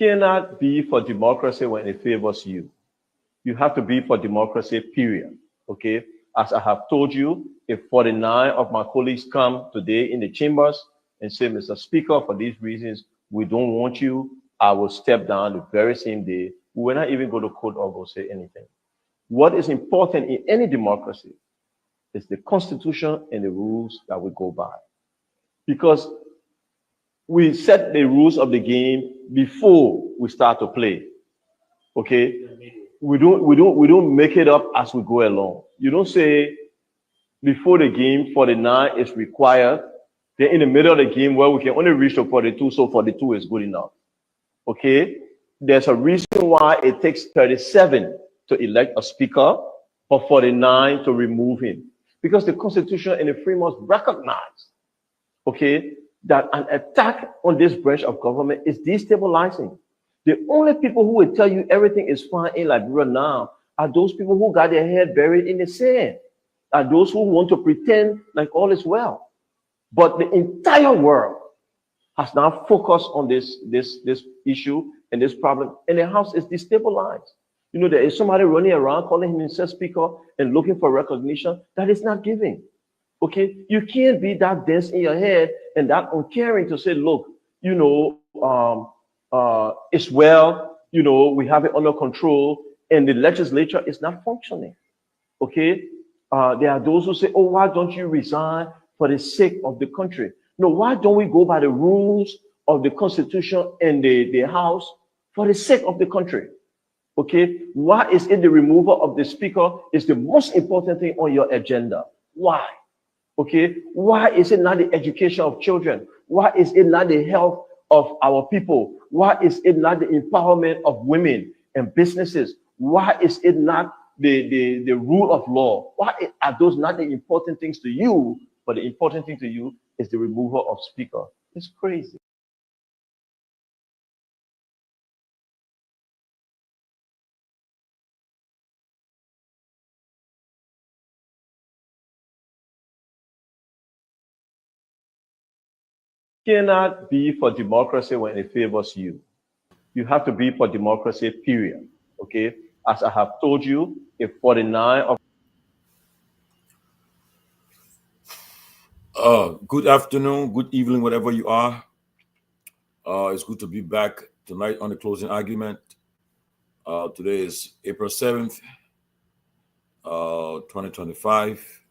cannot be for democracy when it favors you. You have to be for democracy, period. Okay? As I have told you, if 49 of my colleagues come today in the chambers and say, Mr. Speaker, for these reasons, we don't want you, I will step down the very same day. We will not even go to court or go say anything. What is important in any democracy is the constitution and the rules that we go by. Because we set the rules of the game before we start to play. Okay? We don't make it up as we go along. You don't say before the game 49 is required, then in the middle of the game where we can only reach to 42, so 42 is good enough. Okay? There's a reason why it takes 37 to elect a speaker, but 49 to remove him. Because the Constitution and the framework recognize, okay, that an attack on this branch of government is destabilizing. The only people who will tell you everything is fine in Liberia now are those people who got their head buried in the sand, are those who want to pretend like all is well. But the entire world has now focused on this issue and this problem, and the house is destabilized. You know, there is somebody running around calling himself speaker and looking for recognition that is not given. Okay, you can't be that dense in your head and that uncaring to say, look, you know, it's well, you know, we have it under control, and the legislature is not functioning. Okay, there are those who say, oh, why don't you resign for the sake of the country? No, why don't we go by the rules of the Constitution and the House for the sake of the country? Okay, why is it the removal of the speaker is the most important thing on your agenda? Why? Okay, why is it not the education of children? Why is it not the health of our people? Why is it not the empowerment of women and businesses? Why is it not the rule of law? Why are those not the important things to you? But the important thing to you is the removal of speaker. It's crazy. Cannot be for democracy when it favors you. You have to be for democracy, period. Okay? As I have told you, if 49 of good afternoon, good evening, whatever you are. It's good to be back tonight on the closing argument. Today is April 7th, 2025.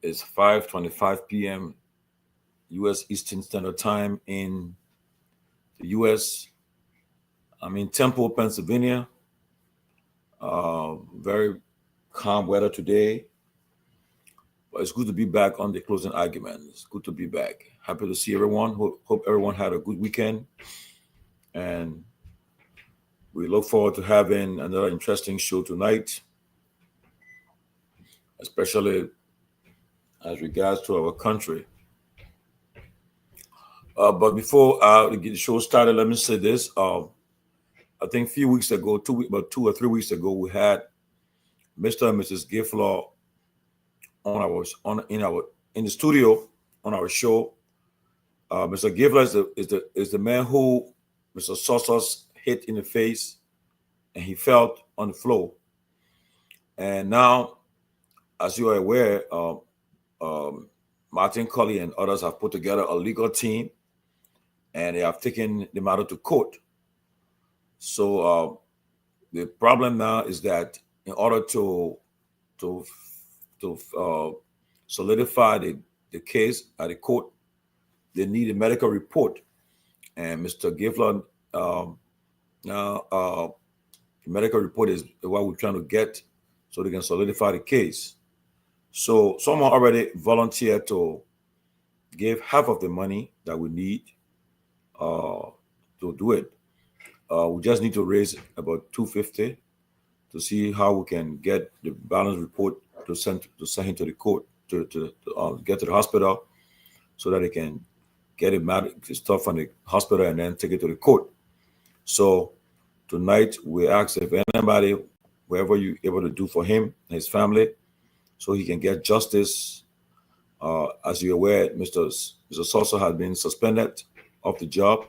It's 5:25 p.m. U.S. Eastern Standard Time in the U.S. I'm in Temple, Pennsylvania. Very calm weather today. But it's good to be back on the closing argument. It's good to be back. Happy to see everyone. Hope everyone had a good weekend. And we look forward to having another interesting show tonight, especially as regards to our country. But before I get the show started, let me say this. I think a few weeks ago, about 2 or 3 weeks ago, we had Mr. and Mrs. Giflaw in the studio on our show. Mr. Giflaw is the man who Mr. Sosa's hit in the face, and he fell on the floor. And now, as you are aware, Martin Colley and others have put together a legal team, and they have taken the matter to court. So the problem now is that in order to solidify the case at the court, they need a medical report. And Mr. Giflaw, now the medical report is what we're trying to get so they can solidify the case. So someone already volunteered to give half of the money that we need to do it. We just need to raise about $250 to see how we can get the balance report to send him to the court to get to the hospital so that they can get the stuff from the hospital and then take it to the court. So tonight we ask if anybody, wherever you're able to do for him and his family, so he can get justice. As you're aware, Mr. Sosa has been suspended off the job,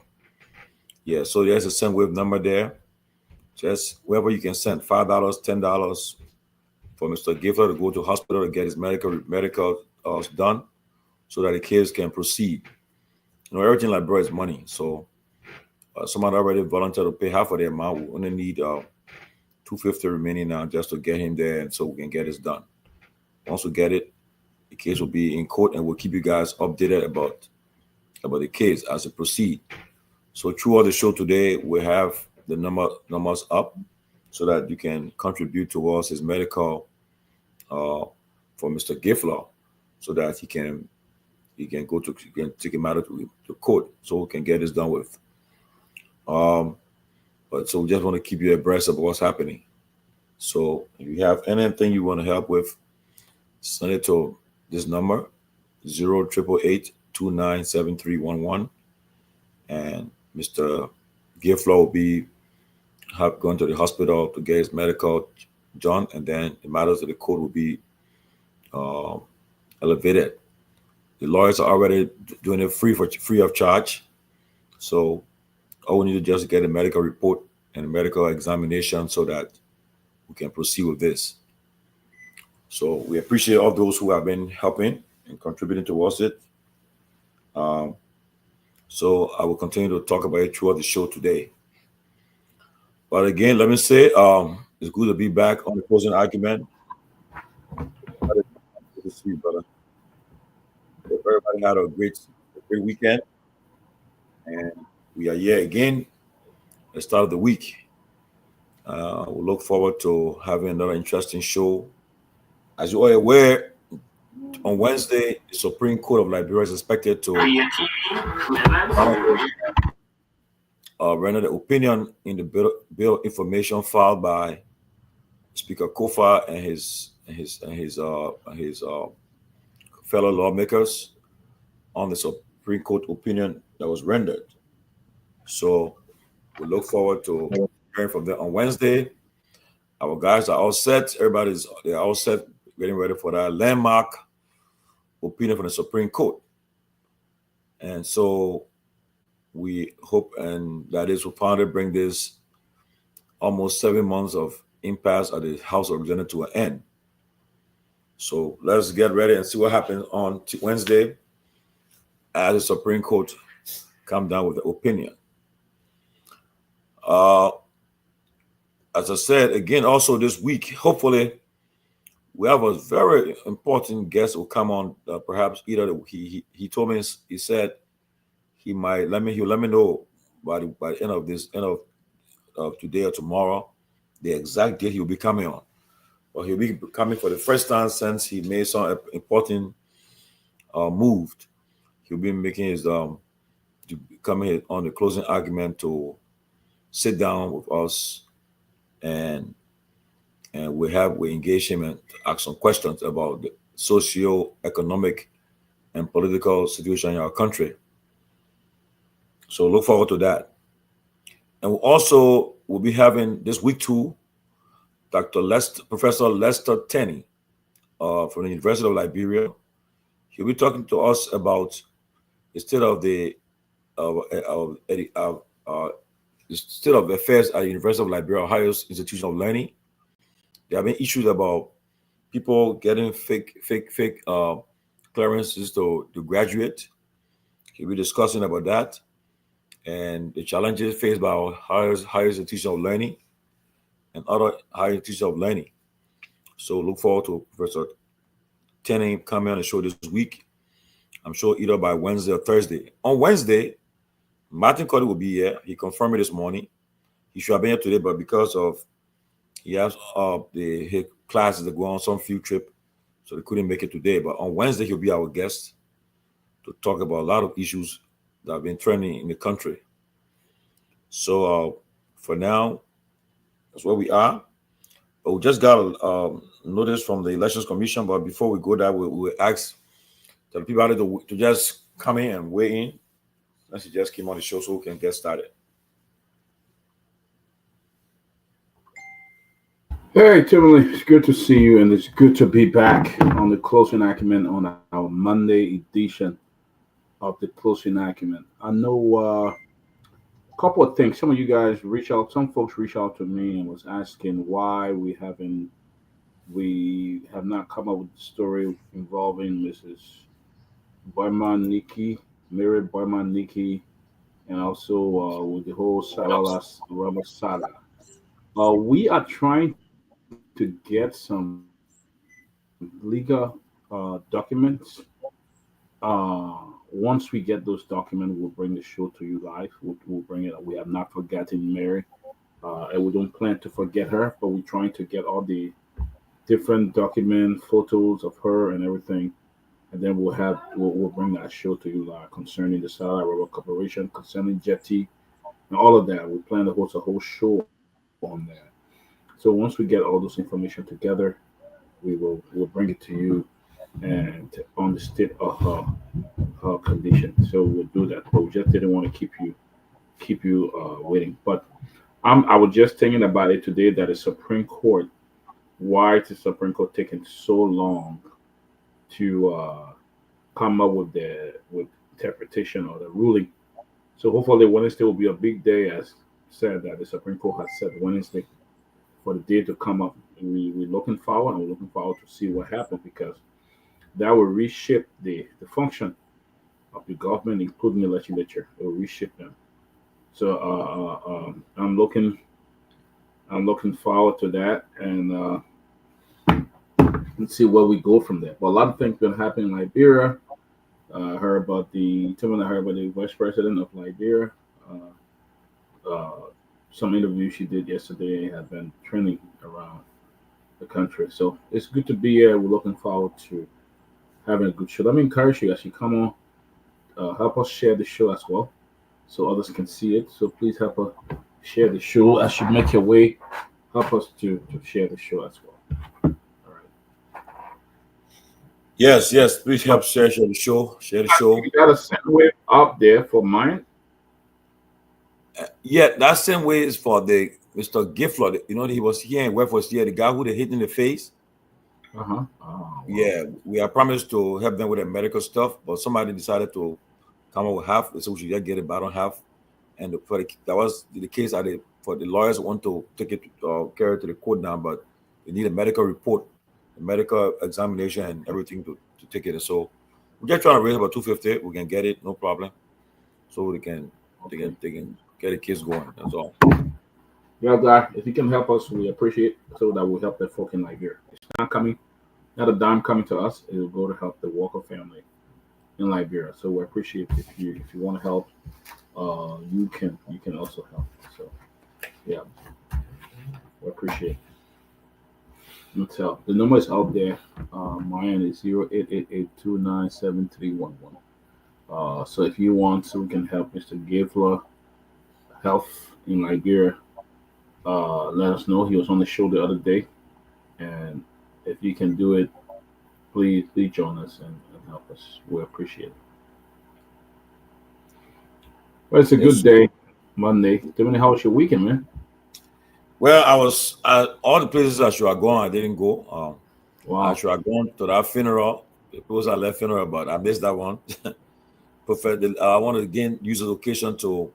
Yeah, so there's a SendWave number there. Just wherever you can send $5, $10 for Mr. Giffler to go to hospital to get his medical done, so that the case can proceed. You know, everything like bro is money. So somebody already volunteered to pay half of the amount. We only need $250 remaining now just to get him there, and so we can get this done. Once we get it, the case will be in court, and we'll keep you guys updated about the case as it proceeds. So throughout the show today, we have the numbers up so that you can contribute towards his medical for Mr. Giffler, so that he can take him out to court, so we can get this done with. But so we just want to keep you abreast of what's happening. So if you have anything you want to help with, send it to this number, 0888-297311, and Mr. Giffler will be going to the hospital to get his medical done, and then the matters of the court will be elevated. The lawyers are already doing it free of charge. So all we need to just get a medical report and a medical examination so that we can proceed with this. So we appreciate all those who have been helping and contributing towards it. So I will continue to talk about it throughout the show today. But again, let me say, it's good to be back on the closing argument. Good to see you, brother. Hope everybody had a great weekend. And we are here again at the start of the week. We'll look forward to having another interesting show. As you are aware, on Wednesday, the Supreme Court of Liberia is expected to render the opinion in the bill information filed by Speaker Kofa and his fellow lawmakers on the Supreme Court opinion that was rendered. So we look forward to hearing from them on Wednesday. Our guys are all set. They're all set, getting ready for that landmark opinion from the Supreme Court. And so we hope and that this will finally bring this almost 7 months of impasse at the House of Representatives to an end. So let's get ready and see what happens on Wednesday as the Supreme Court come down with the opinion. As I said, again, also this week, hopefully, we have a very important guest who will come on. Perhaps either he told me, he said he might let me know by the end of today or tomorrow the exact date he'll be coming on. But he'll be coming for the first time since he made some important move. He'll be making his coming on the closing argument to sit down with us and we engage him and ask some questions about the socio-economic and political situation in our country. So look forward to that. And we'll be having this week too, Professor Lester Tenney from the University of Liberia. He'll be talking to us about the state of the state of affairs at the University of Liberia, highest institution of learning. There have been issues about people getting fake clearances to graduate. He'll be discussing about that and the challenges faced by our higher institution of learning and other higher institutions of learning. So look forward to Professor Tenney coming on the show this week. I'm sure either by Wednesday or Thursday. On Wednesday, Martin Cody will be here. He confirmed it this morning. He should have been here today, but because of he has his classes that go on some field trip, so they couldn't make it today. But on Wednesday, he'll be our guest to talk about a lot of issues that have been trending in the country. So for now, that's where we are. But we just got a notice from the Elections Commission. But before we go there, we ask the people out to just come in and weigh in. Let's just came on the show so we can get started. Hey, Tomalin, it's good to see you, and it's good to be back on the Closing Argument on our Monday edition of the Closing Argument. I know couple of things. Some of you guys reach out. Some folks reach out to me and was asking why we have not come up with the story involving Mrs. Boyman Nikki, Mary Boyman Nikki, and also with the whole Salalas Rama saga. We are trying to get some legal documents. Once we get those documents, we'll bring the show to you live. We'll bring it. We have not forgotten Mary, and we don't plan to forget her, but we're trying to get all the different document photos of her and everything, and then we'll bring that show to you live concerning the Satellite Rubber Corporation, concerning Jetty, and all of that. We plan to host a whole show on that. So once we get all those information together, we'll bring it to you and on the state of her condition. So we'll do that. But we just didn't want to keep you waiting. But I was just thinking about it today that the Supreme Court, why is the Supreme Court taking so long to come up with interpretation or the ruling? So hopefully Wednesday will be a big day, as said that the Supreme Court has set Wednesday for the day to come up. We're looking forward, and we're looking forward to see what happens, because that will reshape the function of the government, including the legislature. It will reshape them. So I'm looking forward to that, and let's see where we go from there. But a lot of things been happening in Liberia. I heard about the vice president of Liberia. Uh, some interviews she did yesterday have been trending around the country. So it's good to be here. We're looking forward to having a good show. Let me encourage you as you come on, help us share the show as well, so others can see it. So please help us share the show as you make your way. Help us to share the show as well. All right. Yes. Please help share the show. Share the show. You got a sandwich up there for mine. Yeah, that same way is for the Mr. Gifler. You know, he was here in West here, the guy who they hit in the face. Oh, wow. Yeah, we are promised to help them with the medical stuff, but somebody decided to come up with half, so we should just get it back on half. And that was the case. For the lawyers want to take it carry it to the court now, but they need a medical report, a medical examination, and everything to take it. So we're just trying to raise about 250. We can get it, no problem. So they can get the case going. That's all. Yeah, guy, if you can help us, we appreciate it, so that will help the folk in Liberia. It's not a dime coming to us. It will go to help the Walker family in Liberia. So we appreciate if you want to help, you can also help. So yeah, we appreciate it. Let's help. The number is out there. Myean is 0888297311. So if you want, so we can help Mr. Gavler Health in Liberia. Let us know. He was on the show the other day, and if you can do it, please join us and help us. We appreciate it. Well, it's a good day, Monday. Dominic, how was your weekend, man? Well, I was all the places I should have gone. I didn't go. Wow. I should have gone to that funeral. It was I left funeral, but I missed that one. I want to again use the occasion to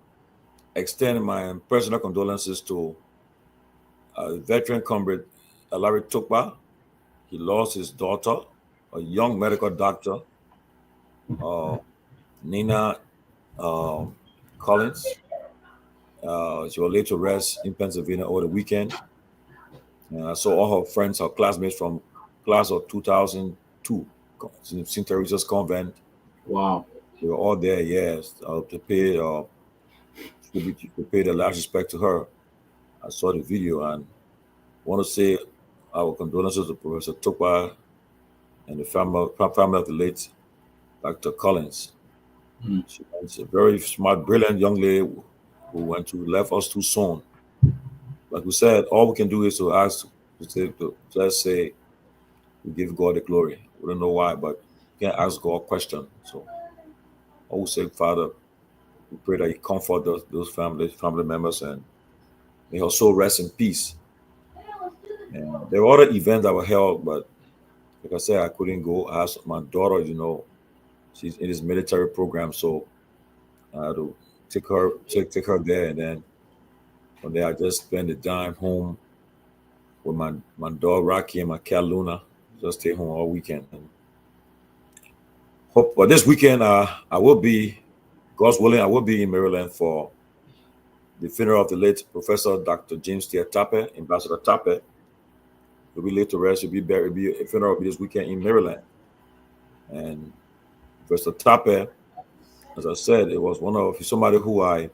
extend my personal condolences to veteran comrade Larry Topoh. He lost his daughter, a young medical doctor, Nina Collins. She was laid to rest in Pennsylvania over the weekend. I saw all her friends, her classmates from class of 2002, St. Teresa's Convent. Wow. They were all there, yes, to pay the last respect to her. I saw the video and want to say our condolences to Professor Topoh and the family of the late Dr. Collins. She's a very smart, brilliant young lady who left us too soon. Like we said, all we can do is to ask, let's say, we give God the glory. We don't know why, but we can't ask God a question. So I will say, Father, we pray that you comfort those family members, and may her soul rest in peace. And there were other events that were held, but like I said, I couldn't go. I asked my daughter, she's in this military program, so I had to take her there, and then from there I just spend the time home with my dog Rocky and my cat Luna. Just stay home all weekend. And hope, but this weekend I will be, God's willing, I will be in Maryland for the funeral of the late Professor Dr. James T. Tappe, Ambassador Tappe. He'll be laid to rest. He'll be buried. A funeral will be this weekend in Maryland. And Professor Tappe, as I said, it was somebody who I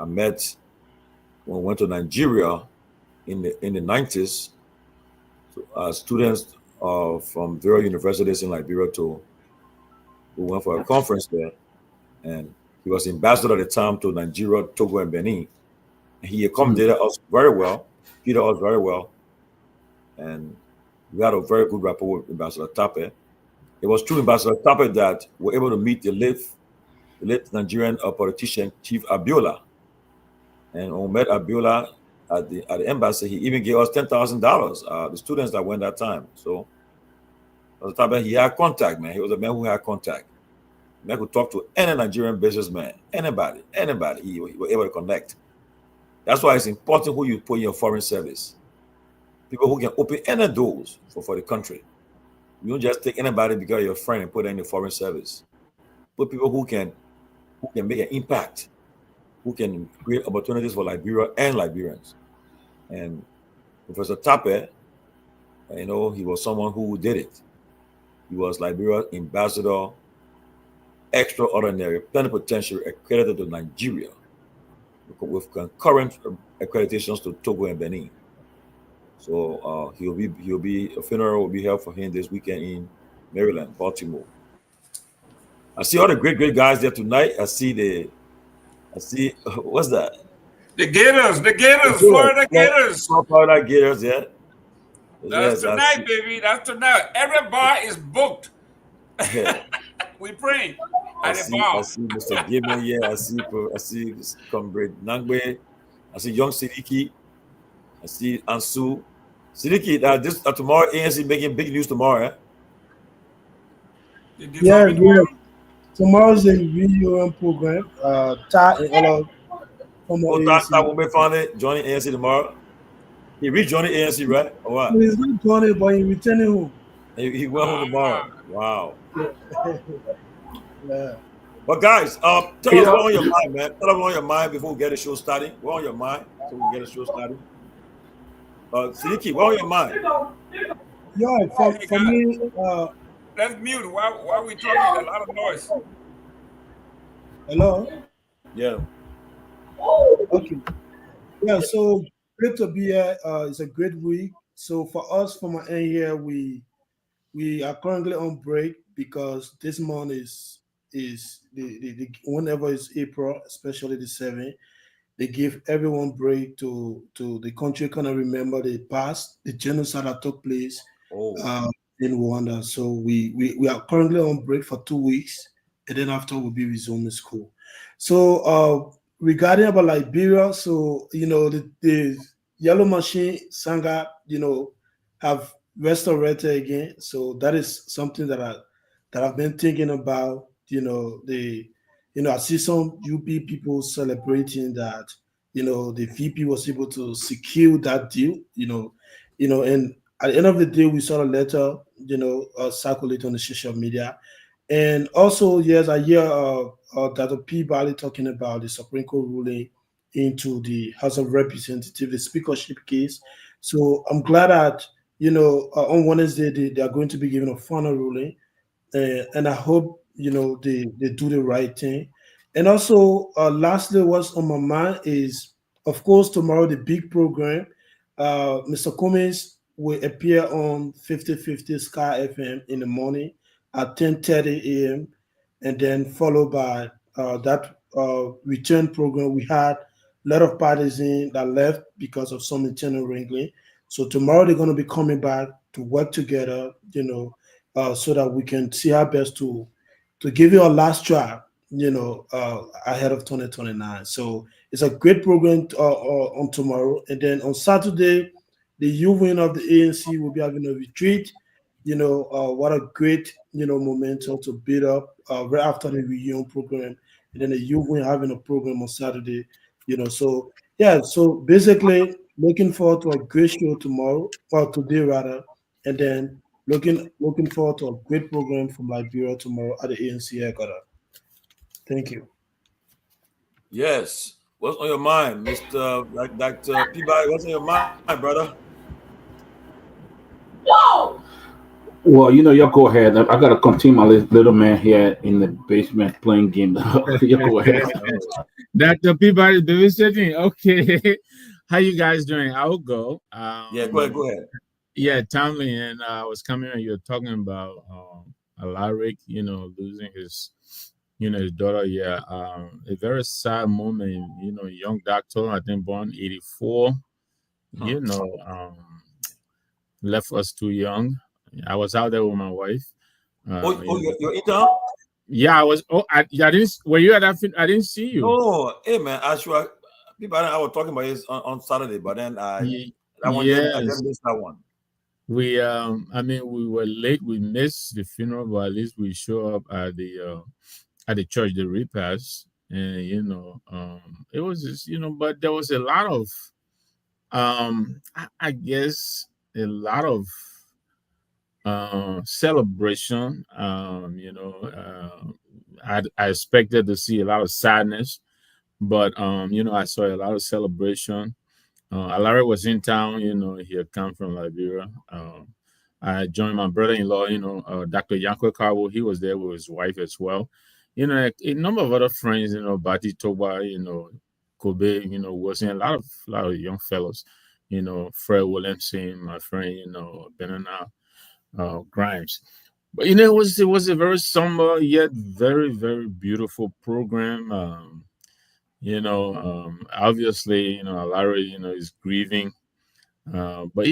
met when we went to Nigeria in the 90s. Students from various universities in Liberia we went for a conference there, and he was ambassador at the time to Nigeria, Togo, and Benin. And he accommodated us very well, treated us very well, and we had a very good rapport with Ambassador Tappe. It was through Ambassador Tappe that we were able to meet the late Nigerian politician, Chief Abiola. And when we met Abiola at the embassy, he even gave us $10,000, the students that went that time. So he had contact, man. He was a man who had contact. Man could talk to any Nigerian businessman, anybody. He was able to connect. That's why it's important who you put in your foreign service. People who can open any doors for the country. You don't just take anybody because you're a friend and put them in the foreign service. Put people who can make an impact, who can create opportunities for Liberia and Liberians. And Professor Tappe, he was someone who did it. He was Liberia's ambassador, extraordinary, plenipotentiary, accredited to Nigeria, with concurrent accreditations to Togo and Benin. So a funeral will be held for him this weekend in Maryland, Baltimore. I see all the great guys there tonight. I see what's that? The Gators, Florida Gators. Florida Gators, yeah. That's tonight, baby. That's tonight. Every bar is booked. Yeah. We pray. I see Mr. Gibman, yeah. I see Comrade Nangbe. I see young Sidiki. I see Ansu. Sidiki, tomorrow ANC making big news tomorrow, eh? Yeah. Tomorrow's a video program. Ta and all of Ta will be found joining ANC tomorrow. He rejoined ANC, right? Or what? He's not joining, but he's returning home. He went home tomorrow. Wow. Yeah. But guys, tell us what's on your mind, man. Tell us what's on your mind before we get the show started. What's on your mind before we get the show started? Sidiki, what's on your mind? Yeah, for me, let's mute while we talking. A lot of noise. Hello? Yeah. Okay. Yeah, so great to be here. It's a great week. So for us, from my end here, we are currently on break because this month is the whenever it's April, especially the 7th, they give everyone break to the country kind of remember the past, the genocide that took place in Rwanda. So we are currently on break for 2 weeks, and then after we'll be resuming school. So regarding about Liberia, so the Yellow Machine Sangha, have restorated again. So that is something that I've been thinking about. I see some UP people celebrating that, the VP was able to secure that deal, and at the end of the day, we saw a letter, circulate on the social media. And also, yes, I hear Dr. Peabody talking about the Supreme Court ruling into the House of Representatives, the speakership case. So I'm glad that, on Wednesday, they are going to be given a final ruling. And I hope, they do the right thing. And also, lastly, what's on my mind is, of course, tomorrow, the big program. Mr. Cummings will appear on 50/50 Sky FM in the morning at 10:30 a.m. and then followed by that return program. We had a lot of parties that left because of some internal wrangling. So tomorrow they're going to be coming back to work together, so that we can see our best to give you a last try, ahead of 2029. So it's a great program on tomorrow. And then on Saturday, the youth wing of the ANC will be having a retreat. what a great, momentum to build up right after the reunion program, and then the youth wing having a program on Saturday. So yeah, so basically looking forward to a great show tomorrow, or today rather, and then looking forward to a great program from Liberia tomorrow at the ANC headquarters. Thank you. Yes. What's on your mind, Mr. Dr. Peabody? What's on your mind, brother? Well, you go ahead. I gotta continue my little man here in the basement playing game. You go ahead. Dr. Peabody, do we sitting? Okay. How you guys doing? I'll go. Yeah, go ahead. Yeah, Tomalin, and I was coming and you're talking about Alaric, losing his his daughter. Yeah, a very sad moment. Young doctor, I think born 84. Left us too young. I was out there with my wife. You're in town? Yeah, I was. I didn't. Were you at that? I didn't see you. Oh, hey man, I was talking about this on Saturday, but then I just missed that one. We we were late. We missed the funeral, but at least we show up at the church, the repast, and it was just but there was a lot of I guess a lot of celebration. I expected to see a lot of sadness, but I saw a lot of celebration. Alaric was in town. He had come from Liberia. I joined my brother-in-law. Dr. Yanko Kawo. He was there with his wife as well. A number of other friends. Bati Toba. Kobe. Wilson. A lot of young fellows. Fred Williamson, my friend. Benana. Grimes. But it was a very somber yet very, very beautiful program. Obviously, Larry, is grieving. But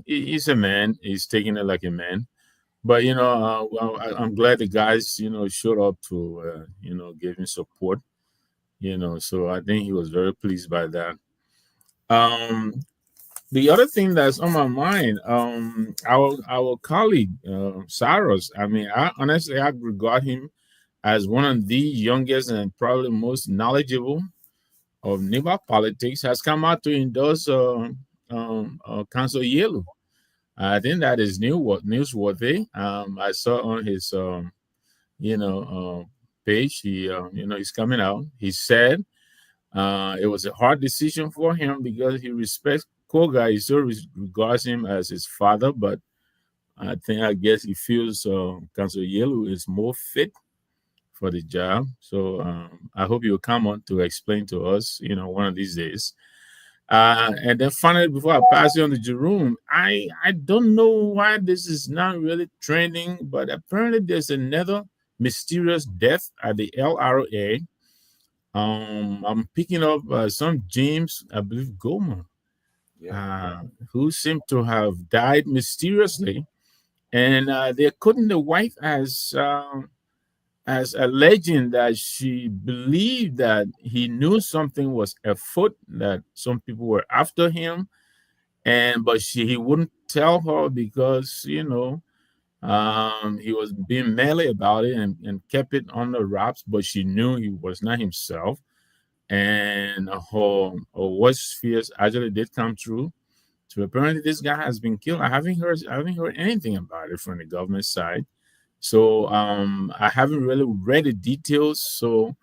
he's a man. He's taking it like a man. But I'm glad the guys, showed up to give him support. So I think he was very pleased by that. The other thing that's on my mind, our colleague Cyrus. I honestly regard him as one of the youngest and probably most knowledgeable of Niba politics. Has come out to endorse Council Yellow. I think that is newsworthy. I saw on his page. He's coming out. He said it was a hard decision for him because he respects Koga. He still regards him as his father, but I guess he feels Council Yellow is more fit for the job. So I hope you'll come on to explain to us, one of these days. And then finally, before I pass you on to Jerome, I don't know why this is not really trending, but apparently there's another mysterious death at the LRA. I'm picking up some James, I believe, Goma, who seemed to have died mysteriously, and they're quoting the wife as alleging that she believed that he knew something was afoot, that some people were after him, but he wouldn't tell her because he was being manly about it and kept it on the wraps, but she knew he was not himself. And her worst fears actually did come true. So apparently this guy has been killed. I haven't heard anything about it from the government side. So I haven't really read the details. So,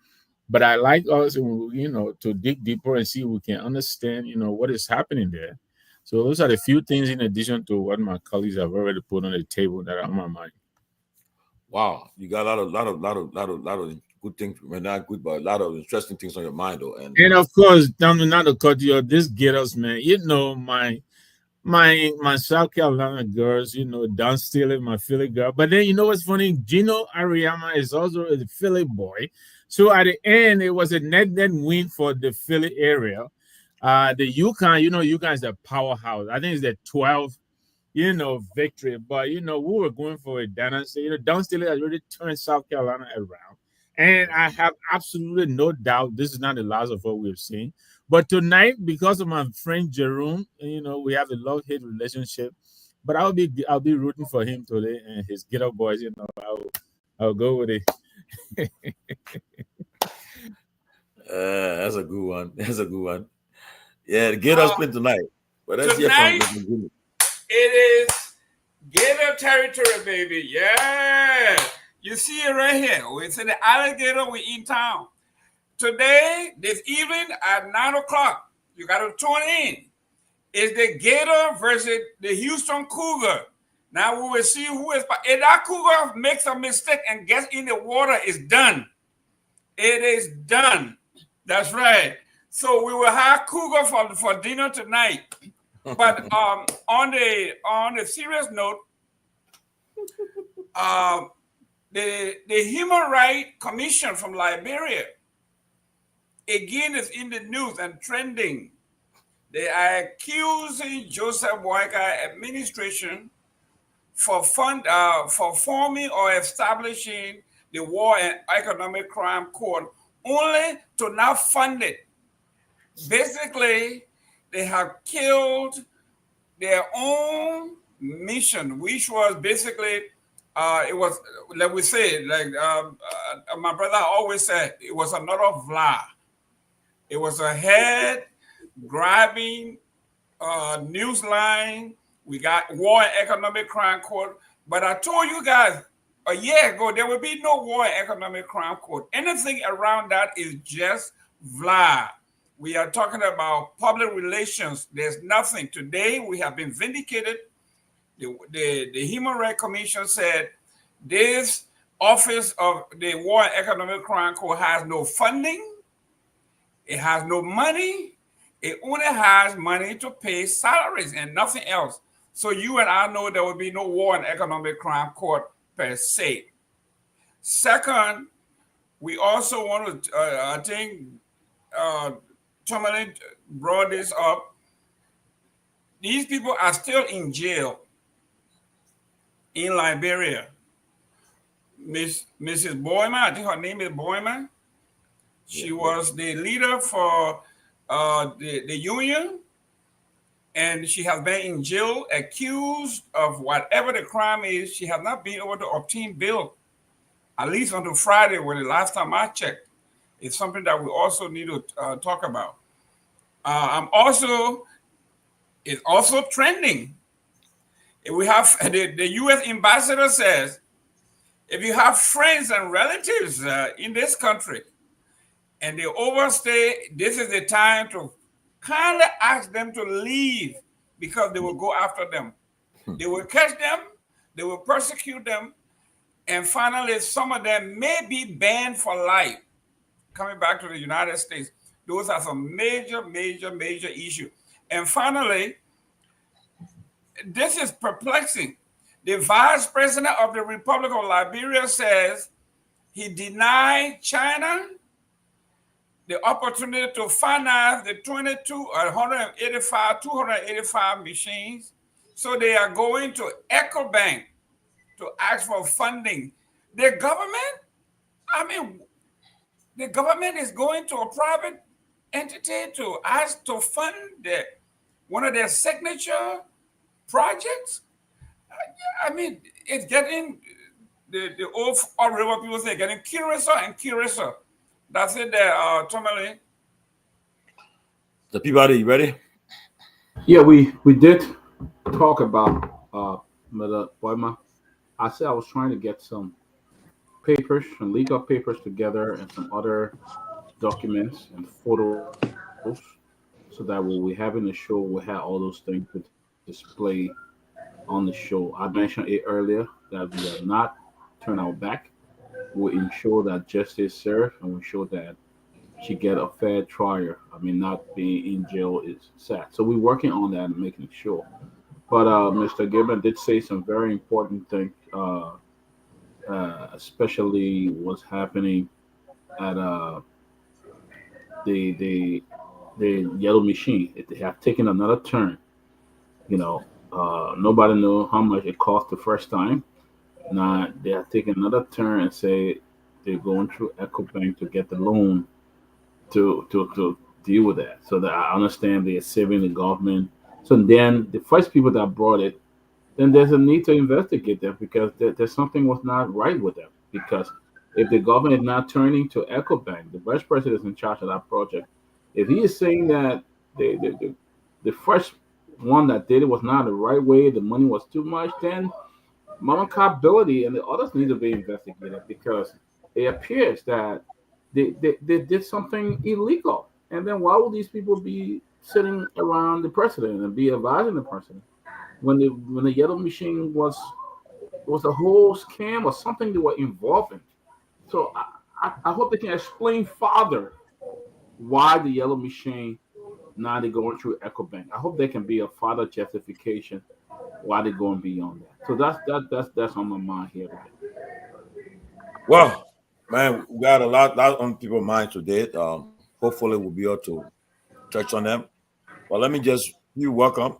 but I like us, to dig deeper and see if we can understand, what is happening there. So those are the few things in addition to what my colleagues have already put on the table that are on my mind. Wow, you got a lot of good things. Well, not good, but a lot of interesting things on your mind, though. And of course, not to cut you off, this get us, man. My South Carolina girls, Don Steele, my Philly girl. But then what's funny? Gino Ariyama is also a Philly boy. So at the end, it was a net win for the Philly area. The UConn, UConn is a powerhouse. I think it's the 12th, victory. But we were going for a dynasty. Don Steele has really turned South Carolina around. And I have absolutely no doubt this is not the last of what we've seen. But tonight, because of my friend Jerome, we have a love-hate relationship. But I'll be rooting for him today and his Ghetto Boys. You know, I'll go with it. That's a good one. That's a good one. Yeah, the Gators playing tonight. But let's hear Tonight, from it is Gator territory, baby. Yeah. You see it right here. It's in the alligator. We're in town. Today, this evening at 9 o'clock, you got to tune in. It's the Gator versus the Houston Cougar. Now we will see who is. If that Cougar makes a mistake and gets in the water, it's done. It is done. That's right. So we will have Cougar for dinner tonight. But on the serious note, the Human Rights Commission from Liberia again is in the news and trending. They are accusing Joseph Boakai administration for forming or establishing the War and Economic Crime Court only to not fund it. Basically, they have killed their own mission, which was basically, it was, like we say, like my brother always said, it was another Vla. It was a head-grabbing news line. We got War and Economic Crime Court. But I told you guys a year ago, there will be no War and Economic Crime Court. Anything around that is just Vla. We are talking about public relations. There's nothing. Today, we have been vindicated. The Human Rights Commission said this office of the War and Economic Crime Court has no funding. It has no money. It only has money to pay salaries and nothing else. So you and I know there will be no War and Economic Crime Court per se. Second, we also want to, I think, Tomalin brought this up. These people are still in jail in Liberia. Mrs. Boyman, I think her name is Boyman. She was the leader for the union, and she has been in jail accused of whatever the crime is. She has not been able to obtain bail, at least until Friday, when the last time I checked. It's something that we also need to talk about. It's also trending. If we have the U.S. ambassador says, if you have friends and relatives in this country and they overstay, this is the time to kindly ask them to leave because they will go after them. They will catch them, they will persecute them, and finally, some of them may be banned for life. Coming back to the United States, those are some major issues. And finally, this is perplexing. The vice president of the Republic of Liberia says he denied China the opportunity to finance the 285 machines. So they are going to EcoBank to ask for funding. The government, the government is going to a private entity to ask to fund one of their signature projects. It's getting, the old river people say, getting curiouser and curiouser. That's it there, Tomalin. The Peabody, you ready? Yeah, we did talk about Mother Boyma. I said I was trying to get some papers, some legal papers together and some other documents and photos so that when we have in the show, we'll have all those things to display on the show. I mentioned it earlier that we have not turned our back. We'll ensure that justice served and we'll ensure that she get a fair trial. Not being in jail is sad. So we're working on that and making sure. But Mr. Gibbon did say some very important things, especially what's happening at the yellow machine. They have taken another turn. Nobody knew how much it cost the first time. Now they are taking another turn and say they're going through EcoBank to get the loan to deal with that. So that I understand they are saving the government. So then the first people that brought it then there's a need to investigate them because there's something was not right with them. Because if the government is not turning to EcoBank, the vice president is in charge of that project. If he is saying that the first one that did it was not the right way, the money was too much, then Mama Ability and the others need to be investigated because it appears that they did something illegal. And then why would these people be sitting around the president and be advising the president when the yellow machine was a whole scam or something they were involved in? So I hope they can explain further why the yellow machine now they're going through EcoBank. I hope there can be a further justification why they're going beyond that. So that's on my mind here today. Well, man, we got a lot on people's mind today. Hopefully, we'll be able to touch on them. Well, let me just you welcome.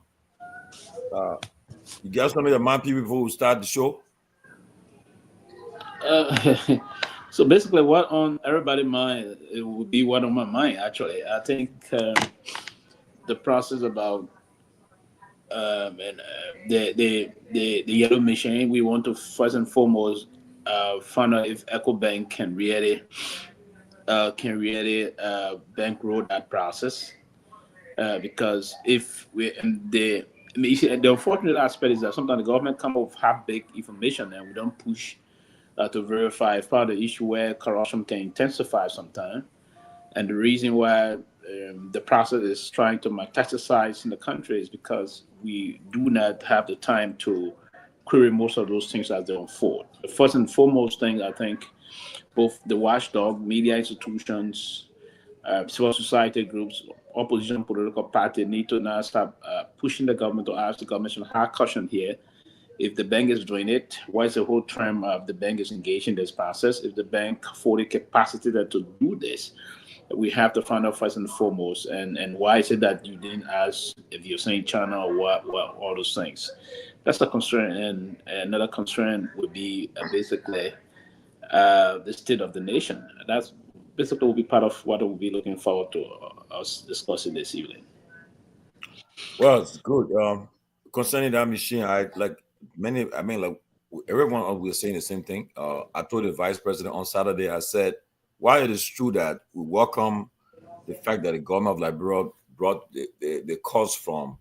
You guys want me to remind people before we start the show? So basically, what on everybody's mind, it would be what on my mind. Actually, I think the process about and the yellow machine. We want to first and foremost find out if EcoBank can really bankroll that process. Because if we and the I mean, you see, the unfortunate aspect is that sometimes the government come up with half-baked information and we don't push to verify. It's part of the issue where corruption can intensify sometimes. And the reason why the process is trying to metastasize in the country is because we do not have the time to query most of those things as they unfold. The first and foremost thing, I think, both the watchdog, media institutions, civil society groups, opposition political party need to now start pushing the government to ask the government to have caution here. If the bank is doing it, why is the whole term of the bank is engaged in this process? If the bank for the capacity to do this, we have to find out first and foremost. And why is it that you didn't ask if you're saying China or what all those things? That's a concern. And another concern would be basically the state of the nation. That's basically will be part of what we'll be looking forward to us discussing this evening. Well, it's good. Concerning that machine, everyone was saying the same thing. I told the vice president on Saturday, I said, while it is true that we welcome the fact that the government of Liberia brought the cost from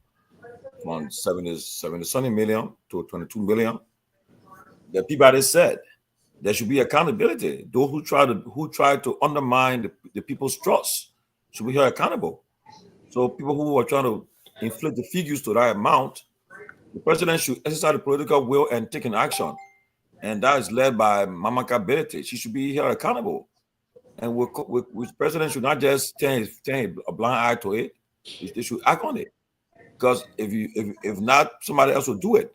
70 million to 22 million, the Peabody said there should be accountability. Those who try to undermine the people's trust should be held accountable. So people who are trying to inflate the figures to that amount, the president should exercise the political will and take an action. And that is led by Mama Ability. She should be held accountable. And the president should not just turn a blind eye to it. They should act on it. Because if not, somebody else will do it.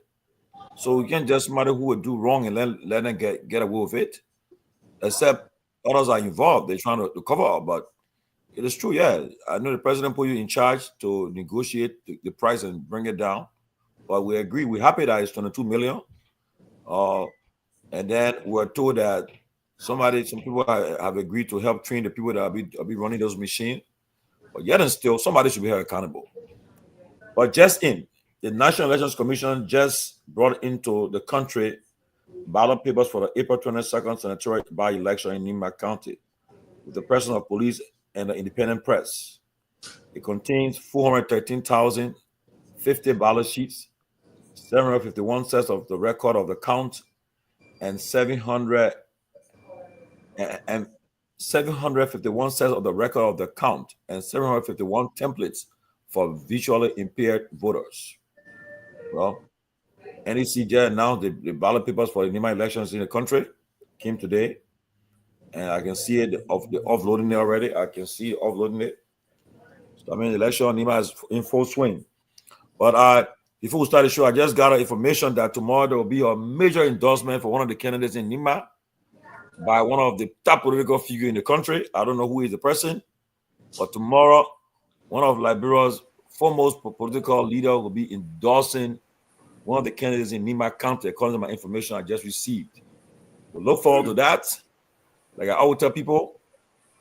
So you can't just somebody who would do wrong and let them get away with it. Except others are involved. They're trying to cover up. But it is true, yeah. I know the president put you in charge to negotiate the price and bring it down. But we agree. We're happy that it's 22 million. And then we're told that some people have agreed to help train the people that will be running those machines. But yet and still, somebody should be held accountable. But the National Elections Commission just brought into the country ballot papers for the April 22nd senatorial by-election in Nyenwolo County with the presence of police and the independent press. It contains 413,050 ballot sheets, 751 sets of the record of the count, and 751 sets of the record of the count, and 751 templates for visually impaired voters. Well, NECJ announced the ballot papers for the Nyenwolo elections in the country came today, and I can see it offloading it already. I can see offloading it. So, the election in Nyenwolo is in full swing. But before we start the show, I just got information that tomorrow there will be a major endorsement for one of the candidates in Nyenwolo by one of the top political figures in the country. I don't know who is the person, but tomorrow, one of Liberia's foremost political leader will be endorsing one of the candidates in Nyenwolo County, according to my information I just received. We'll look forward to that. Like I always tell people,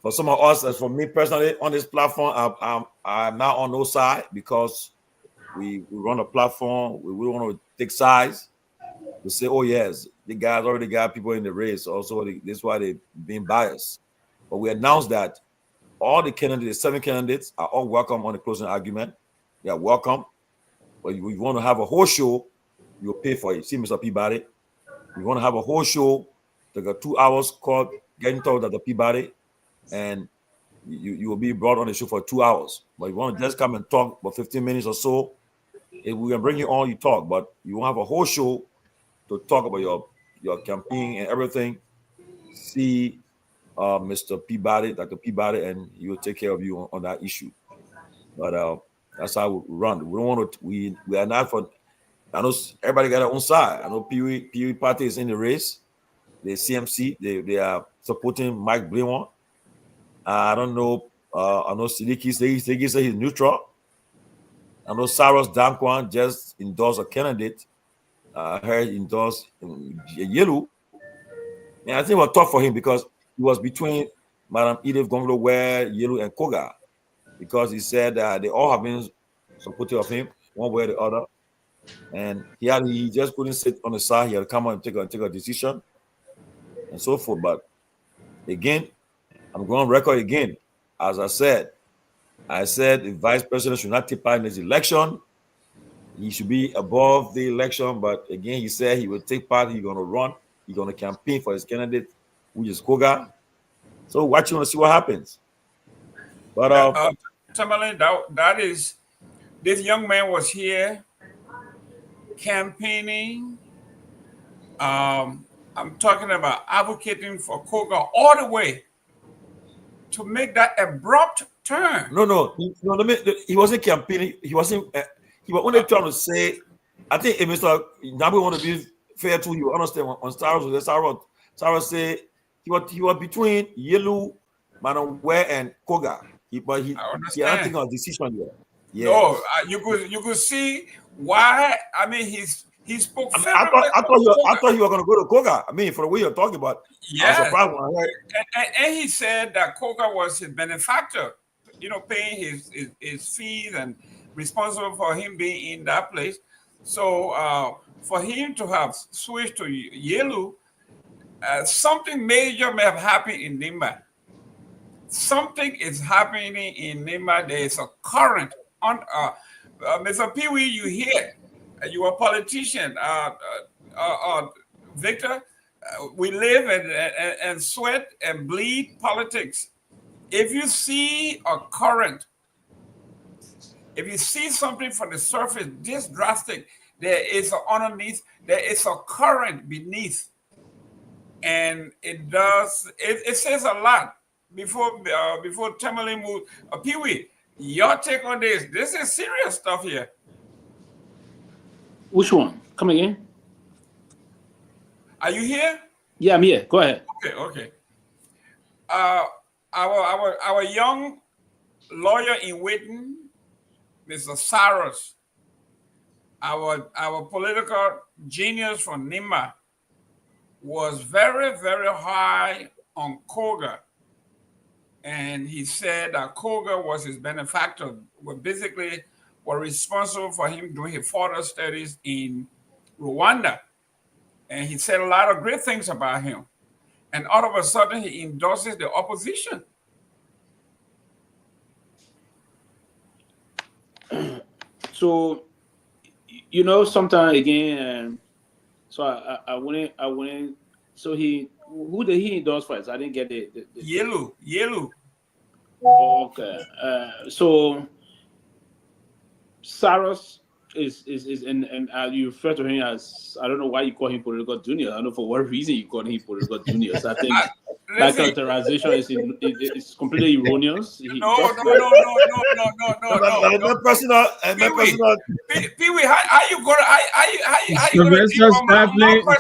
for some of us, as for me personally, on this platform, I'm not on no side because we run a platform. We want to take sides to say, oh yes, the guys already got people in the race. Also, that's why they're being biased. But we announced that all the candidates, 7 candidates, are all welcome on the closing argument. They are welcome. But if you want to have a whole show, you'll pay for it. See, Mr. Peabody, we want to have a whole show. They got 2 hours called Getting Told at the Peabody, and you will be brought on the show for 2 hours. But if you want to just come and talk for 15 minutes or so, if we can bring you on, you talk. But you won't have a whole show to talk about your campaign and everything. See Mr. Peabody, Dr. Peabody, and he will take care of you on that issue. But that's how we run. We don't want to. We are not for. I know everybody got their own side. I know Pewee party is in the race. The CMC, they are supporting Mike Blinwan. I don't know. I know Sidiki say he's neutral. I know Cyrus Dankwan just endorsed a candidate. I heard he endorsed Yellow. And I think it was tough for him because he was between Madam Edith Gongloe, Yellow, and Koga, because he said they all have been supportive of him one way or the other. And he just couldn't sit on the side. He had to come out and take a decision and so forth. But again, I'm going on record again. As I said the vice president should not take part in this election. He should be above the election. But again, he said he will take part. He's going to run. He's going to campaign for his candidate, which is Koga. So watching to see what happens. But Tomalin, that is, this young man was here campaigning. I'm talking about advocating for Koga all the way to make that abrupt turn. No. He wasn't campaigning. He was only trying to say. I think if Mr. Nabi want to be fair to you, understand on Cyrus say he was between Yellow, Manawe, and Koga. But he had taken a decision yet. Yes. No, you could see why. I mean, he spoke. I thought you were going to go to Koga. I mean, for the way you're talking about, yeah. I was surprised when I heard. And he said that Koga was his benefactor, paying his fees and responsible for him being in that place. So for him to have switched to Yellow, something major may have happened in Nimba. Something is happening in Nimba. There is a current on Mr. Pewee, you hear. You are a politician, Victor. We live and sweat and bleed politics. If you see a current, if you see something from the surface this drastic, there is underneath, there is a current beneath, and it says a lot. Before Tomalin moved, Pewee, your take on this? This is serious stuff here. Which one? Come again? Are you here? Yeah, I'm here. Go ahead. Okay. Our young lawyer in Witten, Mr. Cyrus, our political genius from Nimba, was very, very high on Koga. And he said that Koga was his benefactor, were responsible for him doing his further studies in Rwanda. And he said a lot of great things about him. And all of a sudden, he endorses the opposition. So, sometimes again, so I went. So who did he endorse first? I didn't get the Yellow. Okay. So Cyrus is and you refer to him as, I don't know why you call him political junior. I don't know for what reason you call him political junior. So I think that characterization is completely erroneous. No. Personal. Pewee, how you going to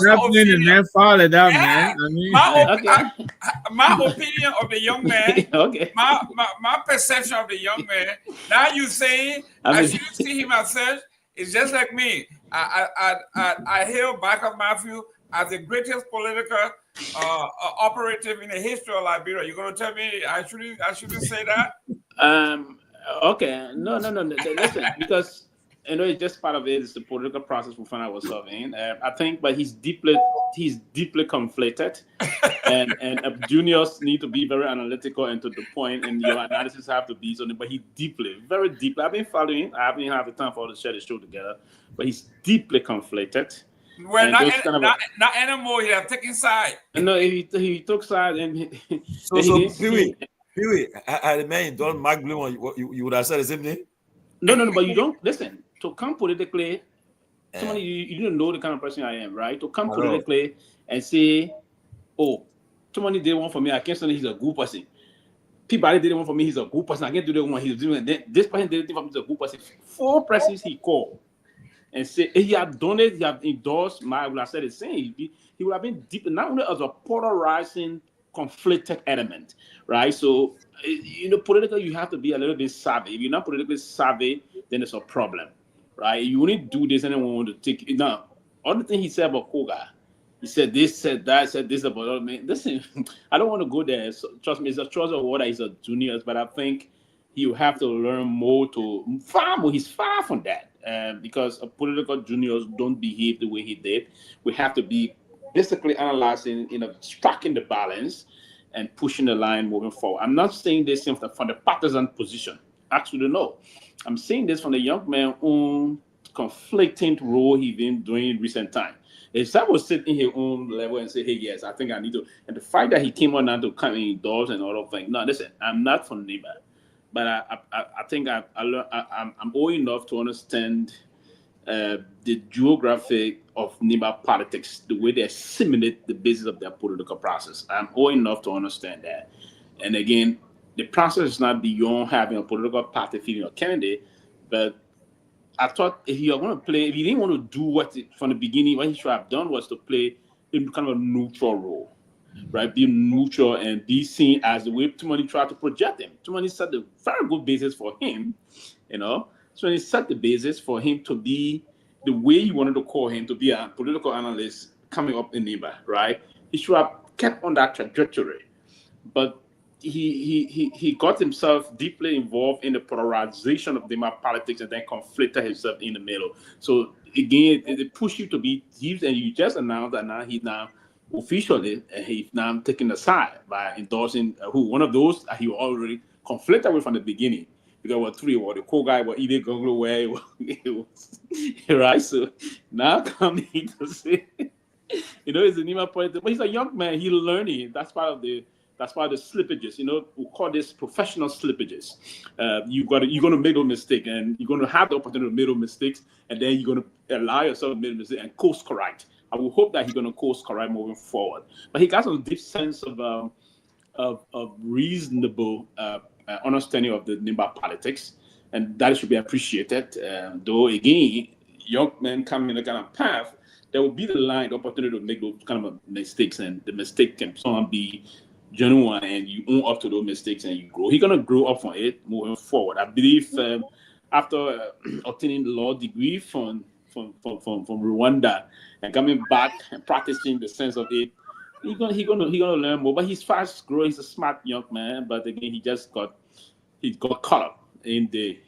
grappling and then follow it up, man. I mean, my opinion of the young man, okay. My perception of the young man. Now you saying I should see him as such. It's just like me. I hail Back Matthew as the greatest political operative in the history of Liberia. You're going to tell me I shouldn't say that? Okay. No. Listen, because I know it's just part of it. It's the political process we find ourselves in. I think, but he's deeply conflicted, and juniors need to be very analytical and to the point, and your analysis have to be something. But he very deeply. I've been following. I haven't had the time for us to share the show together, but he's deeply conflicted. Well, not anymore. He have taken side. No, he took side, and so Pewee, I mean, don't Mark Blue, you would have said the same thing. No, but you don't listen. To come politically, somebody you didn't know the kind of person I am, right? To come politically and say, "Oh, somebody did one for me. I can't say he's a good person. Peabody did one for me. He's a good person. I can't do the one he's doing. This person did it for me. He's a good person." 4 persons he called and said he had done it. He had endorsed my. What I said the same. He would have been deep, not only as a polarizing, conflicted element, right? So, politically, you have to be a little bit savvy. If you're not politically savvy, then it's a problem, right? You only do this, and anyone want to take it. Now, other thing he said about Koga, he said this, said that, said this about other men. Listen, I don't want to go there. So, trust me, it's a choice of water. He's a junior, but I think you have to learn more he's far from that, because political juniors don't behave the way he did. We have to be basically analyzing, striking the balance and pushing the line moving forward. I'm not saying this from the partisan position. Actually, no. I'm saying this from the young man's own conflicting role he's been doing in recent time. If someone was sitting in his own level and say, "Hey, yes, I think I need to," and the fact that he came on now to come indoors and all of things. No, listen, I'm not from NIBA, but I think I'm old enough to understand the geography of NIBA politics, the way they assimilate the basis of their political process. I'm old enough to understand that. And again, the process is not beyond having a political party feeling a candidate, but I thought if you didn't want to do from the beginning, what he should have done was to play in kind of a neutral role, right? Be neutral and be seen as the way Tomalin tried to project him. Tomalin set the very good basis for him, So he set the basis for him to be the way you wanted to call him, to be a political analyst coming up in NIBA, right? He should have kept on that trajectory. But he got himself deeply involved in the polarization of NIBA politics and then conflicted himself in the middle. So again, it pushed you to be, and you just announced that now he's now officially, he's now taking the side by endorsing one of those he already conflicted with from the beginning. Because what 3 were the co-guy, what Kehleboe Gongloe, right? So now coming to say, he's a NIBA politician, but he's a young man. He's learning. That's part of the slippages. We call this professional slippages. You're going to make those mistakes, and you're going to have the opportunity to make those mistakes, and then you're going to allow yourself to make mistakes and course correct. I will hope that he's going to course correct moving forward. But he got some deep sense of reasonable understanding of the NIBA politics, and that should be appreciated. Though again, young men coming in a kind of path, there will be the opportunity to make those kind of mistakes, and the mistake can someone be genuine, and you own up to those mistakes and you grow. He's gonna grow up from it moving forward. I believe after obtaining the law degree from Rwanda and coming back and practicing the sense of it, he's gonna learn more. But he's fast growing. He's a smart young man. But again, he got caught up in the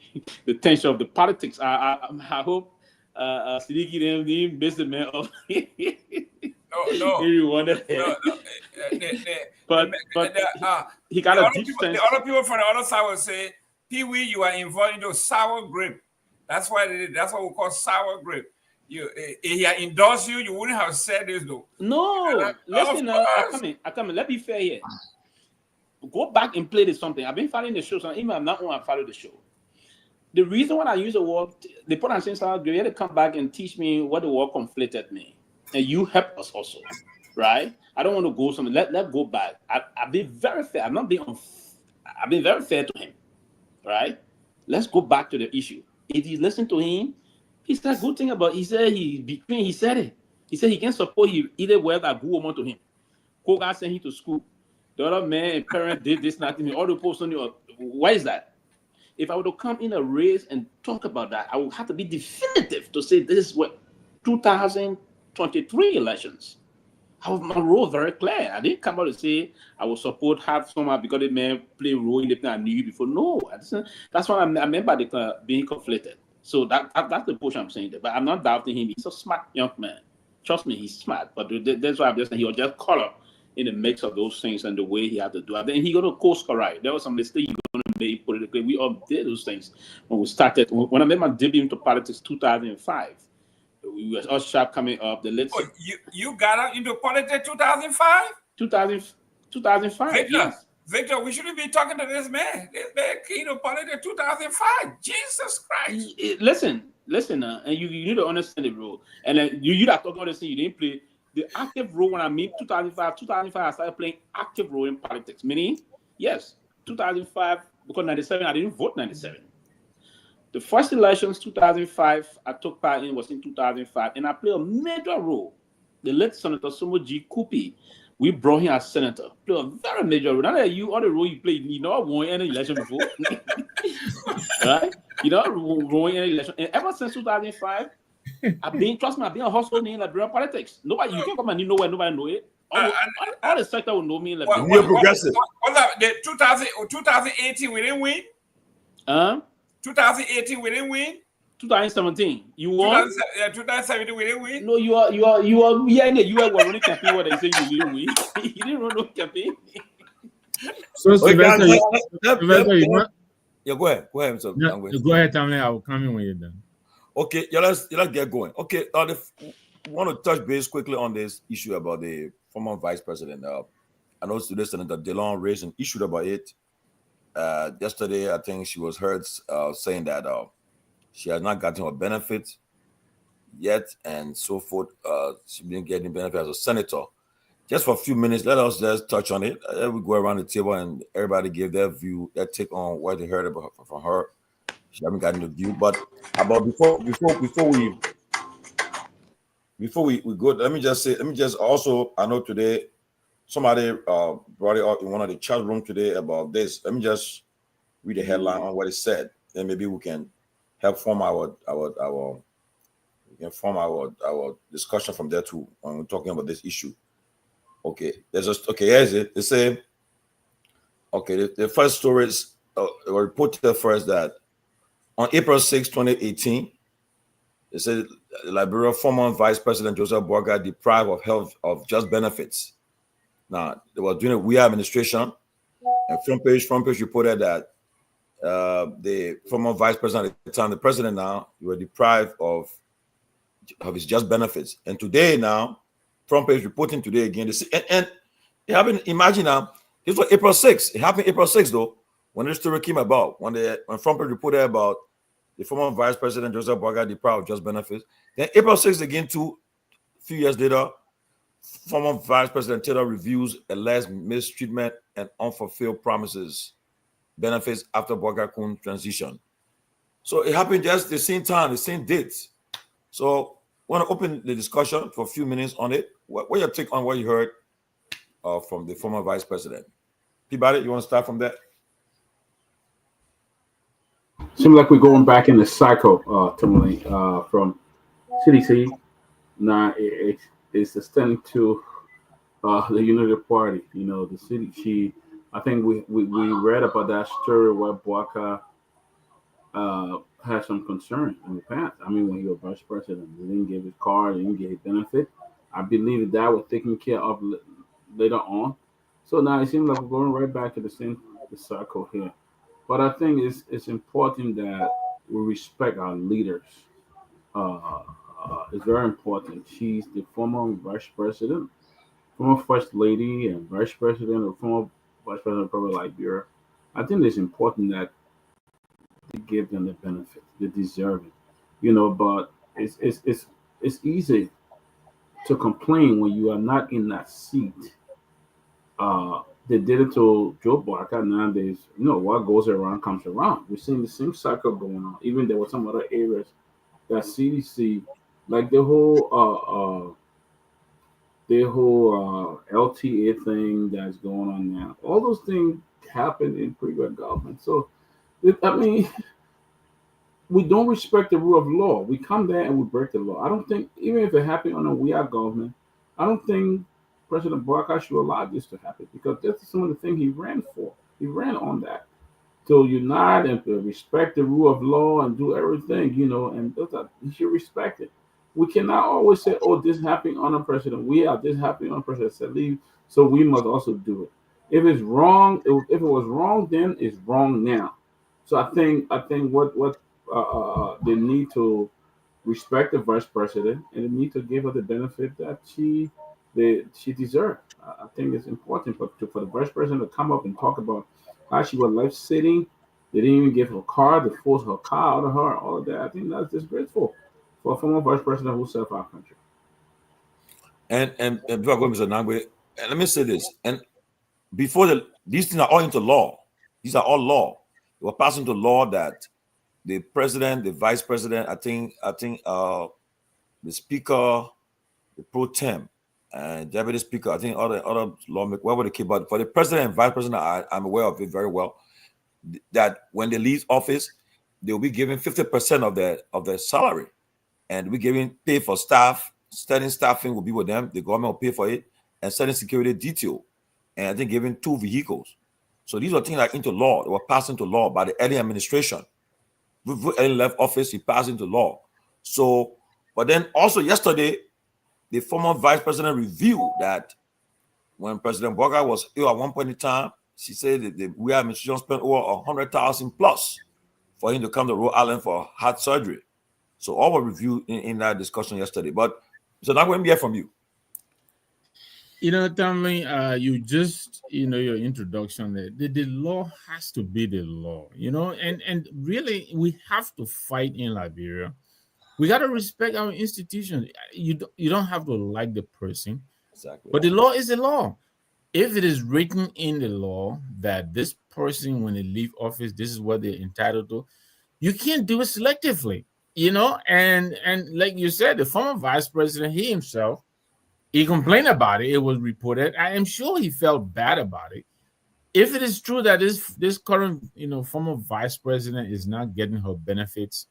tension of the politics. I hope Sidiki didn't miss the man of. But he got a deep sense. The other people from the other side will say, "Pewee, you are involved in those sour grape. That's why that's what we call sour grape. If he had endorsed you, you wouldn't have said this though." No, listen, I come in. Let's be fair here. Go back and play this something. I've been following the show, so even I'm not going to follow the show. The reason why I use the word, they put on saying sour grape, you had to come back and teach me what the word conflicted means. And you help us also, right? I don't want to go somewhere. Let's go back. I've been very fair. I've been very fair to him, right? Let's go back to the issue. If you listen to him, he said a good thing about. He said he said it. He said he can support you either way that good woman to him. Koga sent him to school. The other man and parent did this, nothing. All the posts on you. Why is that? If I were to come in a race and talk about that, I would have to be definitive to say this is what 2023 elections. I have my role very clear. I didn't come out to say I will support have someone because the man play a role in the thing I knew before. No, that's what I meant by being conflicted. So that's the portion I'm saying there. But I'm not doubting him. He's a smart young man. Trust me, he's smart. But that's why I'm just saying he was just color in the mix of those things and the way he had to do it. Then he got a course correct. There was some mistake he going to make politically. We all did those things when we started. When I made my debut into politics, 2005. We were all sharp coming up. You got out into politics 2005? 2005. Victor, yes. Victor, we shouldn't be talking to this man. This man came to politics 2005. Jesus Christ. Listen, and you need to understand the role. And then you that talking about this thing, you didn't play the active role when I mean 2005, I started playing active role in politics. Meaning, yes, 2005, because 97, I didn't vote 97. The first elections, 2005, I took part in was in 2005, and I played a major role. The late Senator Somo G. Kupi, we brought him as senator. Played a very major role. Not that you, all the role you played, you know, I won any election before. Right? You know, won any election. And ever since 2005, I've been a household name in Liberia politics. Nobody, you can't come and you know where nobody know it. All the sector will know me in Liberia. You're progressive. What's up? The 2018 we didn't win? 2018 we didn't win? 2017 you won? 2017 we didn't win? No, you are you were running campaign where they say you didn't win. You didn't run no campaign. So Sylvester, yeah, go ahead. So go ahead, Tomalin. I will come in when you're done. Okay, let's get going. Okay, I want to touch base quickly on this issue about the former vice president. I know today Senator DeLon raised an issue about it. Yesterday, I think she was heard saying that she has not gotten her benefits yet, and so forth. She didn't get any benefit as a senator. Just for a few minutes, let us just touch on it. We go around the table and everybody give their view, their take on what they heard about from her. She haven't gotten the view, but about before we go, let me just also, I know today somebody brought it up in one of the chat room today about this. Let me just read the headline on what it said, and maybe we can help form our discussion from there too when we're talking about this issue. Okay, here's it. They say, okay, the first story is reported first that on April 6, 2018, they said Liberia former Vice President Joseph Boaga deprived of health of just benefits. Now, they were doing a Weah administration, and front page reported that the former Vice President at the time, the president now, he was deprived of his just benefits. And today now, front page reporting today again, and it happened, imagine now, this was April 6th. It happened April 6th though, when this story came about, when front page reported about the former Vice President Joseph Boaga deprived of just benefits. Then April 6th again, a few years later, former Vice President Taylor reviews alleged mistreatment and unfulfilled promises, benefits after Boaga Kun transition. So it happened just the same time, the same dates. So I want to open the discussion for a few minutes on it. What your take on what you heard from the former Vice President? Peabody, you want to start from that? Seems like we're going back in the cycle, Tomalin, from CDC. Now it's extending to the Unity Party. You know, the city. I think we read about that story where Boaga had some concern in the past. I mean, when he was vice president, he didn't give his card, he didn't give his benefit. I believe that was taken care of later on. So now it seems like we're going right back to the cycle here. But I think it's important that we respect our leaders. It's very important. She's the former vice president, former first lady, and vice president, or former vice president of probably Liberia. I think it's important that they give them the benefit, they deserve it, you know. But it's easy to complain when you are not in that seat. They did it to Joe Boaga. Nowadays, you know, what goes around comes around. We're seeing the same cycle going on. Even there were some other areas that CDC, like the whole LTA thing that's going on now. All those things happen in previous government. So, I mean, we don't respect the rule of law. We come there and we break the law. I don't think, even if it happened on a Weah government, I don't think President Boaga should allow this to happen, because that's some of the things he ran for. He ran on that. to unite and to respect the rule of law and do everything, and you should respect it. We cannot always say, "Oh, this happened on a president. We are this happened on a president said leave, so we must also do it." If it's wrong, if it was wrong then, it's wrong now. So I think what they need to respect the vice president and they need to give her the benefit that she deserves. I think it's important for the vice president to come up and talk about how she was life sitting. They didn't even give her a car, they forced her car out of her, all of that. I think that's disgraceful for a former vice president who served our country. And before I go, Mr. Nangwe, and let me say this. And before these things are all into law. These are all law. They were passed into law that the president, the vice president, I think the speaker, the pro tem, and deputy speaker, I think other lawmakers, whatever they keep, but for the president and vice president, I'm aware of it very well. That when they leave office, they will be given 50% of their salary, and we giving pay for staff. Certain staffing will be with them. The government will pay for it, and certain security detail, and I think giving 2 vehicles. So these are things that are into law. They were passed into law by the early administration. Before Ellen left office, he passed into law. So, but then also yesterday, the former vice president revealed that when President Garguah was ill at one point in time, she said that the Guar administration spent over 100,000 plus for him to come to Rhode Island for heart surgery. So all were reviewed in that discussion yesterday. But so now we're going to hear from you. Tomalin, you just, your introduction there, the law has to be the law, and really we have to fight in Liberia. We got to respect our institutions. You don't have to like the person, Exactly. but the law is the law. If it is written in the law that this person, when they leave office, this is what they're entitled to, you can't do it selectively, and like you said, the former vice president, he himself, he complained about it. It was reported. I am sure he felt bad about it. If it is true that this current, former vice president is not getting her benefits,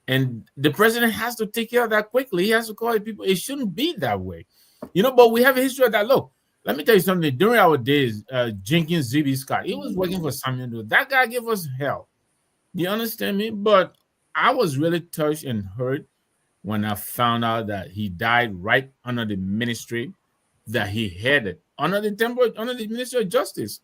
and the president has to take care of that quickly, he has to call it people. It shouldn't be that way, But we have a history of that. Look, let me tell you something. During our days, Jenkins Z.B. Scott, he was working for Samuel. That guy gave us hell. You understand me? But I was really touched and hurt when I found out that he died right under the ministry that he headed, under the Ministry of Justice.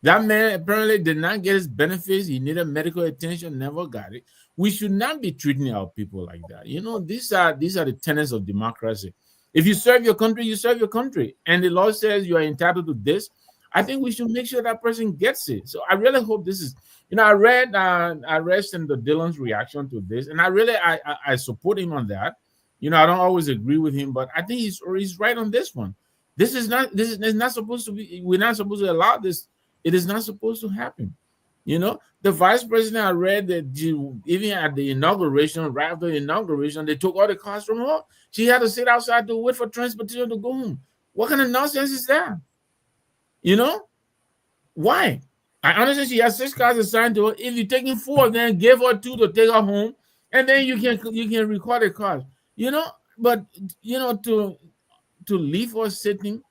That man apparently did not get his benefits. He needed medical attention, never got it. We should not be treating our people like that. These are the tenets of democracy. If you serve your country, you serve your country. And the law says you are entitled to this. I think we should make sure that person gets it. So I really hope this is, I read Senator Dillon's reaction to this, and I support him on that. I don't always agree with him, but I think he's right on this one. This is not supposed to be. We're not supposed to allow this. It is not supposed to happen. The vice president, I read that even at the inauguration, right after the inauguration, they took all the cars from her. She had to sit outside to wait for transportation to go home. What kind of nonsense is that? Why? I understand she has 6 cars assigned to her. If you're taking 4, then give her 2 to take her home, and then you can record the cars. But to leave her sitting,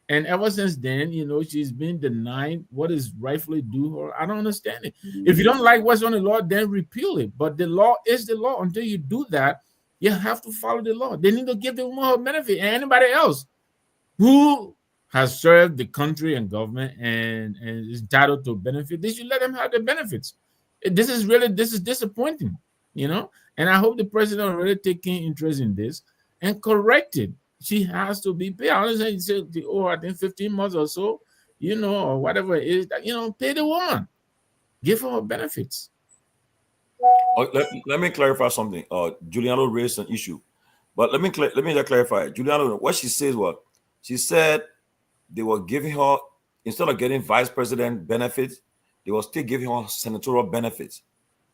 and ever since then, she's been denied what is rightfully due her. I don't understand it. If you don't like what's on the law, then repeal it. But the law is the law. Until you do that, you have to follow the law. They need to give the woman her benefit, and anybody else who has served the country and government and is entitled to benefit, they should let them have the benefits. This is disappointing, and I hope the president will really take interest in this and correct it. She has to be paid. I understand you say, I think 15 months or so, or whatever it is, pay the woman. Give her benefits. Let me clarify something. Juliano raised an issue, but let me just clarify. Juliano, what she says was, she said they were giving her, instead of getting vice president benefits, they were still giving her senatorial benefits.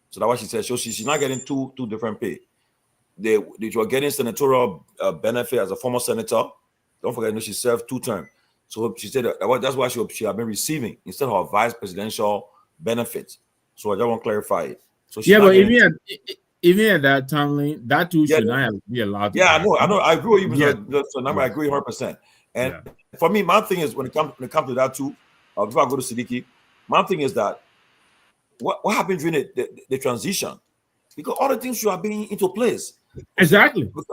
So that's what she said. So she's not getting two different pay. They were getting senatorial benefit as a former senator. Don't forget, she served 2 terms. So she said that's why she had been receiving instead of her vice presidential benefits. So I just want to clarify it. So but even at that time, that too should not be allowed. I know. I agree with you. So I agree 100%. And for me, my thing is when it comes to that too. Before I go to Siddiqui, my thing is that what happened during the transition? Because all the things should have been into place. Exactly. Because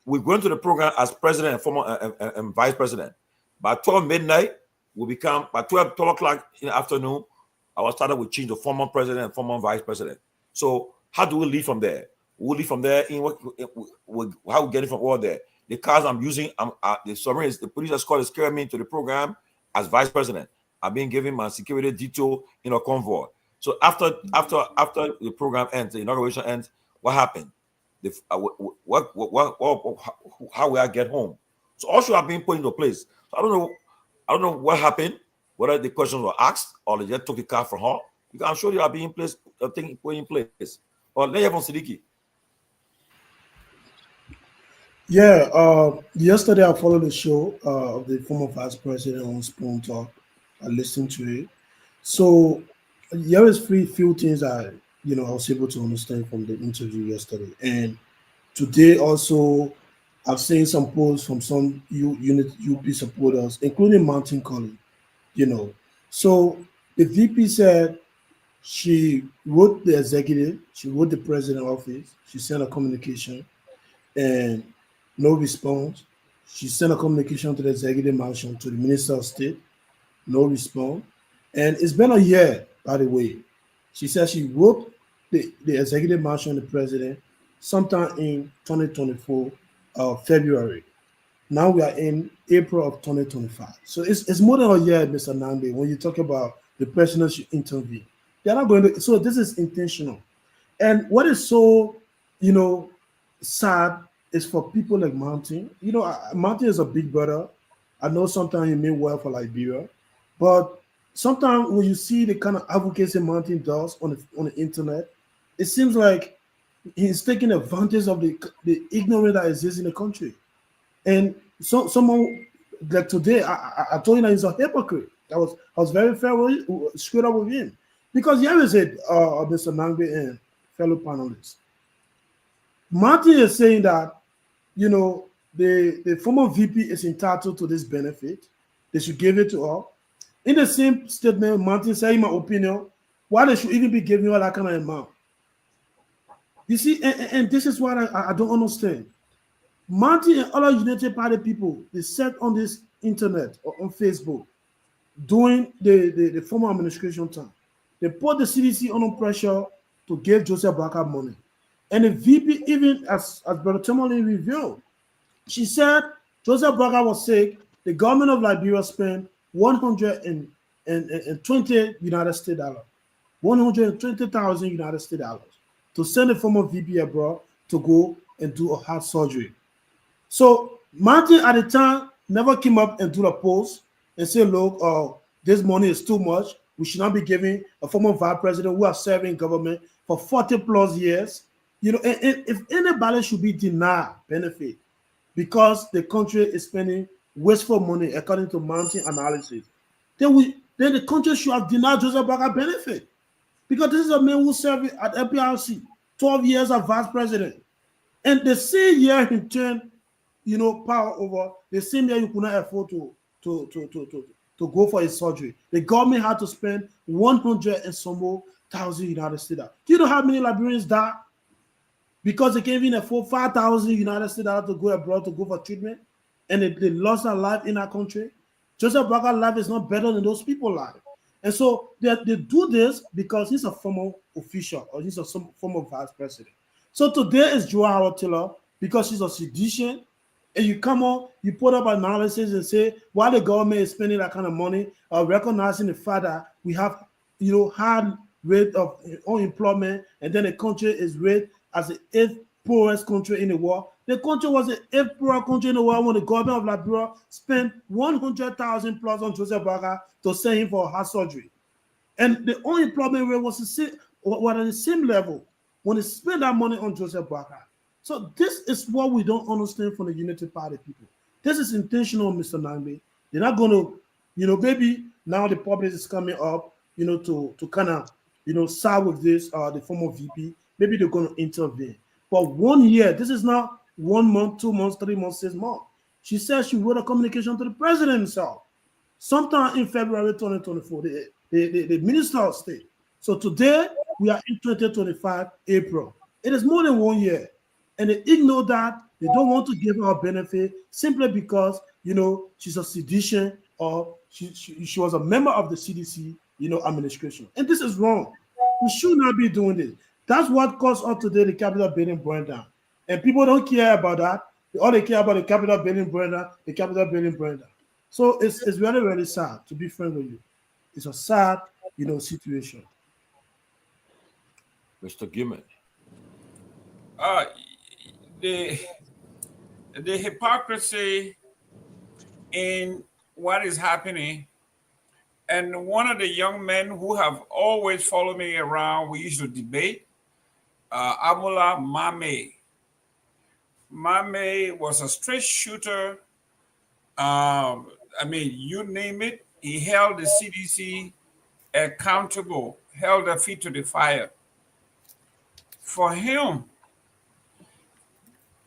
we go into the program as president and former and vice president. By 12 midnight, by 12 o'clock in the afternoon, our started with change the former president and former vice president. So how do we lead from there? We lead from there how we get it from all there. The cars I'm using, the submarine is the police escort is carrying me into the program as vice president. I've been given my security detail in a convoy. So after the program ends, the inauguration ends, what happened? How will I get home? So all should have been put into place. So I don't know what happened, whether the questions were asked or they just took the car from her. Because I'm sure they are being put in place. Or let you have Siddiqui. Yeah, yesterday I followed the show of the former vice president on Spoon Talk. I listened to it. So there is few things I was able to understand from the interview yesterday. And today also I've seen some posts from some UP supporters, including Mountain Colley, So the VP said she wrote the executive, she wrote the president office, she sent a communication and no response. She sent a communication to the executive mansion, to the Minister of State, no response. And it's been a year, by the way. She said she wrote the executive mansion, the president, sometime in 2024, February. Now we are in April of 2025. So it's more than a year, Mr. Nambe, when you talk about the president should intervene. They're not going to, so this is intentional. And what is so, sad is for people like Mountain. Mountain is a big brother. I know sometimes he mean well for Liberia, but sometimes when you see the kind of advocacy Mountain does on the internet, it seems like he's taking advantage of the ignorance that exists in the country. And someone like today, I told you that he's a hypocrite. I was very fair straight up with him. Because here is it, Mr. Nambe and fellow panelists. Martin is saying that, the former VP is entitled to this benefit. They should give it to her. In the same statement, Martin said, in my opinion, why they should even be giving her that kind of amount. You see, and this is what I don't understand. Martin and other United Party people, they said on this internet or on Facebook during the former administration time, they put the CDC under pressure to give Joseph Barker money. And the VP, even as Brother Tomalin revealed, she said Joseph Barker was sick. The government of Liberia spent 120 United States dollars, 120,000 United States dollars to send the former VP abroad to go and do a heart surgery. So Martin at the time never came up and do a post and say, look, this money is too much. We should not be giving a former vice president who has served in government for 40 plus years. And if anybody should be denied benefit because the country is spending wasteful money according to Mountain analysis, then the country should have denied Joseph Barker benefit. Because this is a man who served at FPRC, 12 years as vice president. And the same year he turned, power over, the same year you could not afford to go for his surgery. The government had to spend 100 and some more thousand United States dollars. Do you know how many Liberians died? Because they can't even afford 5,000 United States dollars to go abroad to go for treatment, and they lost their life in our country. Joseph Barker's life is not better than those people's lives. And so they do this because he's a former official or he's a former vice president. So today is Joa Howard Taylor because she's a sedition. And you come on, you put up analysis and say why the government is spending that kind of money, recognizing the fact that we have, high rate of unemployment, and then the country is rated as the 8th poorest country in the world. The country was the 8th poorest country in the world when the government of Liberia spent 100,000 plus on Joseph Barker to send him for a heart surgery. And the unemployment rate was at the same level when they spent that money on Joseph Barker. So this is what we don't understand from the United Party people. This is intentional, Mr. Nambe. They're not going to, maybe now the public is coming up, to kind of, side with this, the former VP. Maybe they're going to intervene. But 1 year, this is not 1 month, 2 months, 3 months, 6 months. She said she wrote a communication to the president himself. Sometime in February 2024, the Minister of State. So today, we are in 2025 April. It is more than 1 year. And they ignore that. They don't want to give her a benefit simply because, she's a sedition or she was a member of the CDC, administration. And this is wrong. We should not be doing this. That's what caused us today the Capitol building burned down. And people don't care about that. All they care about the Capitol building burned down, the Capitol building burned down. So it's really, really sad, to be frank with you. It's a sad, situation. Mr. Gimmett. The hypocrisy in what is happening, and one of the young men who have always followed me around, we used to debate, Amola Mame. Mame was a straight shooter. You name it, he held the CDC accountable, held their feet to the fire. For him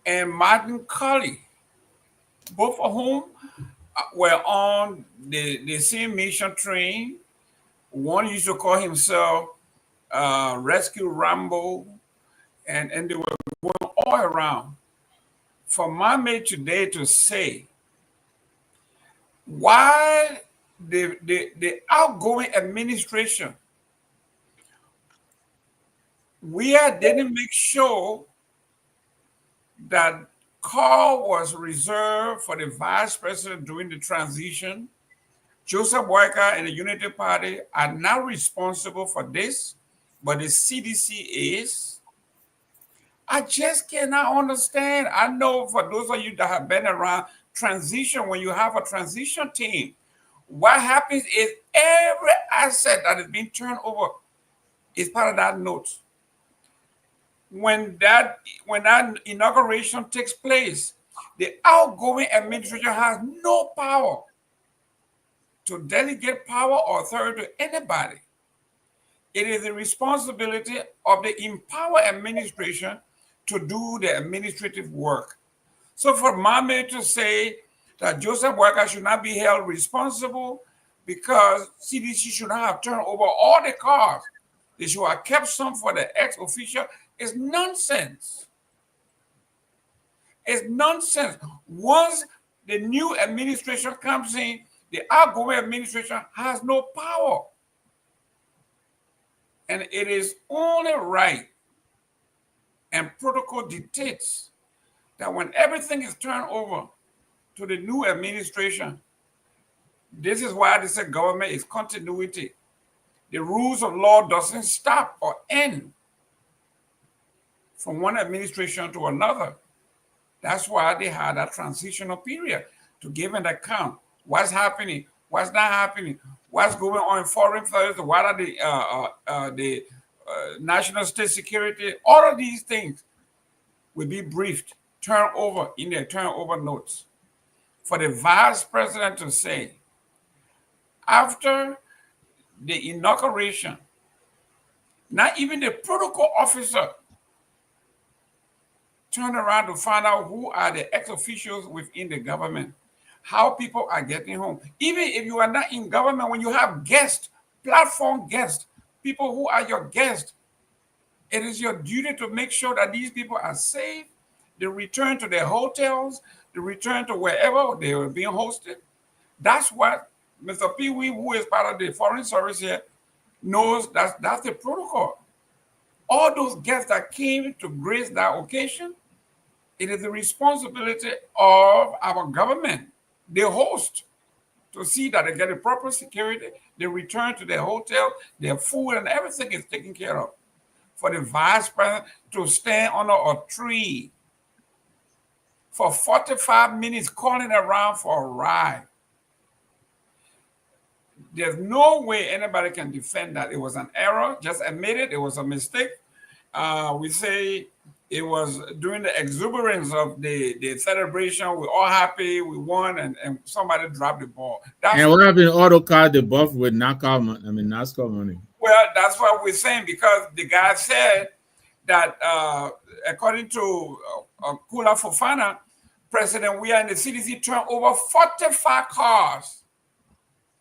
and Martin Colley, both of whom were on the same mission train. One used to call himself Rescue Rambo, and they were going all around. For Mame today to say, why the outgoing administration, we didn't make sure that car was reserved for the vice president during the transition. Joseph Boyka and the Unity Party are not responsible for this, but the CDC is. I just cannot understand. I know for those of you that have been around transition, when you have a transition team, what happens is every asset that is being turned over is part of that note. When that inauguration takes place, the outgoing administration has no power to delegate power or authority to anybody. It is the responsibility of the empowered administration to do the administrative work. So for Mame to say that Joseph Boyka should not be held responsible because CDC should not have turned over all the cars, they should have kept some for the ex-official, is nonsense. It's nonsense. Once the new administration comes in, the outgoing administration has no power. And it is only right, and protocol dictates, that when everything is turned over to the new administration, this is why this government is continuity. The rules of law doesn't stop or end from one administration to another. That's why they had a transitional period to give an account. What's happening? What's not happening? What's going on in foreign affairs? What are the national state security? All of these things will be briefed, turned over in their turnover notes. For the vice president to say, after the inauguration, not even the protocol officer turned around to find out who are the ex-officials within the government, how people are getting home. Even if you are not in government, when you have guests, platform guests, people who are your guests, it is your duty to make sure that these people are safe. They return to their hotels, they return to wherever they were being hosted. That's what Mr. Pewee, who is part of the Foreign Service here, knows. That's the protocol. All those guests that came to grace that occasion, it is the responsibility of our government, the host, to see that they get the proper security, they return to their hotel, their food and everything is taken care of. For the vice president to stand under a tree for 45 minutes calling around for a ride. There's no way anybody can defend that. It was an error. Just admit it. It was a mistake. We say it was during the exuberance of the celebration. We're all happy. We won, and somebody dropped the ball. And what happened to auto car the buff with NASCAR money? Well, that's what we're saying, because the guy said that according to Kula Fofana, President, we are in the CDC turned over 45 cars.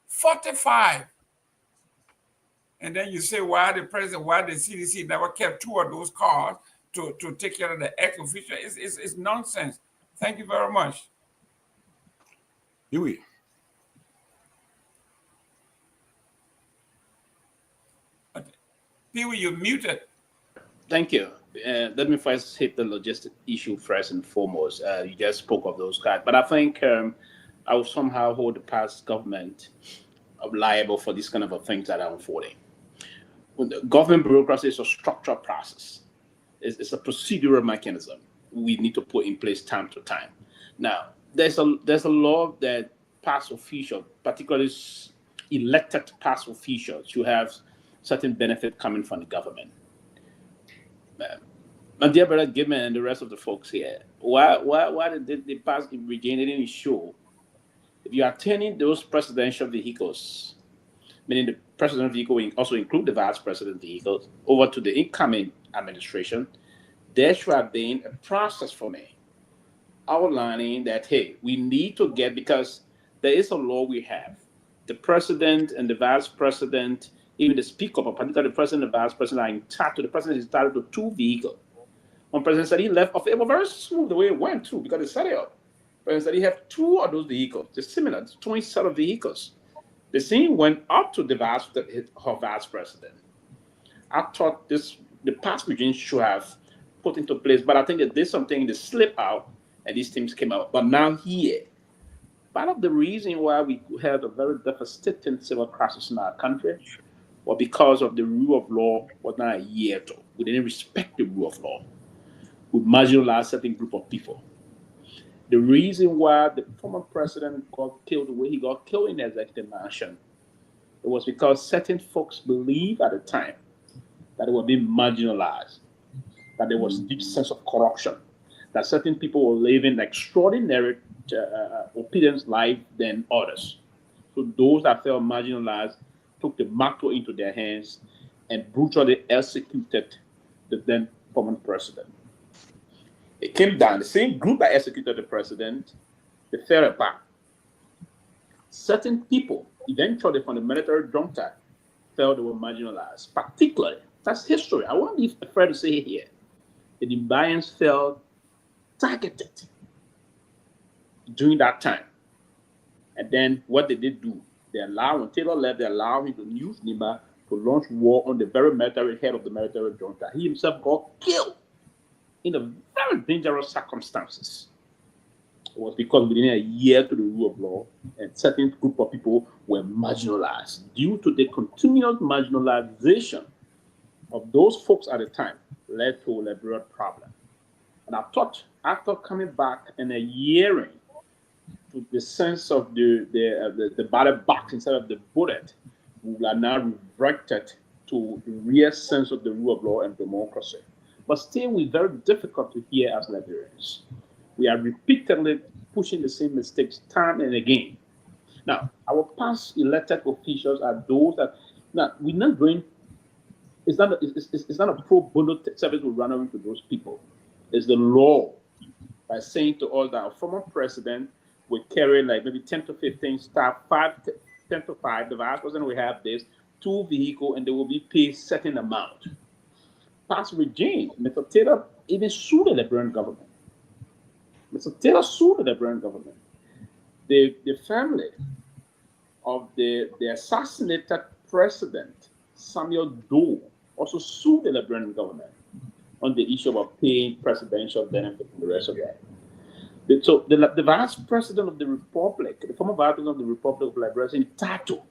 45. and then you say why the CDC never kept 2 of those cars to take care of the ex-official. It's nonsense. Thank you very much. Pewee. Pewee, you're muted. Thank you. Let me first hit the logistic issue first and foremost. You just spoke of those guys, but I think I will somehow hold the past government liable for these kind of things that are unfolding. When the government bureaucracy is a structural process. It's a procedural mechanism we need to put in place time to time. Now, there's a law that past officials, particularly elected past officials, should have certain benefit coming from the government. My dear brother Gibbon and the rest of the folks here, why did the past Rivergee didn't show? If you are turning those presidential vehicles, meaning the presidential vehicle will also include the vice president vehicles, over to the incoming administration, there should have been a process for me outlining that, hey, we need to get, because there is a law we have. The president and the vice president, even the speaker, but particularly the president and the vice president are entitled, the president is entitled to 2 vehicles. When President Saidy left office, it was very smooth the way it went through because they set it up. President Saidy have 2 of those vehicles, they're similar, 20 set of vehicles. The same went up to her vice president. I thought the past regime should have put into place, but I think that there's something that slipped out and these things came out. But now here, part of the reason why we had a very devastating civil crisis in our country was because of the rule of law was not adhered to. We didn't respect the rule of law. We marginalized a certain group of people. The reason why the former president got killed the way he got killed in the executive mansion, it was because certain folks believed at the time that they were being marginalized, that there was a deep sense of corruption, that certain people were living extraordinary opinions life than others. So those that felt marginalized took the matter into their hands and brutally executed the then former president. It came down, the same group that executed the president, they fell apart. Certain people, eventually from the military junta, felt they were marginalized. Particularly, that's history. I won't be afraid to say it here. The Libyans felt targeted during that time. And then what they did do, they allowed, when Taylor left, they allowed him to use Nima to launch war on the very military head of the military junta. He himself got killed in a very dangerous circumstances. It was because we didn't adhere to the rule of law, and certain group of people were marginalized. Due to the continuous marginalization of those folks at the time, led to a Liberia problem. And I thought, after coming back and adhering to the sense of the battle box instead of the bullet, we are now reverted to the real sense of the rule of law and democracy. But still, we're very difficult to hear as Liberians. We are repeatedly pushing the same mistakes time and again. Now, our past elected officials are those that, now, we're not going, it's not a pro bono service we run into those people. It's the law by saying to all that our former president will carry like maybe 10 to 15 staff, 10 to 5, the vice president will have this, 2 vehicles, and they will be paid certain amount. Past regime, Mr. Taylor even sued the Liberian government. Mr. Taylor sued the Liberian government. The family of the assassinated president, Samuel Doe, also sued the Liberian government on the issue of paying presidential benefits and the rest of that. So the vice president of the republic, the former vice president of the Republic of Liberia, is entitled.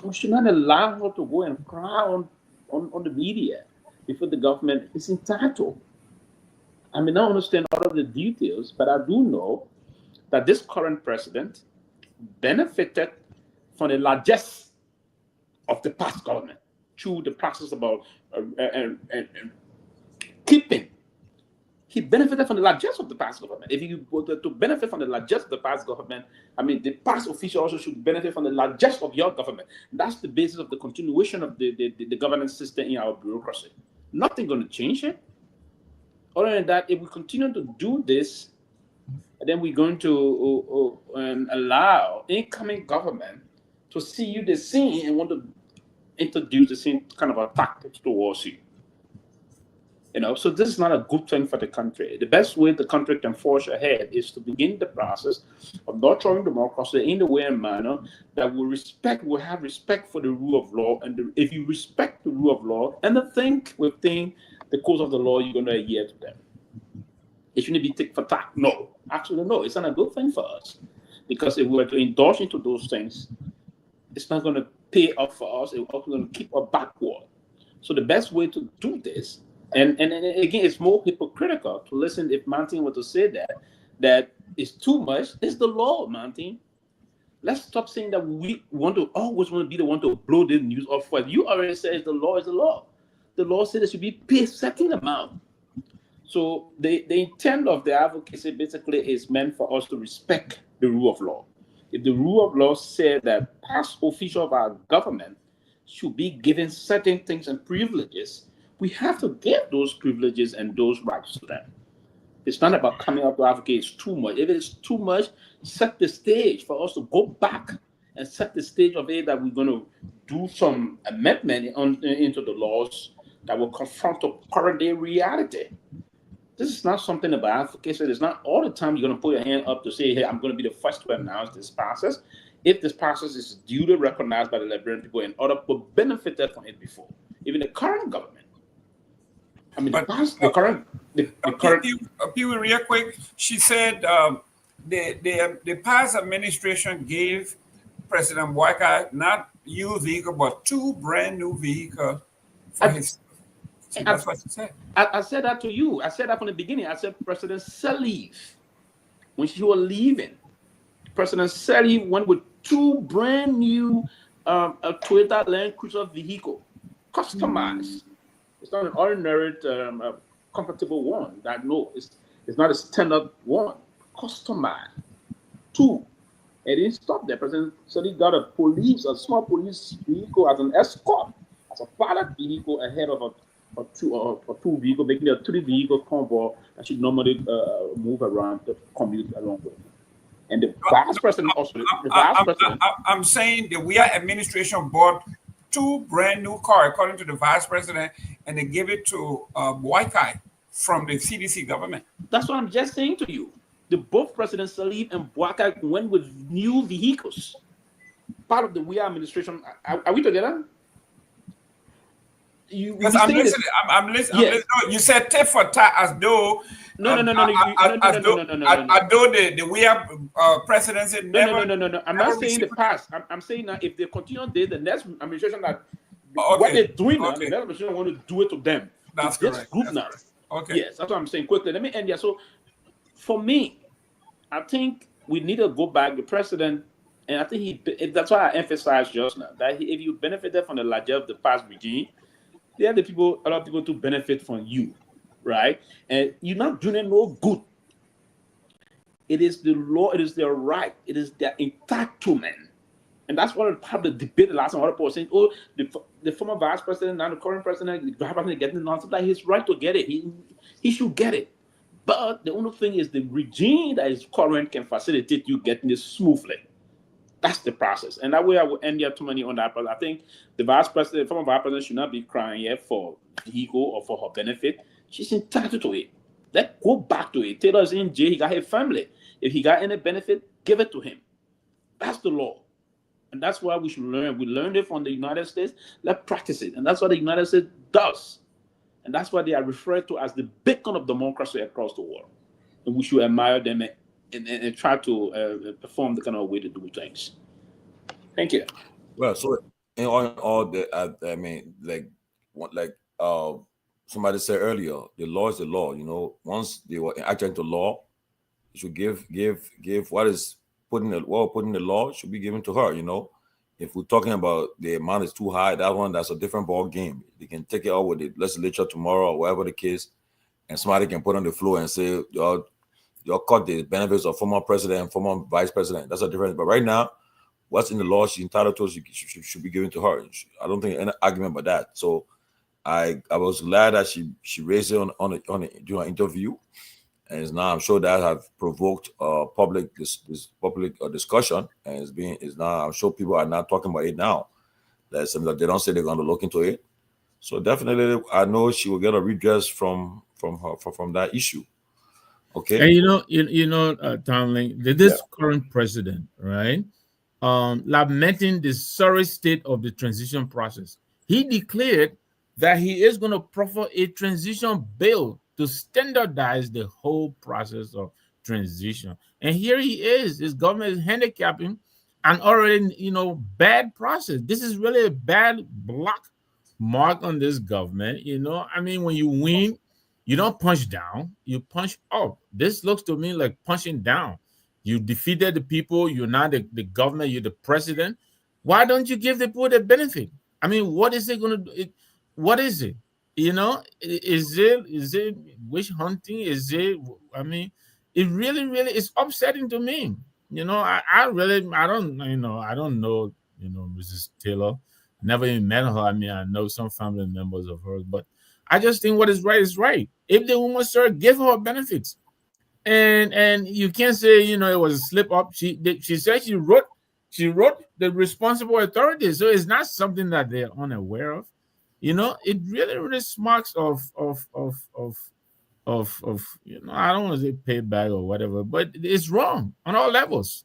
We should not allow her to go and cry on the media before the government is entitled. I may not understand all of the details, but I do know that this current president benefited from the largesse of the past government through the process about keeping. He benefited from the largesse of the past government. If you were to benefit from the largesse of the past government, I mean, the past official also should benefit from the largesse of your government. That's the basis of the continuation of the governance system in our bureaucracy. Nothing going to change it. Other than that, if we continue to do this, then we're going to allow incoming government to see you the same and want to introduce the same kind of a tactics towards you. So this is not a good thing for the country. The best way the country can forge ahead is to begin the process of nurturing democracy in the way and manner that will have respect for the rule of law. And if you respect the rule of law and within the course of the law, you're going to adhere to them. It shouldn't be tick for tack. No, actually, no. It's not a good thing for us. Because if we were to indulge into those things, it's not going to pay off for us. It's also going to keep us backward. So the best way to do this, and again, it's more hypocritical to listen if Martin were to say that it's too much. It's the law, Martin. Let's stop saying that we always want to be the one to blow the news off. What you already said, the law is the law. The law says it should be paid a certain amount. So the intent of the advocacy basically is meant for us to respect the rule of law. If the rule of law said that past officials of our government should be given certain things and privileges, we have to give those privileges and those rights to them. It's not about coming up to advocate it's too much. If it's too much, set the stage for us to go back and set the stage of it that we're going to do some amendment into the laws that will confront the current day reality. This is not something about advocacy. It's not all the time you're going to put your hand up to say, hey, I'm going to be the first to announce this process. If this process is duly recognized by the Liberian people and other people benefited from it before, even the current government. I mean, the current. Pewee, real quick, she said the past administration gave President Boyka not used vehicle, but 2 brand new vehicles for his. That's what she said. I said that to you. I said that from the beginning. I said President Sirleaf, when she was leaving, President Sirleaf went with 2 brand new Toyota Land Cruiser vehicle, customized. It's not an ordinary, comfortable one. It's not a standard one. Customized. 2. It didn't stop there. President Sirleaf got a small police vehicle as an escort, as a pilot vehicle ahead of a 2 vehicle, making a 3 vehicle convoy that should normally move around the commute along with. And the vice president also. I'm saying the Weah administration bought 2 brand new cars, according to the vice president, and they gave it to Boyka from the CDC government. That's what I'm just saying to you. Both President Sirleaf and Boyka went with new vehicles. Part of the Weah administration. Are we together? I'm listening. I'm listening. Yes. You said tit for tat as though no. As though the Weah presidency never. No. I'm not saying the past. I'm saying that if they continue the next administration what they're doing now, the next administration want to do it to them. That's correct. This group that's now. Correct. Okay. Yes, that's what I'm saying. Quickly, let me end here. So, for me, I think we need to go back. The president, and I think that's why I emphasized just now that if you benefited from the largesse of the past regime, there are a lot of people to benefit from you, right? And you're not doing it no good. It is the law, it is their right, it is their entitlement. And that's what part of the debate the last time, other people saying, oh, the former vice president, now the current president, the vice president getting nonsense, like his right to get it. He should get it. But the only thing is the regime that is current can facilitate you getting this smoothly. That's the process. And that way I will end here too many on that. But I think the former vice president should not be crying yet for vehicle or for her benefit. She's entitled to it. Let's go back to it. Taylor's in jail. He got his family. If he got any benefit, give it to him. That's the law. And that's why we should learn. We learned it from the United States. Let's practice it. And that's what the United States does. And that's why they are referred to as the beacon of democracy across the world. And we should admire them and try to perform the kind of way to do things. Thank you. Well, so in all the, somebody said earlier, the law is the law. Once they were acting into law, you should give what is put in the law should be given to her. If we're talking about the amount is too high, that's a different ball game. They can take it out with the legislature tomorrow or whatever the case, and somebody can put on the floor and say, y'all cut the benefits of former president and former vice president. That's a difference. But right now, what's in the law she's entitled to should be given to her. I don't think any argument about that. So I was glad that she raised it on during an interview, and now I'm sure that have provoked public discussion, and is now I'm sure people are now talking about it now. That's something that they don't say they're going to look into it. So definitely, I know she will get a redress from that issue. Okay. And Tomalin, this current president, right, lamenting the sorry state of the transition process, he declared that he is going to proffer a transition bill to standardize the whole process of transition. And here he is, his government is handicapping an already, bad process. This is really a bad block mark on this government. I mean, when you win, you don't punch down, you punch up. This looks to me like punching down. You defeated the people, you're not the government, you're the president. Why don't you give the people the benefit? I mean, what is it going to do? What is it? Is it witch hunting? I mean, it really, really is upsetting to me. I don't know, Mrs. Taylor. Never even met her. I mean, I know some family members of hers, but I just think what is right is right. If the woman, sir, give her benefits. And you can't say, it was a slip up. She said she wrote the responsible authorities. So it's not something that they're unaware of. It really, really smacks of I don't want to say payback or whatever, but it's wrong on all levels.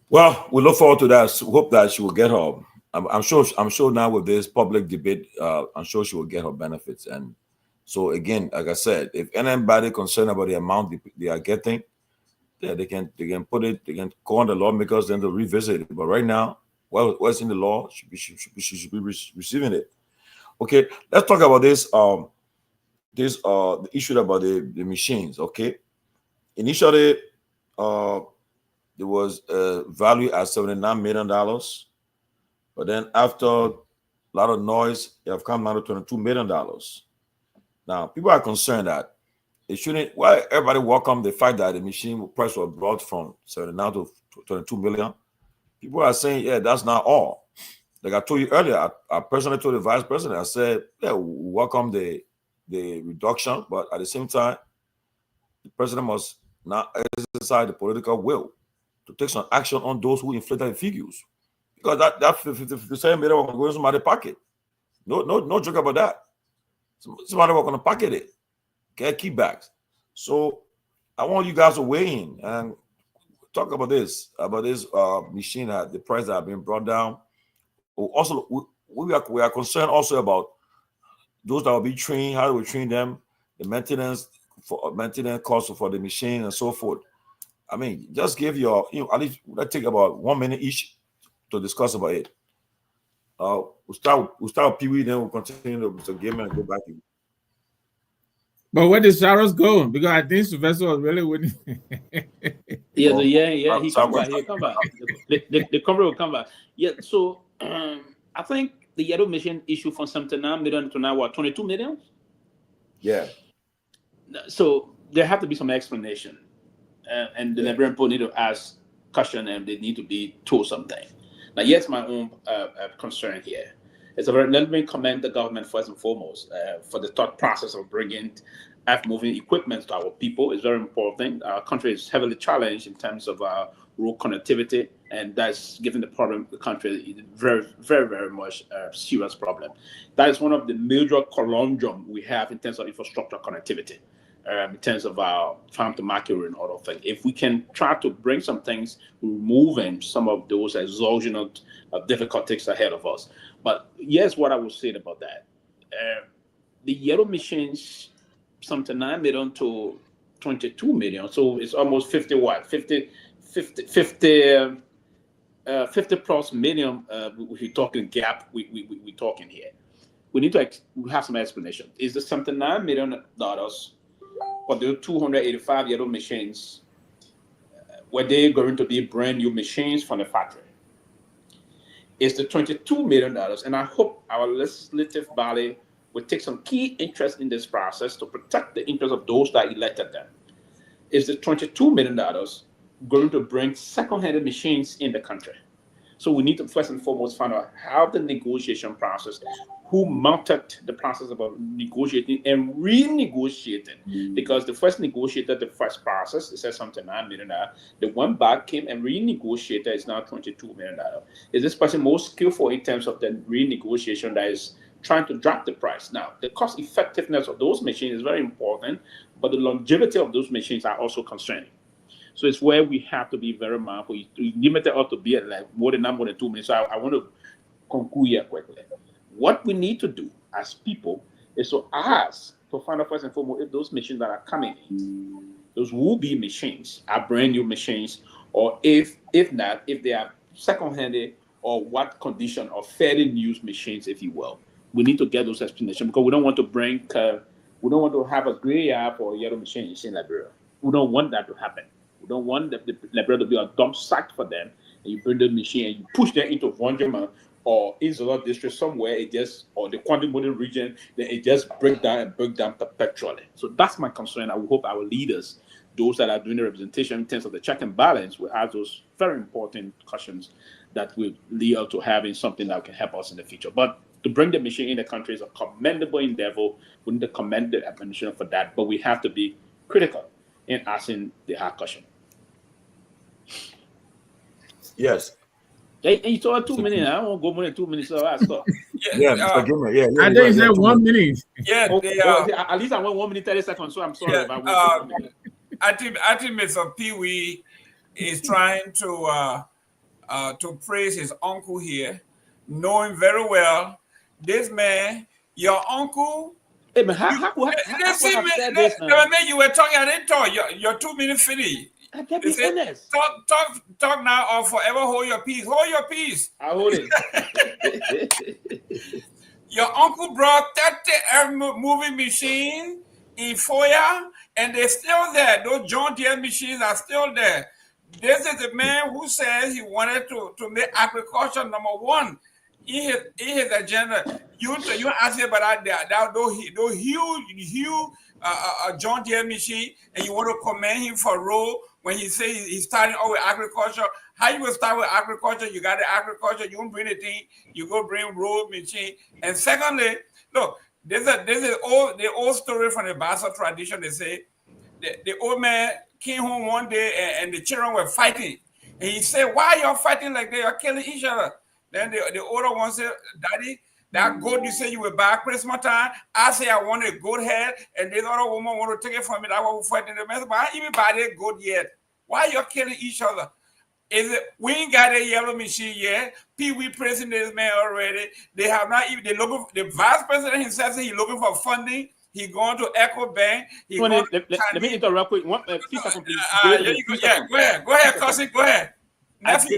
Well, we look forward to that. We hope that she will get her. I'm sure now with this public debate, I'm sure she will get her benefits. And so again, like I said, if anybody concerned about the amount they are getting, they can call on the lawmakers then to revisit it. But right now, what's in the law, she should be receiving it. Okay, let's talk about this. The issue about the machines. Okay, initially, there was a value at $79 million, but then after a lot of noise, it have come down to $22 million. Now, people are concerned that it shouldn't. Why everybody welcome the fact that the machine price was brought from 79 to 22 million? People are saying, yeah, that's not all. Like I told you earlier, I personally told the vice president, I said, yeah, we welcome the reduction, but at the same time, the president must not exercise the political will to take some action on those who inflated the figures, because that 57 million will go in somebody's pocket. No joke about that. Somebody will going to pocket it, get kickbacks. So I want you guys to weigh in and talk about this machine the price that have been brought down. Also, we are concerned also about those that will be trained, how do we train them, the maintenance costs for the machine and so forth. I mean, just give your, at least let's take about 1 minute each to discuss about it. We'll start with Pewee, then we'll continue with the game and go back to you. But where did Sharos go? Because I think Sylvester was really winning. Yeah, he come back. The camera will come back. Yeah, so I think the yellow machine issue from 79 million to now what, 22 million? Yeah. So there have to be some explanation, and the Liberian people need to ask question, and they need to be told something. Now, yes, my own concern here is let me commend the government first and foremost for the thought process of bringing moving equipment to our people. Is very important. Our country is heavily challenged in terms of road connectivity, and that's given the problem the country very, very, very much serious problem. That is one of the major conundrum we have in terms of infrastructure connectivity. In terms of our farm to market and other things. If we can try to bring some things, removing some of those exogenous difficulties ahead of us. But yes, what I was saying about that, the yellow machines, 79 million to 22 million. So it's almost 50 plus million. We're talking gap. We're talking here. We need to have some explanation. Is the $79 million for the 285 yellow machines, were they going to be brand new machines from the factory? It's the $22 million, and I hope our legislative body will take some key interest in this process to protect the interests of those that elected them. Is the $22 million going to bring second-hand machines in the country? So we need to first and foremost find out how the negotiation process, who mounted the process about negotiating and renegotiating. Because the first negotiated the first process, it said something $9 million. The one back came and renegotiated, it's now $22 million. Is this person more skillful in terms of the renegotiation that is trying to drop the price? Now, the cost effectiveness of those machines is very important, but the longevity of those machines are also concerning. So it's where we have to be very mindful. You limit it up to be at like more than 2 minutes. So I want to conclude here quickly. What we need to do as people is to ask to find out first and foremost if those machines that are coming in, those will be machines, are brand new machines, or if not, if they are second-handed, or what condition of fairly used machines, if you will. We need to get those explanations because we don't want to we don't want to have a gray app or yellow machines in Liberia. We don't want that to happen. We don't want the Liberia to be a dump site for them, and you bring the machine and you push them into Vonjama or Insular District somewhere, or the Quantum region, then it just break down perpetually. So that's my concern. I would hope our leaders, those that are doing the representation in terms of the check and balance, will have those very important questions that will lead up to having something that can help us in the future. But to bring the machine in the country is a commendable endeavor. We need to commend the administration for that, but we have to be critical in asking the hard question. Yes. Hey, you told 2 minutes. I don't want to go more than 2 minutes. So I stop. Yeah, Mr. Gilmer. Yeah, I think he said 1 minute. Yeah, at least I went 1 minute 30 seconds. So I'm sorry. Yeah, I think Mr. Pewee is trying to praise his uncle here, knowing very well this man, your uncle. Hey, man, how you were talking, I didn't talk. Your 2 minutes finished. I can't be honest. Talk now or forever hold your peace. Hold your peace. I hold it. Your uncle brought 30 moving machine in Foya, and they're still there. Those John Deere machines are still there. This is the man who says he wanted to make agriculture number one in his agenda. You ask him about that those huge John Deere machine, and you want to commend him for role when he says he's starting out with agriculture. How you will start with agriculture? You got the agriculture, you don't bring the thing, you go bring road machine. And secondly, look, this is the old story from the Bassa tradition. They say the old man came home one day and the children were fighting. And he said, "Why y'all fighting like they are killing each other?" Then the older one said, "Daddy, that goat you say you will buy Christmas time, I say I want a goat head, and this other woman want to take it from me. That's why we're fighting the mess. But I ain't even buy that goat yet. Why y'all killing each other? We ain't got a yellow machine yet. Pewee praising this man already. They have not even, the vice president himself said he's looking for funding. He going to Echo Bank. Let me interrupt quick. Few seconds, please. Go ahead, cousin. Go ahead. Listen,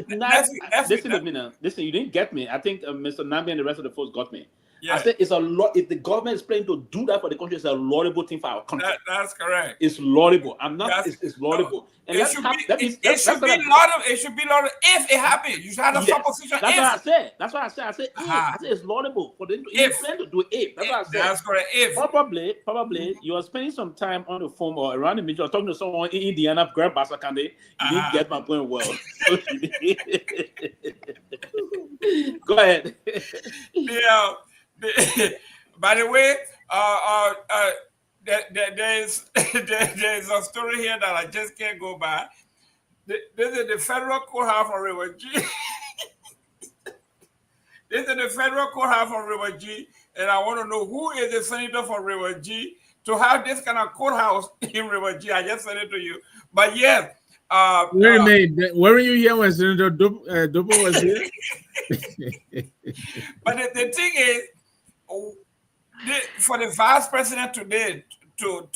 you didn't get me. I think Mr. Nambi and the rest of the folks got me. Yeah. I said it's a lot. If the government is planning to do that for the country, it's a laudable thing for our country. That's correct. It's laudable. It's laudable. And it should be laudable if it happens. You should have a supposition. That's what I said. I said it's laudable for them to do it. That's what I said. That's correct. If probably you are spending some time on the phone or around the meeting or talking to someone in Indiana, Grand Bassa Kande. You didn't get my point well. Go ahead. Yeah. By the way, there's a story here that I just can't go by. This is the federal courthouse for Rivergee. This is the federal courthouse for Rivergee, and I want to know who is the senator for Rivergee to have this kind of courthouse in Rivergee. I just sent it to you. But yes. Wait a minute. Weren't you here when Senator Dopoh was here? But the thing is, for the vice president today to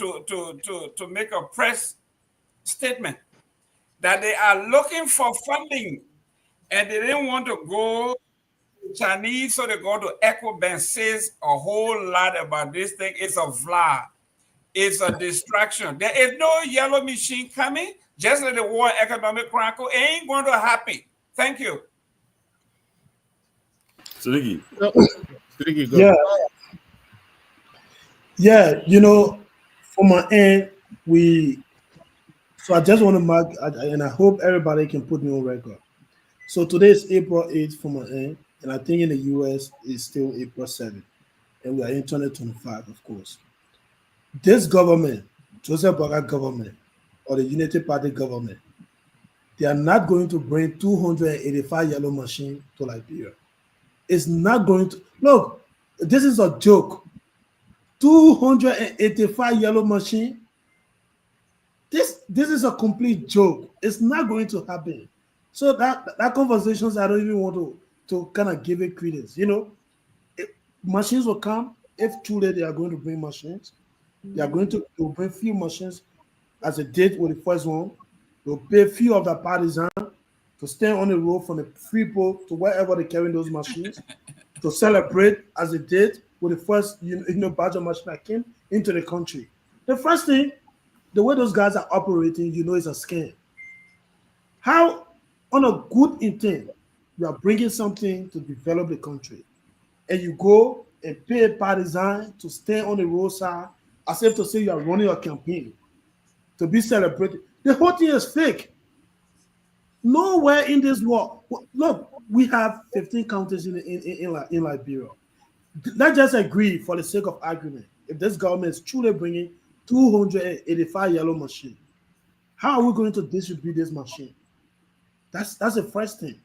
make a press statement that they are looking for funding and they didn't want to go Chinese, so they go to Echo Bank, says a whole lot about this thing. It's a fly. It's a distraction. There is no yellow machine coming. Just like the World Economic Chronicle, it ain't going to happen. Thank you. Sylvester. Yeah, from my end, so I just want to mark, and I hope everybody can put me on record. So today is April 8th for my end, and I think in the US it's still April 7th, and we are in 2025, of course. This government, Joseph Boakai government, or the Unity Party government, they are not going to bring 285 yellow machines to Liberia. It's not going to look. This is a joke. 285 yellow machine. This is a complete joke. It's not going to happen. So that conversations, I don't even want to kind of give it credence. You know, machines will come if truly they are going to bring machines. They are going to bring few machines as a date with the first one. They'll pay few of the partisans to stand on the road from the free port to wherever they're carrying those machines to celebrate as a date with the first batch of machine that came into the country. The first thing, the way those guys are operating, is a scam. How, on a good intent, you are bringing something to develop the country, and you go and pay a partisan to stand on the roadside as if to say you are running a campaign to be celebrated. The whole thing is fake. Nowhere in this world. Look, we have 15 counties in Liberia. Let's just agree for the sake of argument. If this government is truly bringing 285 yellow machines, how are we going to distribute this machine? That's the first thing.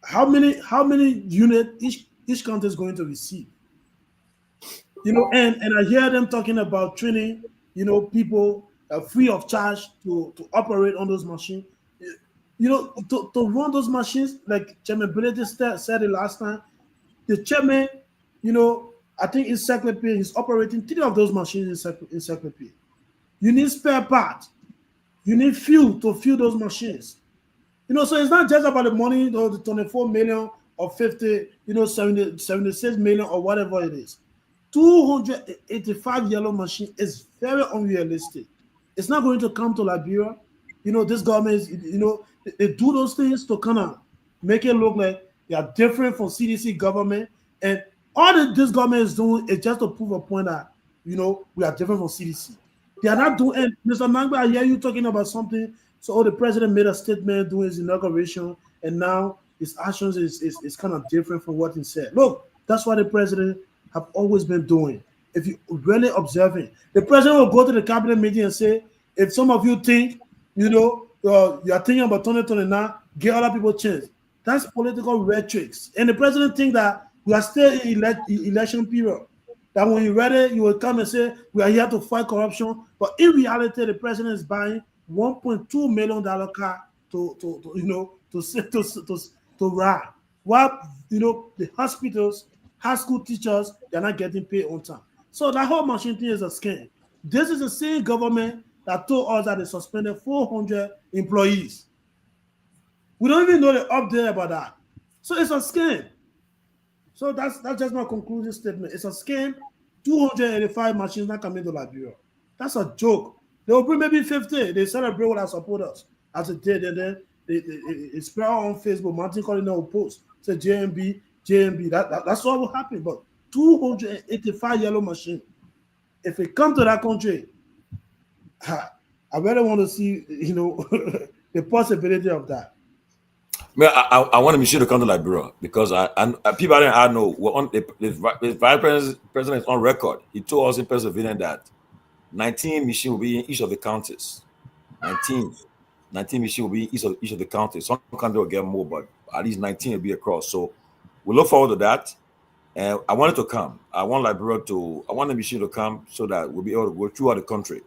How many units each county is going to receive? And I hear them talking about training, people free of charge to operate on those machines. To run those machines, like Chairman Benedict said it last time, the chairman, I think in Encyclopedia, he's operating 3 of those machines in Encyclopedia. You need spare parts. You need fuel to fuel those machines. So it's not just about the money, or the 24 million or 50, 76 million or whatever it is. 285 yellow machine is very unrealistic. It's not going to come to Liberia. This government is, they do those things to kind of make it look like they are different from CDC government. And all that this government is doing is just to prove a point that, we are different from CDC. They are not doing, and Mr. Nangba, I hear you talking about something. So the president made a statement during his inauguration, and now his actions is kind of different from what he said. Look, that's what the president have always been doing. If you really observing, the president will go to the cabinet meeting and say, if some of you think, you are thinking about 2029, give other people a chance. That's political rhetoric. And the president think that we are still in election period. That when you're ready, you will come and say, we are here to fight corruption. But in reality, the president is buying $1.2 million car to ride. While, the hospitals, high school teachers, they're not getting paid on time. So that whole machine thing is a scam. This is the same government that told us that they suspended 400 employees. We don't even know the update about that. So it's a scam. So that's just my conclusion statement. It's a scam. 285 machines not coming to Liberia. That's a joke. They will bring maybe 50. They celebrate with our supporters as a did, and then they spread on Facebook. Martin Collins will post, say JMB. That's what will happen. But 285 yellow machines. If it comes to that country, I really want to see, the possibility of that. I want to be sure to come to Liberia because Peabody and I know we're on the vice president is on record. He told us in Pennsylvania that 19 machines will be in each of the counties. 19 machines will be in each of the counties. Some counties will get more, but at least 19 will be across. So we look forward to that. And I wanted to come. I want the machine to come so that we'll be able to go throughout the country,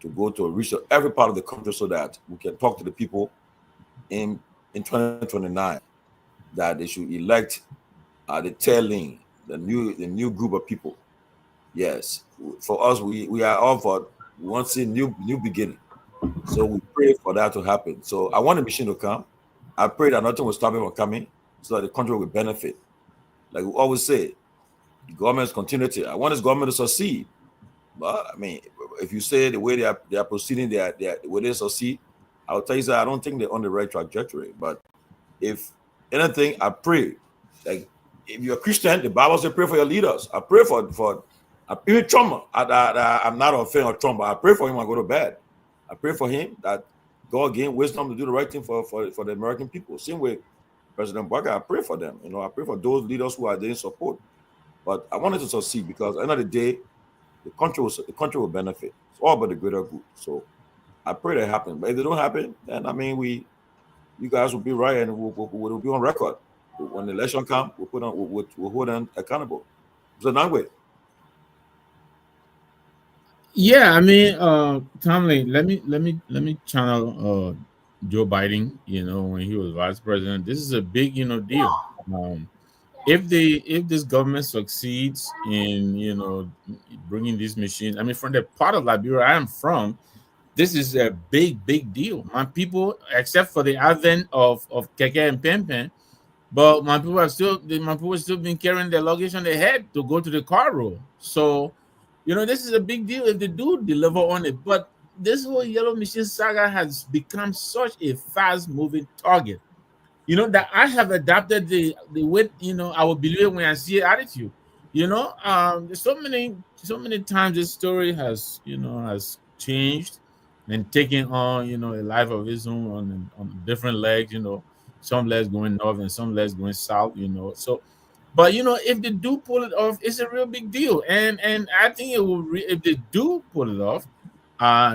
to go to reach every part of the country so that we can talk to the people in 2029 that they should elect the Tomalin, the new group of people. Yes, for us, we are all for, we want to see new beginning. So we pray for that to happen. So I want the machine to come. I pray that nothing will stop it from coming so that the country will benefit. Like we always say, the government's continuity. I want this government to succeed. But I mean, if you say the way they are proceeding, the way they succeed, I'll tell you that I don't think they're on the right trajectory. But if anything, I pray. Like if you're a Christian, the Bible says pray for your leaders. I pray for even Trump. I'm not a fan of Trump, but I pray for him when I go to bed. I pray for him that God gave wisdom to do the right thing for the American people. Same way, President Barker, I pray for them. I pray for those leaders who are there in support. But I wanted to succeed because at the end of the day, the country will benefit. It's all about the greater good. So I pray that happens. But if they don't happen, then you guys will be right, and we'll be on record. When the election comes, we'll hold them accountable. So that way. Yeah, I mean, Tomalin, let me channel Joe Biden. When he was vice president, this is a big deal. If this government succeeds in bringing these machines, I mean, from the part of Liberia I am from, this is a big deal. My people, except for the advent of Keke and Pempen, but my people have still been carrying their luggage on their head to go to the car roll. So, this is a big deal if they do deliver on it. But this whole yellow machine saga has become such a fast-moving target. That I have adapted the way I will believe when I see it attitude. So many times this story has changed and taken on a life of its own on different legs. Some legs going north and some legs going south. So, but if they do pull it off, it's a real big deal. And I think it will. If they do pull it off,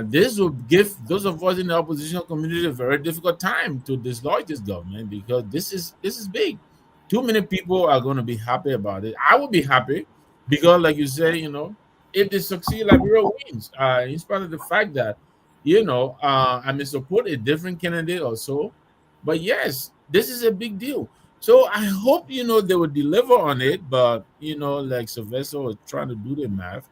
this will give those of us in the opposition community a very difficult time to dislodge this government, because this is big. Too many people are going to be happy about it. I will be happy because, like you say, if they succeed, Liberia wins. In spite of the fact that I may support a different candidate or so, but yes, this is a big deal. So I hope they will deliver on it. But like Sylvester was trying to do the math.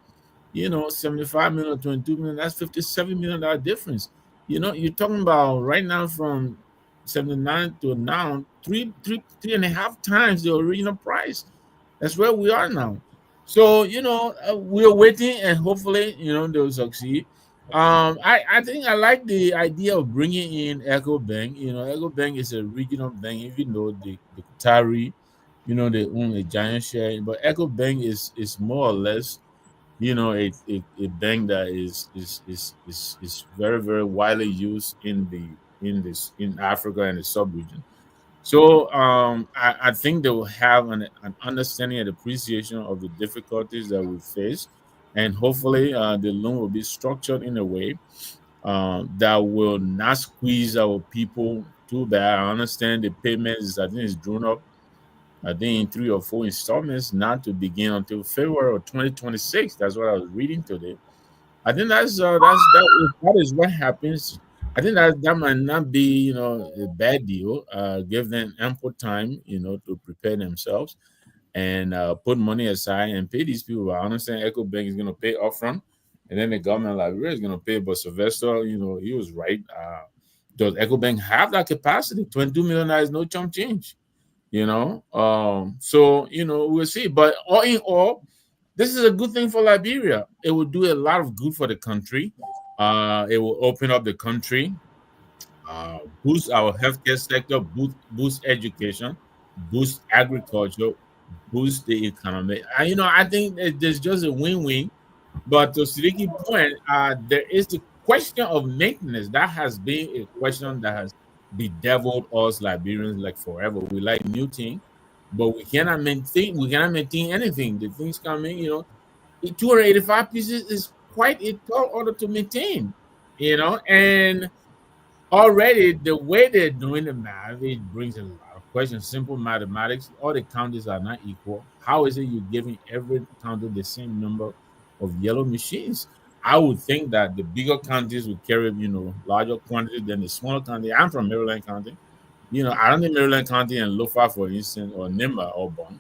75 million, 22 million, that's $57 million difference. You're talking about right now from 79 to now, three and a half times the original price. That's where we are now. So, we're waiting, and hopefully, they will succeed. I think I like the idea of bringing in EcoBank. EcoBank is a regional bank, even though the Qatari, they own a giant share, but EcoBank is more or less a bank that is very, very widely used in Africa and the sub-region. So I think they will have an understanding and appreciation of the difficulties that we face, and hopefully the loan will be structured in a way that will not squeeze our people too bad. I understand the payments, I think it's drawn up, I think in 3 or 4 installments, not to begin until February of 2026. That's what I was reading today. I think that is what happens. I think that might not be a bad deal. Give them ample time to prepare themselves and put money aside and pay these people. I understand EcoBank is going to pay upfront, and then the government of Liberia is going to pay. But Sylvester, he was right. Does EcoBank have that capacity? $22 million is no chump change. So we'll see. But all in all, this is a good thing for Liberia. It will do a lot of good for the country. It will open up the country, boost our healthcare sector, boost education, boost agriculture, boost the economy. I think there's just a win-win. But to Sidiki's point, there is the question of maintenance. That has been a question that has bedeviled us Liberians like forever. We like new things, but we cannot maintain anything. The things coming, 285 pieces is quite a tall order to maintain, and already the way they're doing the math, it brings a lot of questions. Simple mathematics, all the counties are not equal. How is it you're giving every county the same number of yellow machines? I would think that the bigger counties would carry, larger quantities than the smaller county. I'm from Maryland County. I don't think Maryland County and Lofa, for instance, or Nimba or Bon,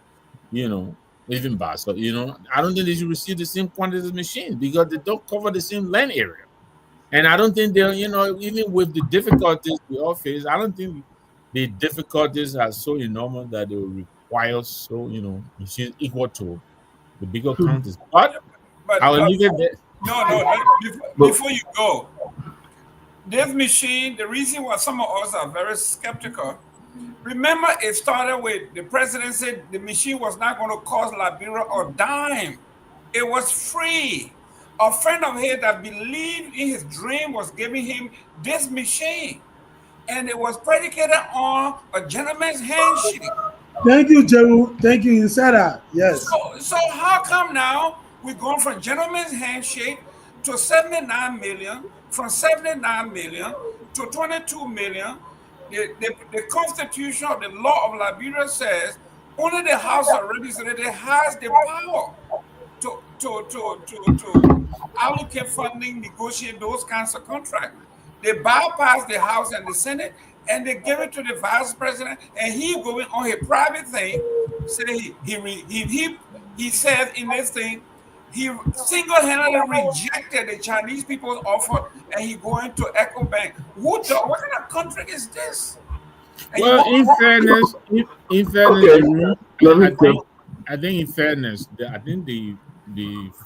even Basso, I don't think they should receive the same quantities of machines because they don't cover the same land area. And I don't think they're, even with the difficulties we all face, I don't think the difficulties are so enormous that they will require machines equal to the bigger counties. But I will leave it there. No. Before you go, this machine, the reason why some of us are very skeptical, remember it started with the president said the machine was not going to cost Liberia a dime. It was free. A friend of his that believed in his dream was giving him this machine. And it was predicated on a gentleman's handshake. Thank you, Jeru. Thank you. You said that. Yes. So how come now we're going from gentleman's handshake to 79 million, from 79 million to 22 million? The Constitution of the law of Liberia says only the House of Representatives has the power to allocate funding, negotiate those kinds of contracts. They bypass the House and the Senate, and they give it to the Vice President, and he going on his private thing. Say he said in this thing, he single-handedly rejected the Chinese people's offer, and he going to Echo Bank. What kind of country is this? And well, in fairness, Okay. I think in fairness, I think the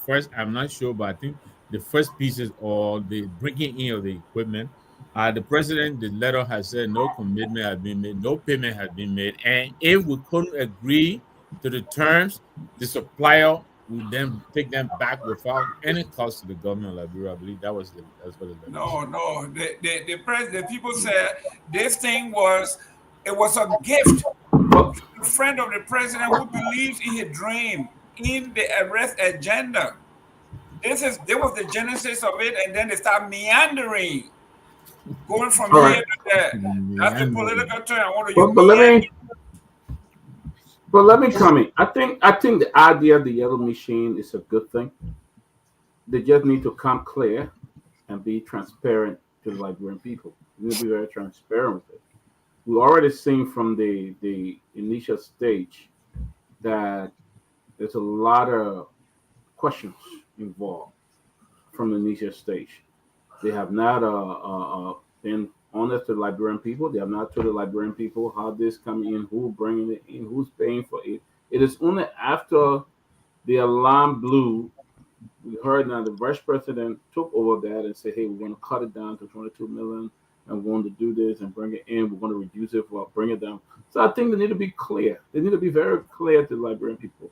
first, I'm not sure, but I think the first pieces or the bringing in of the equipment, the president, the letter has said no commitment has been made, no payment has been made, and if we couldn't agree to the terms, the supplier would then take them back without any cost to the government of Liberia. I believe that's what the letter said. No. The people said this thing was a gift. A friend of the president who believes in his dream, in the arrest agenda. There was the genesis of it, and then they start meandering, going from here to there. That's the political term. I want to use. But let me comment. I think the idea of the yellow machine is a good thing. They just need to come clear and be transparent to the Liberian people. We need to be very transparent with it. We already seen from the initial stage that there's a lot of questions involved from the initial stage. They have not been honest to the Liberian people. They have not told the Liberian people how this coming in, who bringing it in, who's paying for it. It is only after the alarm blew, we heard now the vice president took over that and said, hey, we're going to cut it down to 22 million and we're going to do this and bring it in. We're going to reduce it, we'll bring it down. So I think they need to be clear. They need to be very clear to the Liberian people.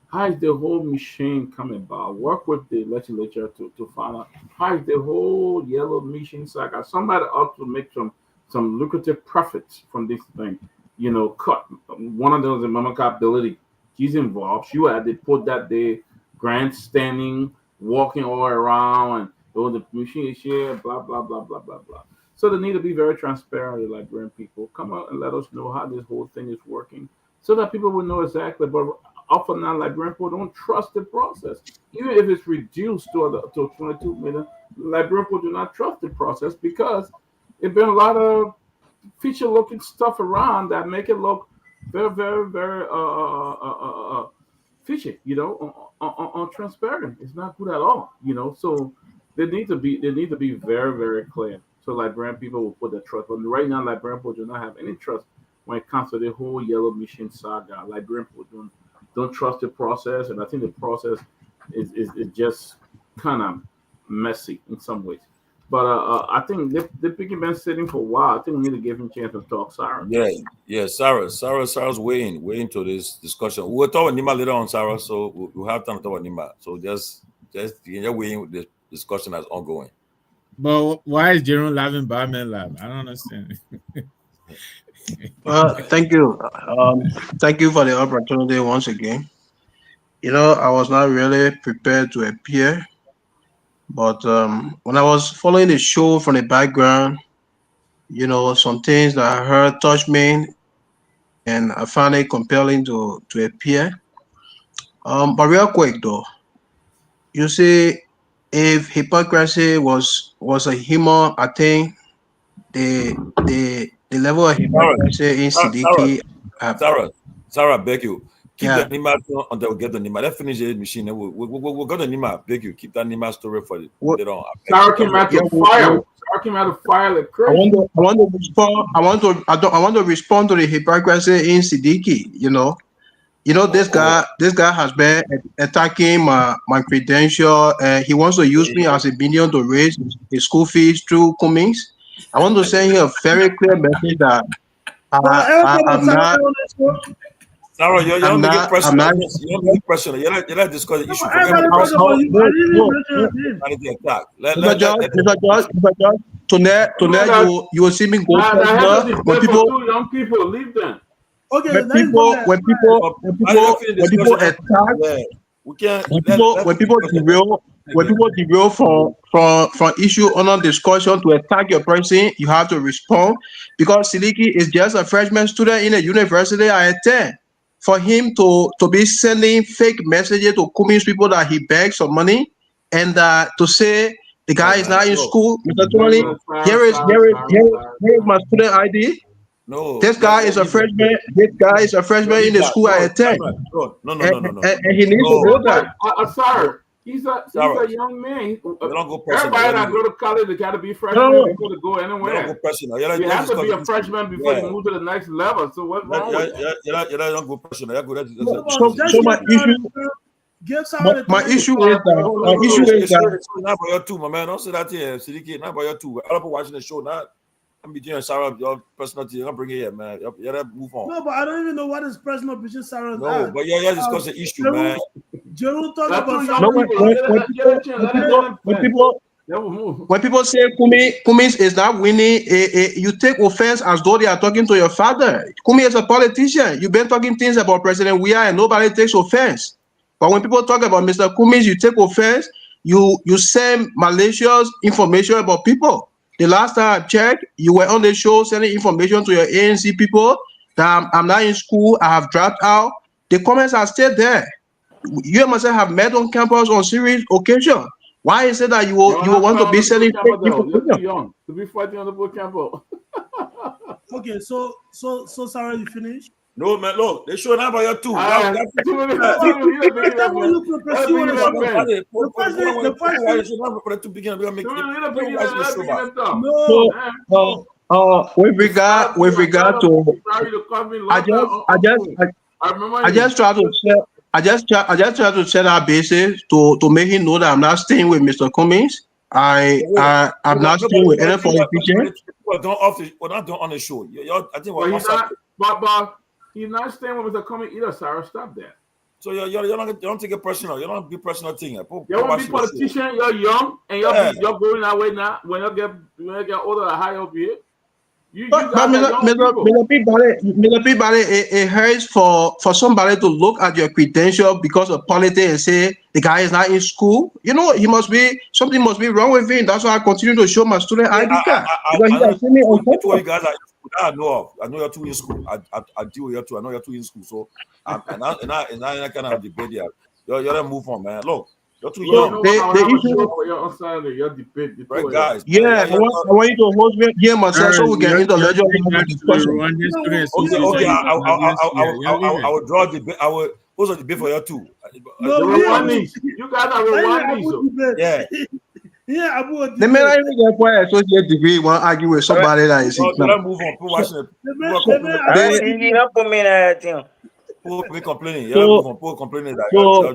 How is the whole machine coming about? Work with the legislature to find out how is the whole yellow machine saga. Somebody ought to make some lucrative profits from this thing. You know, cut one of those in Mama Ability. She's involved. She had they put that there, grandstanding, walking all around, and the machine is here, blah blah blah blah blah blah. So they need to be very transparent with Liberian people. Come out and let us know how this whole thing is working, so that people will know exactly. But often now, Liberian people don't trust the process. Even if it's reduced to 22 million, Liberian people do not trust the process because there's been a lot of feature-looking stuff around that make it look very, very, very fishy. You know, untransparent. It's not good at all. You know, so they need to be very, very clear. So Liberian people will put their trust. But right now, Liberian people do not have any trust when it comes to the whole yellow machine saga. Liberian people don't trust the process, and I think the process is just kind of messy in some ways. But I think they've been sitting for a while. I think we need to give him a chance to talk. Sarah. Yeah. Sarah's waiting to this discussion. We'll talk about Nima later on, Sarah. So we'll have time to talk about Nima. So just waiting with the discussion that's ongoing. But why is Jerome laughing? Barman laugh? I don't understand. Thank you. Thank you for the opportunity once again. You know, I was not really prepared to appear, but when I was following the show from the background, you know, some things that I heard touched me, and I found it compelling to appear. But real quick though, you see, if hypocrisy was a human, I think the level of hypocrisy in Siddiqui. Sarah, beg you. Keep the Nima until we get the Nima. Let's finish the machine. We'll go to Nima. Beg you. Keep that Nima story for it. Sarah came out to fire. Sarah came out to fire like crazy. I want to respond to the hypocrisy in Siddiqui. You know, this guy has been attacking my credential. He wants to use me as a medium to raise his school fees through Cummings. I want to send him a very clear message that I'm not. Sarah, you're I'm not making not. pressure. I'm not. You're not pressure. You're not discussing the issue. I got a question for you. I didn't even mention your name. Mr. George, tonight you will see me go personal when for people 2 young people. Leave them. Okay, when let him people go when people attack when people derail from issue on discussion to attack your person, you have to respond because Siliki is just a freshman student in a university I attend. For him to be sending fake messages to Cummings people that he begs some money and to say the guy is not in school, Mr. Tomalin, here is my student ID. No, This guy is a freshman. This guy is a freshman in the school I attend. No. And he needs to know that. Sir, he's a young man. Don't go personal. Everybody that go to college, they got to be freshmen before they go anywhere. Don't go personal. You have to be a freshman before you move to the next level. So what's wrong with that? You don't go personal. So my issue is that not by your two, my man. Don't say that here, Sidiki. Not by your two. Other people watching the show, not. I'm between Sarah, your personal thing. I'm bringing it here, man. You gotta move on. No, but I don't even know what is personal between Sarah and No, but yeah, discuss the issue, man. Jerome talk about when people say Cummings is not winning, you take offense as though they are talking to your father. Cummings is a politician. You've been talking things about President Weah and nobody takes offense. But when people talk about Mr. Cummings, you take offense. You send malicious information about people. The last time I checked, you were on the show sending information to your ANC people that I'm not in school, I have dropped out. The comments are still there. You and myself have met on campus on serious occasion. Why is it that you will want to be sending fake information? You're too young to be fighting on the boot camp. Okay, so Sarah, you finished? No, man, look, they showing up by your two. With regard to, I just try to set our basis to make him know that I'm not staying with Mr. Cummings. I'm not staying with any politician. We're not doing on the show. I think but he's not staying with Mr. Cummings either, Sarah. Stop that. So you don't take it personal. You don't be personal thing. You want to be politician. You're young and you're going that way now. When you get older, high up here. But Mr. Peabody, it hurts for somebody to look at your credential because of politics and say the guy is not in school. You know, something must be wrong with him. That's why I continue to show my student ID card. I know you're two in school. I deal with you two. I know you're two in school. So and I kind of debate here. You gotta move on, man. Look, you're too young. Right, guys. Yeah, I want you to host me here myself so we can intellectual discussion. Okay. I will draw the debate. I will post a debate for you two. You guys are Rwandese. Yeah. Yeah, Abu. The man I even get for associate degree want to argue with somebody that is. Move on. People watching it. People complaining. People complaining that. So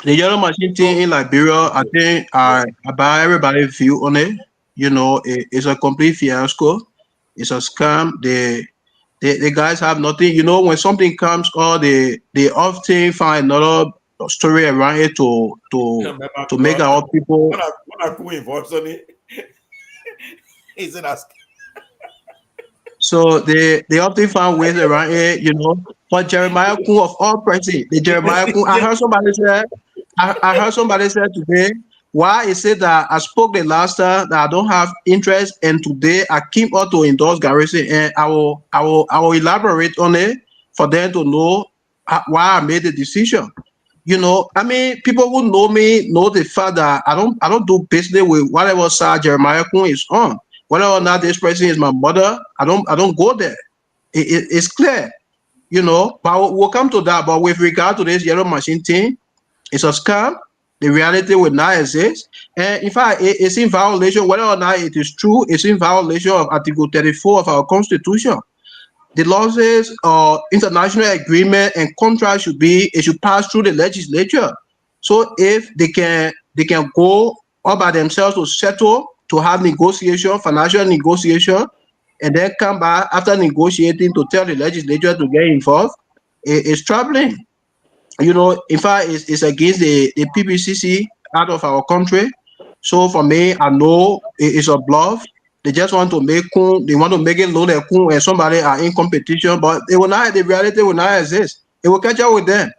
the yellow machine thing in Liberia, I think about everybody's view on it. You know, it's a complete fiasco. It's a scam. The guys have nothing. You know, when something comes, they often find another story around it to make our people. When I go involved on it, is it asking? So they often find ways around it, you know. But Jeremiah Kun of all persons, the Jeremiah Kun, I heard somebody say today, why is it that I spoke the last time that I don't have interest, and today I came out to endorse Garrison, and I will elaborate on it for them to know why I made the decision. You know, I mean, people who know me know the fact that I don't do business with whatever side Jeremiah Kun is on. Whether or not this person is my mother, I don't go there. It's clear, you know. But we'll come to that. But with regard to this yellow machine thing, it's a scam. The reality will not exist. And in fact, it's in violation, whether or not it is true, it's in violation of Article 34 of our Constitution. The laws or international agreement and contract should pass through the legislature. So if they can go all by themselves to settle, to have negotiation, financial negotiation, and then come back after negotiating to tell the legislature to get involved, it's troubling. You know, in fact, it's against the PPCC out of our country. So for me, I know it's a bluff. They just want to make they want to make it look like and somebody are in competition, but they will not. The reality will not exist. It will catch up with them.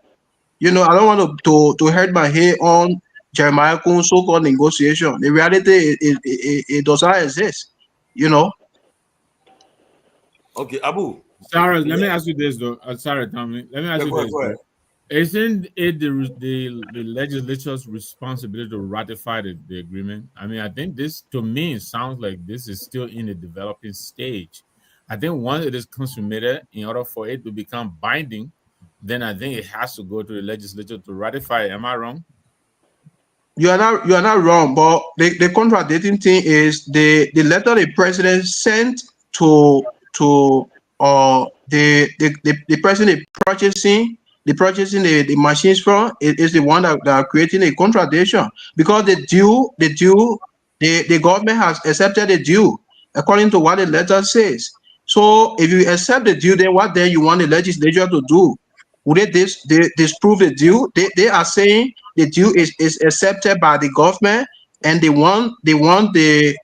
You know, I don't want to hurt my head on Jeremiah Kuhn's so-called negotiation. The reality it does not exist. You know. Okay, Abu. Sarah, let me ask you this though. Sorry, Tommy. Let me ask you this. Go ahead. Isn't it the legislature's responsibility to ratify the agreement? I mean, I think this, to me, it sounds like this is still in the developing stage. I think once it is consummated, in order for it to become binding, then I think it has to go to the legislature to ratify it. Am I wrong? You are not wrong, but the contradicting thing is the letter the president sent to the person purchasing the machines from is the one that are creating a contradiction, because the government has accepted the due according to what the letter says. So if you accept the due, then what then you want the legislature to do? Would they disprove the due? They are saying the due is accepted by the government, and they want the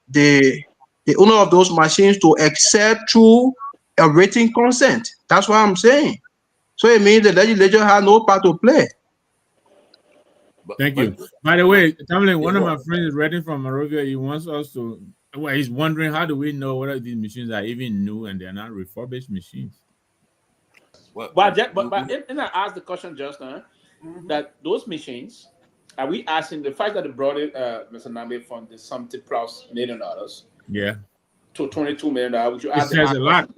owner of those machines to accept through a written consent. That's what I'm saying. So it means the legislature has no part to play. Thank you. By the way, Tomalin, one of my friends is writing from Monrovia. He wants us to. Well, he's wondering, how do we know whether these machines are even new and they're not refurbished machines? But and I asked the question just now that those machines, are we asking the fact that they brought it, Mr. Nambe, from the $70+ million, yeah, to $22 million, which you ask says a lot.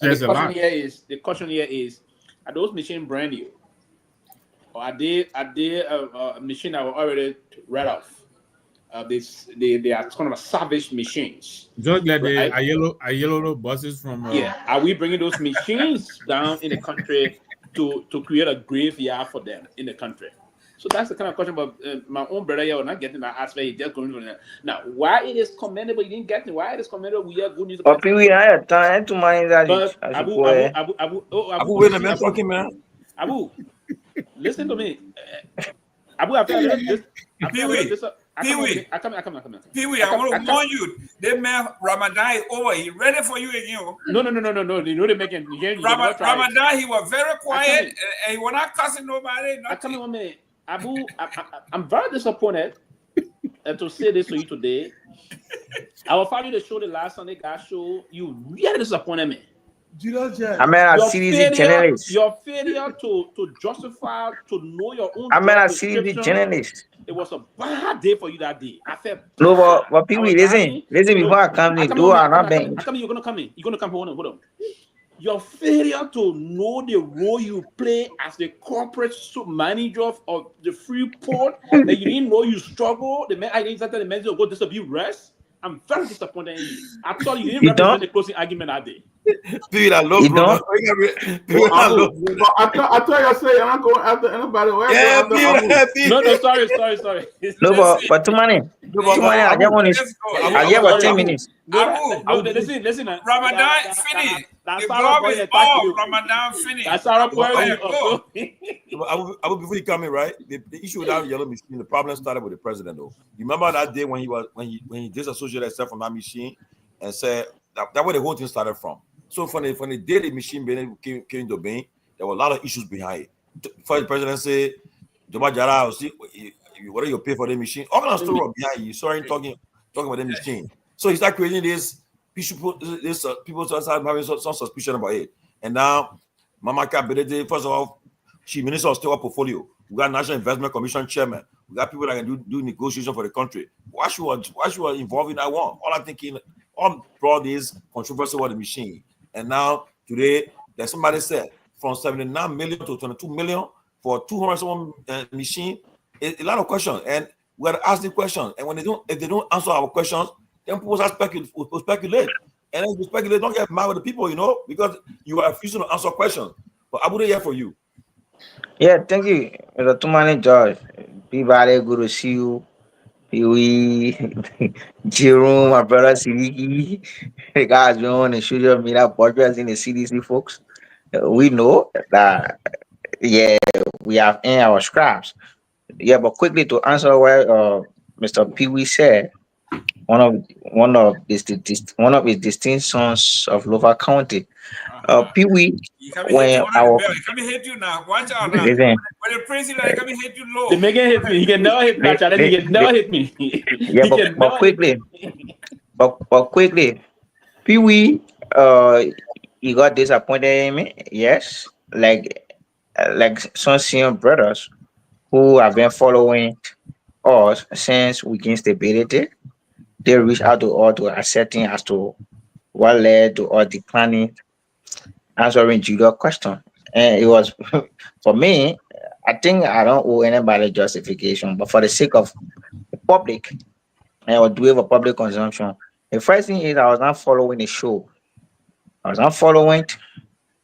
The question here is, are those machines brand new, or are they a machine that were already read off? They are kind of savage machines. Just like the Nyenwolo buses from. Are we bringing those machines down in the country to create a graveyard for them in the country? So that's the kind of question. But my own brother here, not getting that aspect. He just going to now. Why it is commendable? You didn't get it. Why it is commendable? We are good news. But we have time to mind that. But Abu, wait a minute, fucking man. Abu, listen to me. Abu, I feel this. Pewee, I want to warn you. That man Ramadan is over. He ready for you again. No. You know they making Ramadan. He was very quiet and he was not cussing nobody. I come in 1 minute, Abu. I'm very disappointed to say this to you today. I will follow the show the last Sunday guys show. You really disappointed me. I mean, I see these journalists. Your failure to justify, to know your own. I mean, I see these journalists. It was a bad day for you that day. I felt. No, but people, listen before I come in. Do I not bang? You're gonna come in. You're gonna come. Hold on. Your failure to know the role you play as the corporate manager of the Freeport, that you didn't know you struggle. The man, I didn't the manager to go distribute rest. I'm very disappointed in you. I thought you didn't represent the closing argument that day. Dude, I love bro. I thought you say I'm not going after anybody. No, sorry. No, but too many. I just want to. I get about 10 minutes. Listen. Ramadan finished. The glove is off. Ramadan finished. That's our point. Before you come in, right? The issue with that yellow machine, the problem started with the president, though. You remember that day when he disassociated himself from that machine and said that where the whole thing started from. So from the day the machine came into being, there were a lot of issues behind it. Before the president said, whether you pay for the machine, all kind of story behind you. You saw him talking about the machine. So he started creating this. People started having some suspicion about it. And now, Mama Kabedede, first of all, she minister of state portfolio. We got National Investment Commission chairman. We got people that can do negotiation for the country. Why she was involved in that one? All I'm thinking, all brought this controversy with the machine. And now, today, there's somebody said, from 79 million to 22 million for 200 machine, a lot of questions. And we got to ask the question. And if they don't answer our questions, then people will speculate. And if you speculate, don't get mad with the people, because you are refusing to answer questions. But I would be here for you. Yeah, thank you. Mr. Tomalin George. Peabody, good to see you. Pewee, Jerome, my brother Sidiki, the guys been on the social media podcast in the CDC folks. We know that yeah, we have in our scraps. Yeah, but quickly to answer what Mr. Pewee said, one of his distinct sons of Lofa County. Pewee, He come and hit you when on the our bell. He come and hit you now. Watch out now. listen, When the president, he come and hit you low. The Megan hit me. He can never hit me. Actually, he can never hit me. yeah, He can but never quickly, hit me. but quickly, Pewee, he got disappointed in me. Yes, like some senior brothers who have been following us since we gained stability. They reached out to us to ascertain as to what led to us declining answering Julia's question. And it was for me, I think I don't owe anybody justification, but for the sake of the public and or do it for public consumption, the first thing is I was not following the show. I was not following it.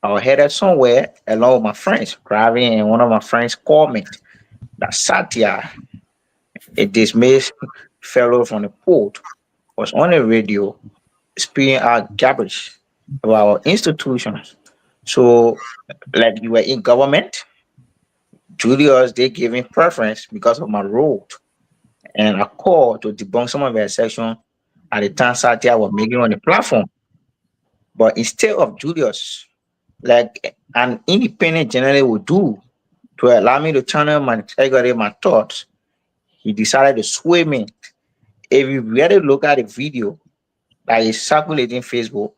I was headed somewhere along with my friends, driving, and one of my friends called me that Satya, a dismissed fellow from the port, was on the radio spewing out garbage about our institutions. So, like you were in government, Julius, they gave me preference because of my role and a call to debunk some of their section at the time Satya was making on the platform. But instead of Julius, like an independent journalist would do to allow me to channel my integrity, my thoughts, he decided to sway me. If you really look at the video that is circulating Facebook,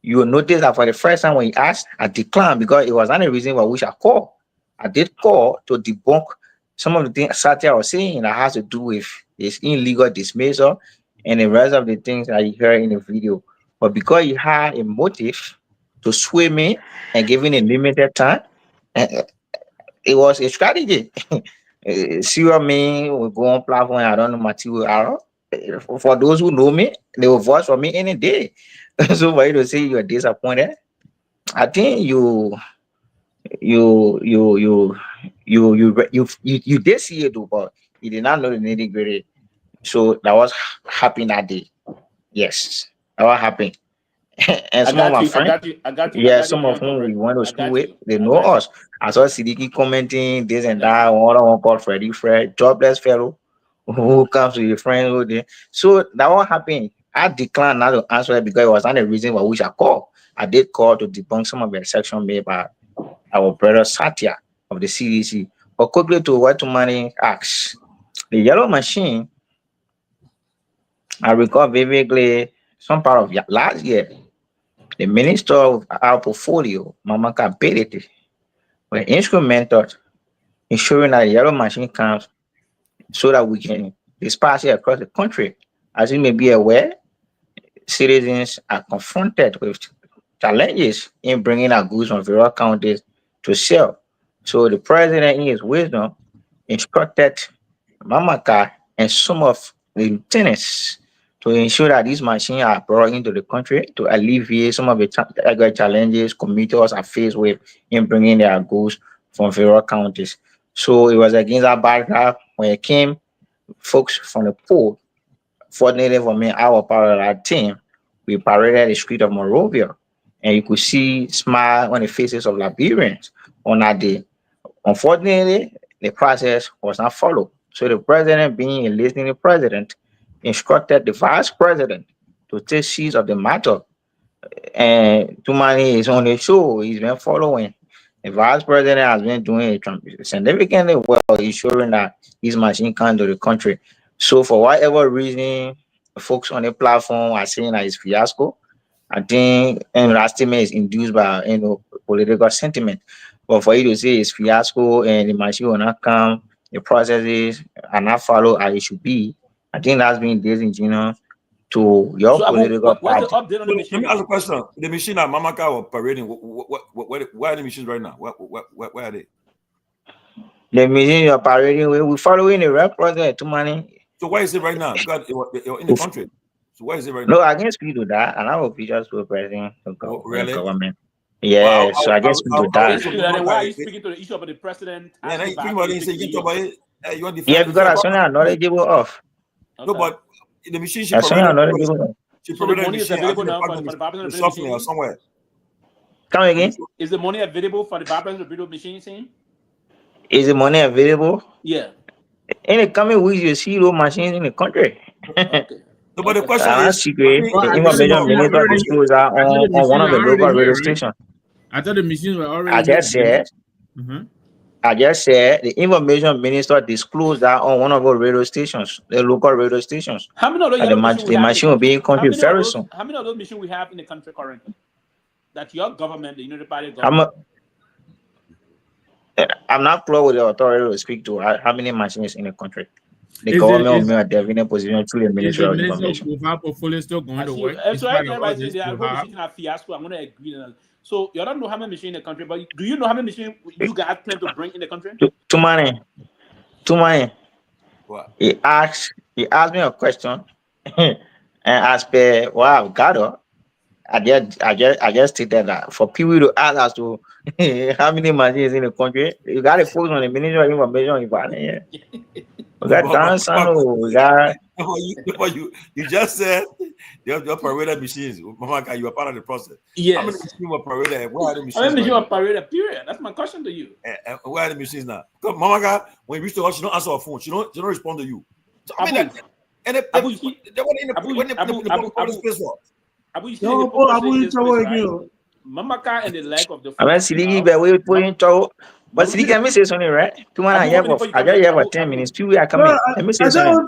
you will notice that for the first time when he asked, I declined because it was not a reason why we should call. I did call to debunk some of the things Satya was saying that has to do with his illegal dismissal and the rest of the things that you heard in the video. But because he had a motive to sway me and giving a limited time, it was a strategy. See what I mean? We go on platform, I don't know material arrow. For those who know me, they will vote for me any day. So for you to say you're disappointed, I think you you you you did see it, but you did not know the nitty gritty. So that was happening that day. Yes, that was happening. And I some of got my you. I friends, got you. I got you. I yeah, got you, some of Uncle whom we Rick. went to I school got with, you. they I know got you. us. I saw Sidiki commenting this I and got that. you. One called Freddie Fred, jobless fellow who comes to your friend who did. So that what happened. I declined not to answer it because it was not a reason why we should call. I did call to debunk some of the section made by our brother Satya of the CDC. But quickly to what Tomalin asks, the yellow machine, I recall vividly some part of last year, the minister of our portfolio, Mama Kabiriti, were instrumental in ensuring that the yellow machine comes so that we can dispatch it across the country. As you may be aware, citizens are confronted with challenges in bringing our goods from various counties to sell. So the president, in his wisdom, instructed Mamaka and some of the lieutenants to ensure that these machines are brought into the country to alleviate some of the challenges commuters are faced with in bringing their goods from various counties. So it was against that backdrop when it came folks from the port. Fortunately for me, I was part of that team. We paraded the street of Monrovia, and you could see smile on the faces of Liberians on that day. Unfortunately, the process was not followed. So the president, being a listening president, instructed the vice president to take seize of the matter. And Tumani is on the show. He's been following. The vice president has been doing it significantly well, ensuring that this machine comes to the country. So for whatever reason, folks on the platform are saying that it's fiasco. I think and that statement is induced by political sentiment. But for you to say it's fiasco and the machine will not come, the processes are not followed as it should be, I think that's been disingenuous to your So, Abu, political what's the party. update on the Let machine? me ask a question. The machine that Mamaka was parading, where are the machines right now? Where are they? The machine you're parading with, we're following the red process to money. So where is it right now? Because it was in the country. So where is it right No, now? I can speak to that, and I will be just representing the Really? government. Well, Yeah, so I can speak to Why are you that. speaking to that? Why are you speaking to the issue about the president? Yeah, Asking you for think how about you it, you speak to talk yours? about it. You want to Yeah, defend because that's something I'm knowledgeable of. No, but the machine she That's provided. another people. She So the provided money is machine. available now for the barbers and the software machine? somewhere. Come again? Is the money available for the barbers and the video machine team? Is the money available? Yeah. In the coming weeks, you see those machines in the country. Okay. No, but the question That's is, secret. Well, The I thought information the machines minister were already- disclosed that I thought the on one machines of the were already local radio here, right? stations. I thought the machines were already I just here. said, Mm-hmm. I just said the information minister disclosed that on one of our radio stations, the local radio stations. How many of those That yellow machines we the have? machine will be in country very soon. How many of those machines we have in the country currently? That your government, the United Party government. I'm not clear with the authority to speak to how many machines in the country. The Is government it- will make a definite position through the Is Ministry the of Minister Information. of our portfolio still going to work? So In spite of all everybody this say that to whole have? machine a fiasco. I'm going to agree. So you don't know how many machines in the country, but do you know how many machines you guys plan to bring in the country? Too many. what? He asked me a question, and as per what I've gathered, I just stated that for people to ask as to how many machines in the country, you got to focus on the Ministry of Information. We got Dansano, we got. You just said your paraded machines. Mama, you are part of the process. Yes. How many machines were paraded? Where are the machines? How many machines are paraded? Period. That's my question to you. And where are the machines now? Because Mama, when you reach to her, she don't answer her phone. She don't respond to you. So, I mean, and they were in the space for. Abu, you see Yo, the hypocrisy in Abu, this you place, again. right? Mamaka and the lack of the. I mean, Siligi, but we put in trouble. But Siligi, let me say something, right? Come on, I just have about 10 minutes. People are coming. Let me say something.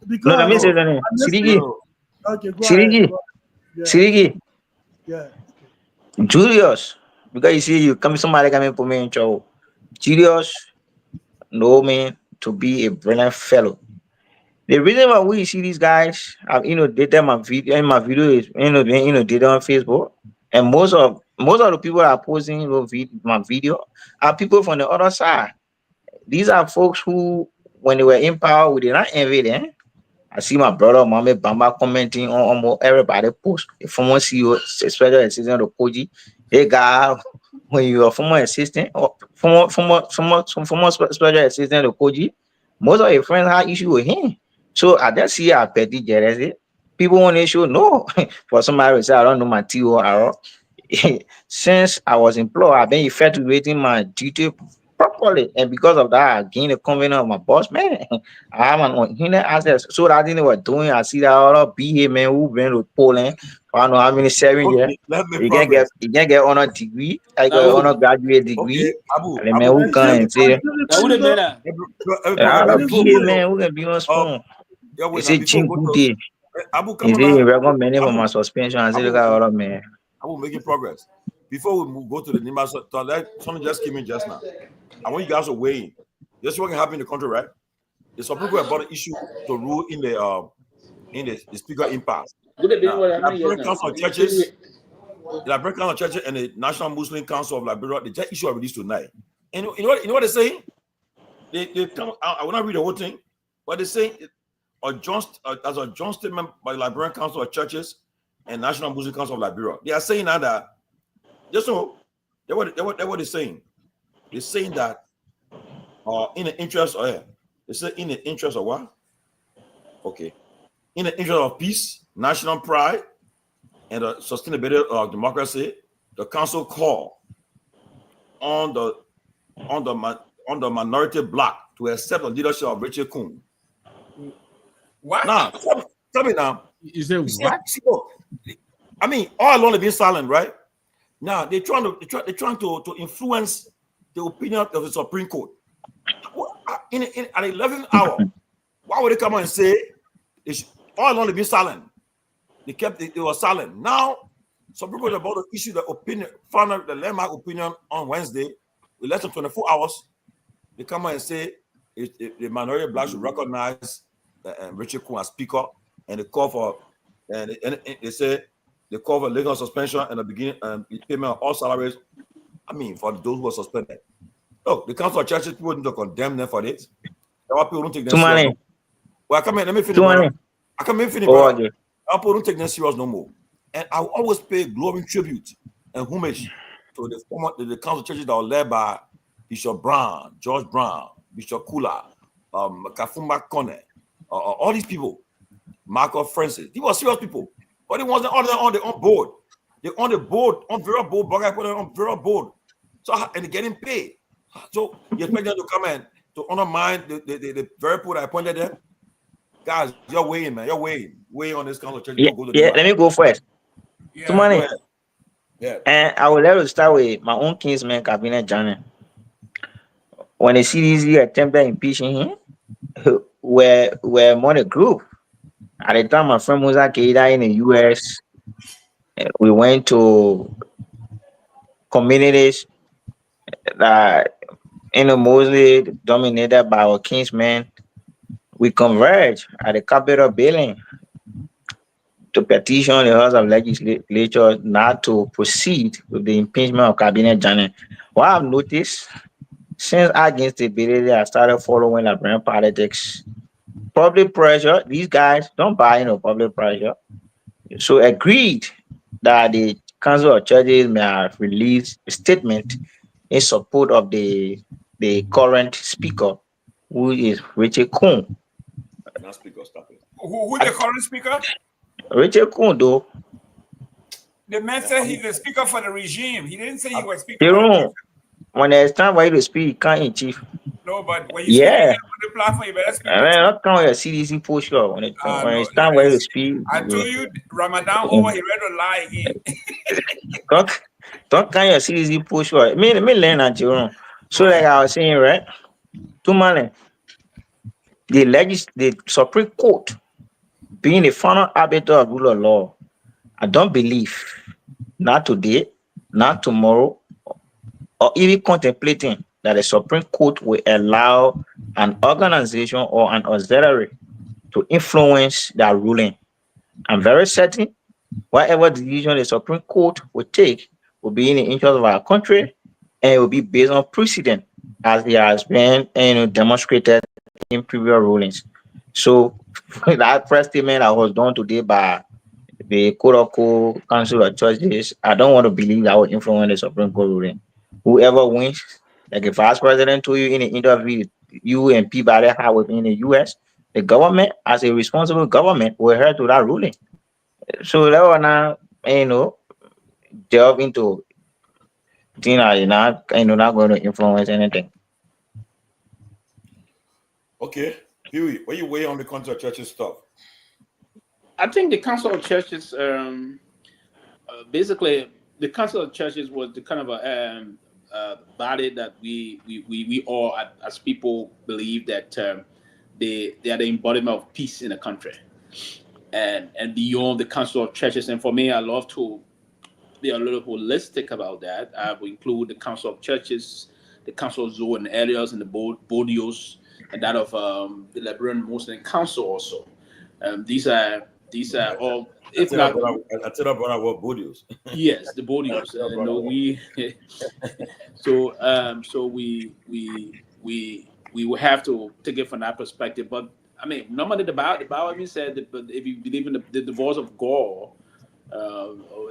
Because No, let me say something. Siligi. Okay, go Siligi. ahead. Yeah. Siligi. Yeah. Julius. Because you see, you come somebody coming put me in trouble. Julius know me to be a brilliant fellow. The reason why we see these guys, they tell my video is, did on Facebook, and most of the people that are posting my video are people from the other side. These are folks who, when they were in power, we did not envy them. I see my brother, Mame Bamba, commenting on almost everybody post. The former CEO, special assistant of Koji, hey guy, when you are former assistant or former special assistant of Koji, most of your friends have issue with him. So I just see a petty jealousy. People want to show no. For somebody to say I don't know my TOR. Since I was employed, I've been effectuating my duty properly, and because of that, I gained the confidence of my boss, man. I have an internet access. So that I think they were doing. I see that other BA man who been to Poland. I don't know how many 7 years. You can get honor degree. I got an honor graduate degree. Okay, Abu, And the man who come and say, Now, who the man that? BA man who can be on spoon. They say Chingu Day. Abu, He say he recommend for my suspension. I say look at other man. Abu making progress. Before we go to the Nima, something just came in just now. I want you guys to weigh in. This is what can happen in the country, right? There's some people about the issue to rule in the speaker impasse. The Liberian Council of Churches, and the National Muslim Council of Liberia, they just issue a release tonight. And you know what they're saying? They come. I will not read the whole thing, but they're saying as a joint statement by the Liberian Council of Churches and National Muslim Council of Liberia. They are saying now that just so that's what they're saying. They're saying that in the interest of they say in the interest of what? Okay. In the interest of peace, national pride, and the sustainability of democracy, the council call on the minority bloc to accept the leadership of Richard Kuhn. What? Now, tell me now. You say what? I mean, all along they've been silent, right? Now they're trying to influence the opinion of the Supreme Court. At the 11th hour, why would they come and say all along they've been silent? They were silent. Now, some people are about to issue the opinion, found out the landmark opinion on Wednesday, with less than 24 hours. They come and say the minority blacks should recognize Richard Kuhn as speaker, and they call for and they say they call for legal suspension and the beginning payment of all salaries. I mean, for those who are suspended. Look, the Council of Churches, people need to condemn them for this. People don't take them serious. Well, come here, let me finish. I come in finish. People don't take them serious no more. And I will always pay glowing tribute and homage to the Council of Churches that were led by Bishop Brown, George Brown, Bishop Kula, Kafumba Kone, all these people, Marco Francis, these were serious people, but they wasn't on board. They're on the board, on very board, on very board. So and they're getting paid. So you expect them to come in to undermine the very people that appointed them? Guys, you're weighing, man. You're weighing on this council church. Yeah, let me go first. Yeah. Too many. Yeah. And I would like to start with my own kinsman, Cabinet Johnny. When the CDC attempted impeaching him, we're more a group. At the time, my friend was in the US. We went to communities that mostly dominated by our kinsmen. We converged at the Capitol building to petition the House of Legislature not to proceed with the impeachment of Cabinet Johnny. What I've noticed since against stability, I started following Liberian politics. Public pressure, these guys don't buy into public pressure. So agreed that the Council of Churches may have released a statement in support of the current speaker, who is Richard Kuhn. Not speaker, stop it. Who the current speaker? Richard Kuhn, though. The man said he's the speaker for the regime. He didn't say he was speaker for the regime. When there's time for you to speak, you can't in chief. No, but when you speak on the platform, you better speak. I mean, not count your CDC posture when it's time for you to speak. I told you, Ramadan over, he ready to lie again. Don't count your CDC posture. Let me learn at your own. So, like I was saying, right? Tomalin, the Supreme Court being the final arbiter of rule of law, I don't believe, not today, not tomorrow, or even contemplating that the Supreme Court will allow an organization or an auxiliary to influence their ruling. I'm very certain whatever decision the Supreme Court will take will be in the interest of our country, and it will be based on precedent, as it has been demonstrated in previous rulings. So that first statement that was done today by the quote-unquote Council of Churches, I don't want to believe that will influence the Supreme Court ruling. Whoever wins, like if vice president told you in the interview you and Peabody had within the US, the government, as a responsible government, will adhere to that ruling. So that will now, delve into things that are not going to influence anything. Okay, Pewee, what you weigh on the Council of Churches stuff? I think the Council of Churches, basically, the Council of Churches was the kind of a body that we all as people believe that they are the embodiment of peace in the country, and beyond the Council of Churches. And for me, I love to be a little holistic about that. I will include the Council of Churches, the Council of Zone areas, and the Bodios, and that of the Liberian Muslim Council also. These are all. If not, I tell you about what Bodios. Yes, the Bodios. So we will have to take it from that perspective. But I mean, normally the Bible even said that, but if you believe in the divorce of Guar,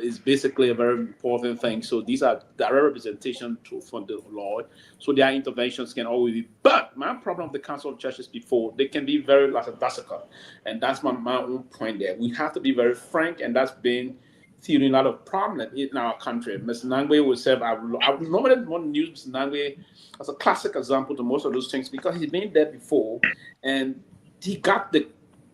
is basically a very important thing. So these are direct representation from the Lord. So their interventions can always be. But my problem with the Council of Churches before, they can be very lackadaisical. And that's my own point there. We have to be very frank, and that's been theory a lot of problem in our country. Mr. Nyenwolo would say, I would normally want to use Mr. Nyenwolo as a classic example to most of those things because he's been there before and he got the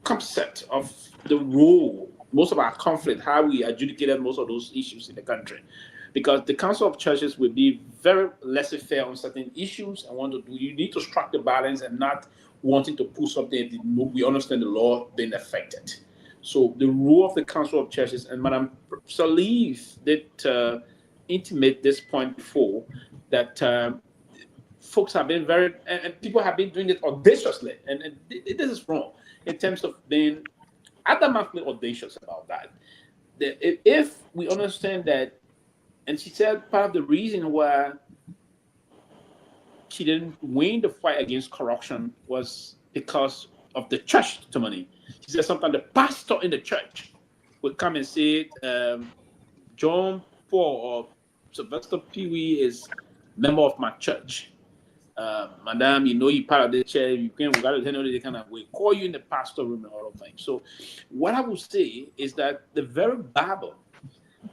concept of the role, most of our conflict, how we adjudicated most of those issues in the country. Because the Council of Churches will be very laissez-faire on certain issues and you need to strike the balance and not wanting to pull something that we understand the law being affected. So the role of the Council of Churches, and Madam Salif did intimate this point before, that folks have been very, and people have been doing it audaciously, and this is wrong in terms of being adamantly audacious about that. If we understand that, and she said part of the reason why she didn't win the fight against corruption was because of the church money. She said sometimes the pastor in the church would come and say, John Paul or Sylvester Pewee is member of my church. Madam, you know, you part of the chair, you can't, we got to handle it kind of way, call you in the pastor room and all of things. So what I would say is that the very Bible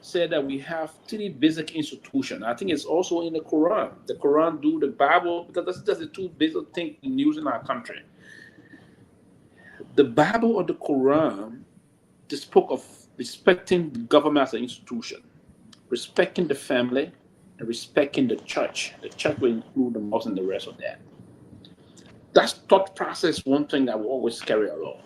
said that we have 3 basic institutions. I think it's also in the Quran. The Quran do the Bible, because that's just the 2 basic things in use in our country. The Bible or the Quran just spoke of respecting the government as an institution, respecting the family, and respecting the church. The church will include the mosque and the rest of that. That's thought process, one thing that will always carry along.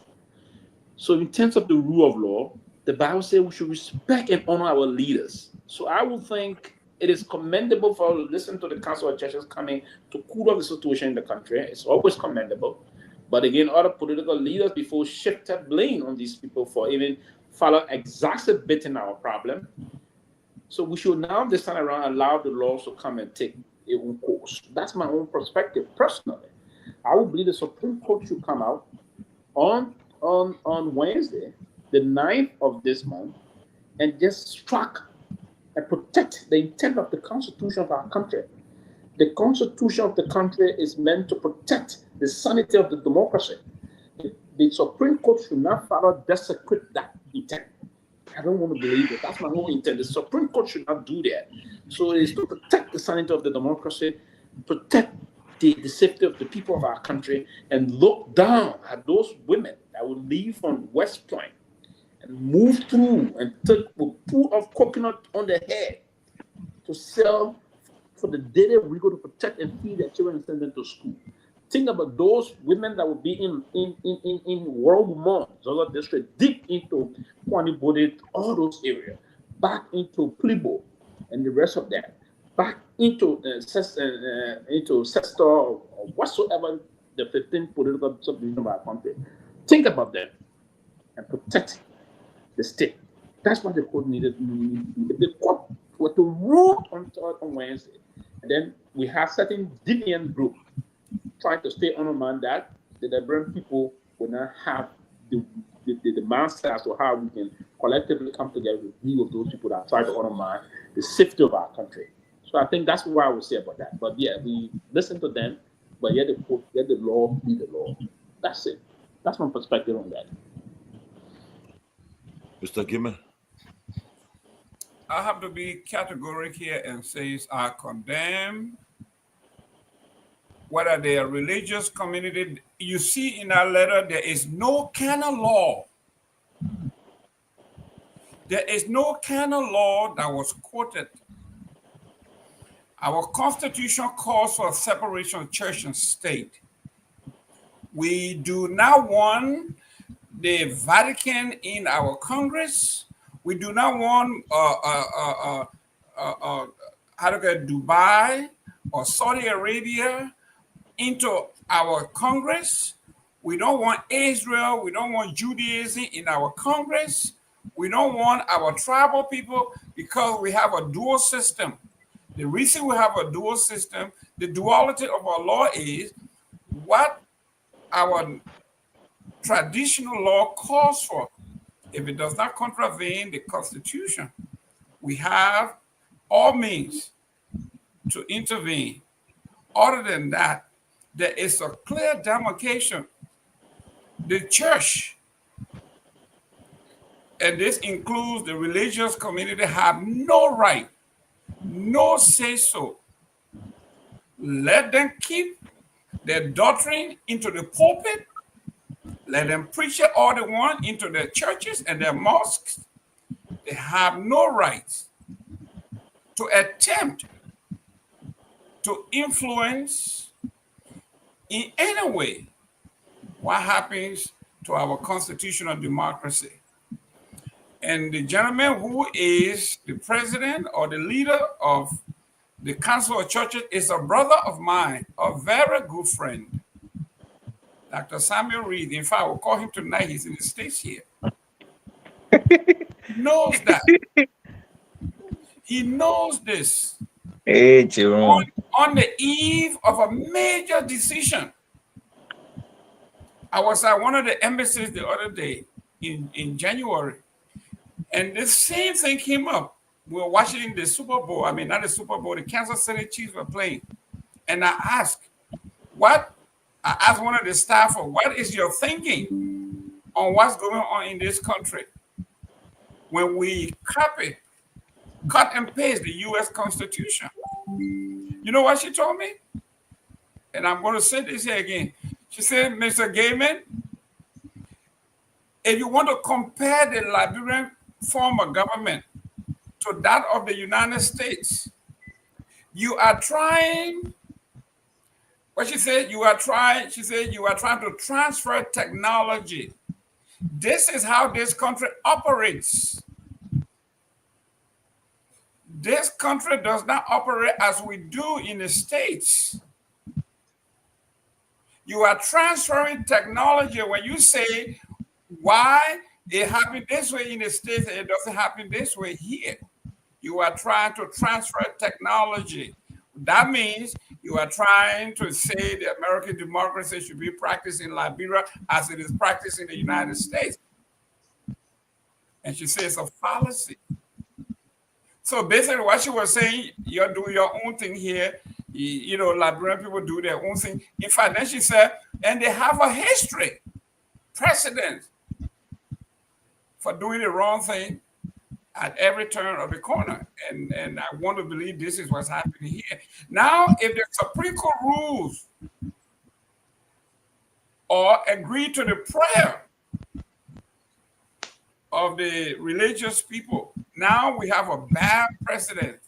So in terms of the rule of law, the Bible says we should respect and honor our leaders. So I would think it is commendable for us to listen to the Council of Churches coming to cool off the situation in the country. It's always commendable. But again, other political leaders before shifted blame on these people for even further exacerbating our problem. So we should now this time around allow the laws to come and take their own course. That's my own perspective personally. I would believe the Supreme Court should come out on Wednesday, the 9th of this month, and just strike and protect the intent of the Constitution of our country. The Constitution of the country is meant to protect the sanity of the democracy. The Supreme Court should not further desecrate that intent. I don't want to believe it. That's my whole intent. The Supreme Court should not do that. So it is to protect the sanity of the democracy, protect the safety of the people of our country, and look down at those women that will leave from West Point and move through and take a pool of coconut on their head to sell for the daily rigo to protect and feed their children and send them to school. Think about those women that will be in World Mall, Zola District, deep into Peabody, all those areas, back into Kehleboe and the rest of that, back into Sester or whatsoever the 15th political subdivision of our country. Think about that and protect the state. That's what the court needed. The court were to rule on Wednesday, and then we have certain deviant group trying to stay on that the Liberian people will not have the mindset as to how we can collectively come together with view of those people that try to undermine the safety of our country. So I think that's what I would say about that. But yeah, we listen to them, but yet the law be the law. That's it. That's my perspective on that. Mr. Gimme. I have to be categorical here and say I condemn whether they are religious community. You see in our letter, there is no canon law. There is no canon law that was quoted. Our Constitution calls for a separation of church and state. We do not want the Vatican in our Congress. We do not want Dubai or Saudi Arabia into our Congress. We don't want Israel. We don't want Judaism in our Congress. We don't want our tribal people because we have a dual system. The reason we have a dual system, the duality of our law is what our traditional law calls for. If it does not contravene the Constitution, we have all means to intervene. Other than that, there is a clear demarcation. The church, and this includes the religious community, have no right, no say-so. Let them keep their doctrine into the pulpit. Let them preach it all they want into their churches and their mosques. They have no right to attempt to influence in any way what happens to our constitutional democracy. And the gentleman who is the president or the leader of the Council of Churches is a brother of mine, a very good friend, Dr. Samuel Reed. In fact, I will call him tonight. He's in the States here. He knows that. He knows this. Hey, Jerome. On the eve of a major decision. I was at one of the embassies the other day in January, and the same thing came up. We were watching the Super Bowl. I mean, not the Super Bowl, the Kansas City Chiefs were playing. And I asked, What I asked one of the staff, what is your thinking on what's going on in this country when we cut and paste the U.S. Constitution? You know what she told me? And I'm going to say this here again. She said, Mr. Gaiman, if you want to compare the Liberian form of government to that of the United States, you are trying, what she said, you are trying to transfer technology. This is how this country operates. This country does not operate as we do in the States. You are transferring technology. When you say why it happened this way in the States and it doesn't happen this way here, you are trying to transfer technology. That means you are trying to say the American democracy should be practiced in Liberia as it is practiced in the United States. And she says it's a fallacy. So basically what she was saying, you're doing your own thing here. You know, Liberian people do their own thing. In fact, then she said, and they have a history, precedent for doing the wrong thing at every turn of the corner. And I want to believe this is what's happening here. Now, if the Supreme Court rules or agree to the prayer of the religious people, now we have a bad precedent.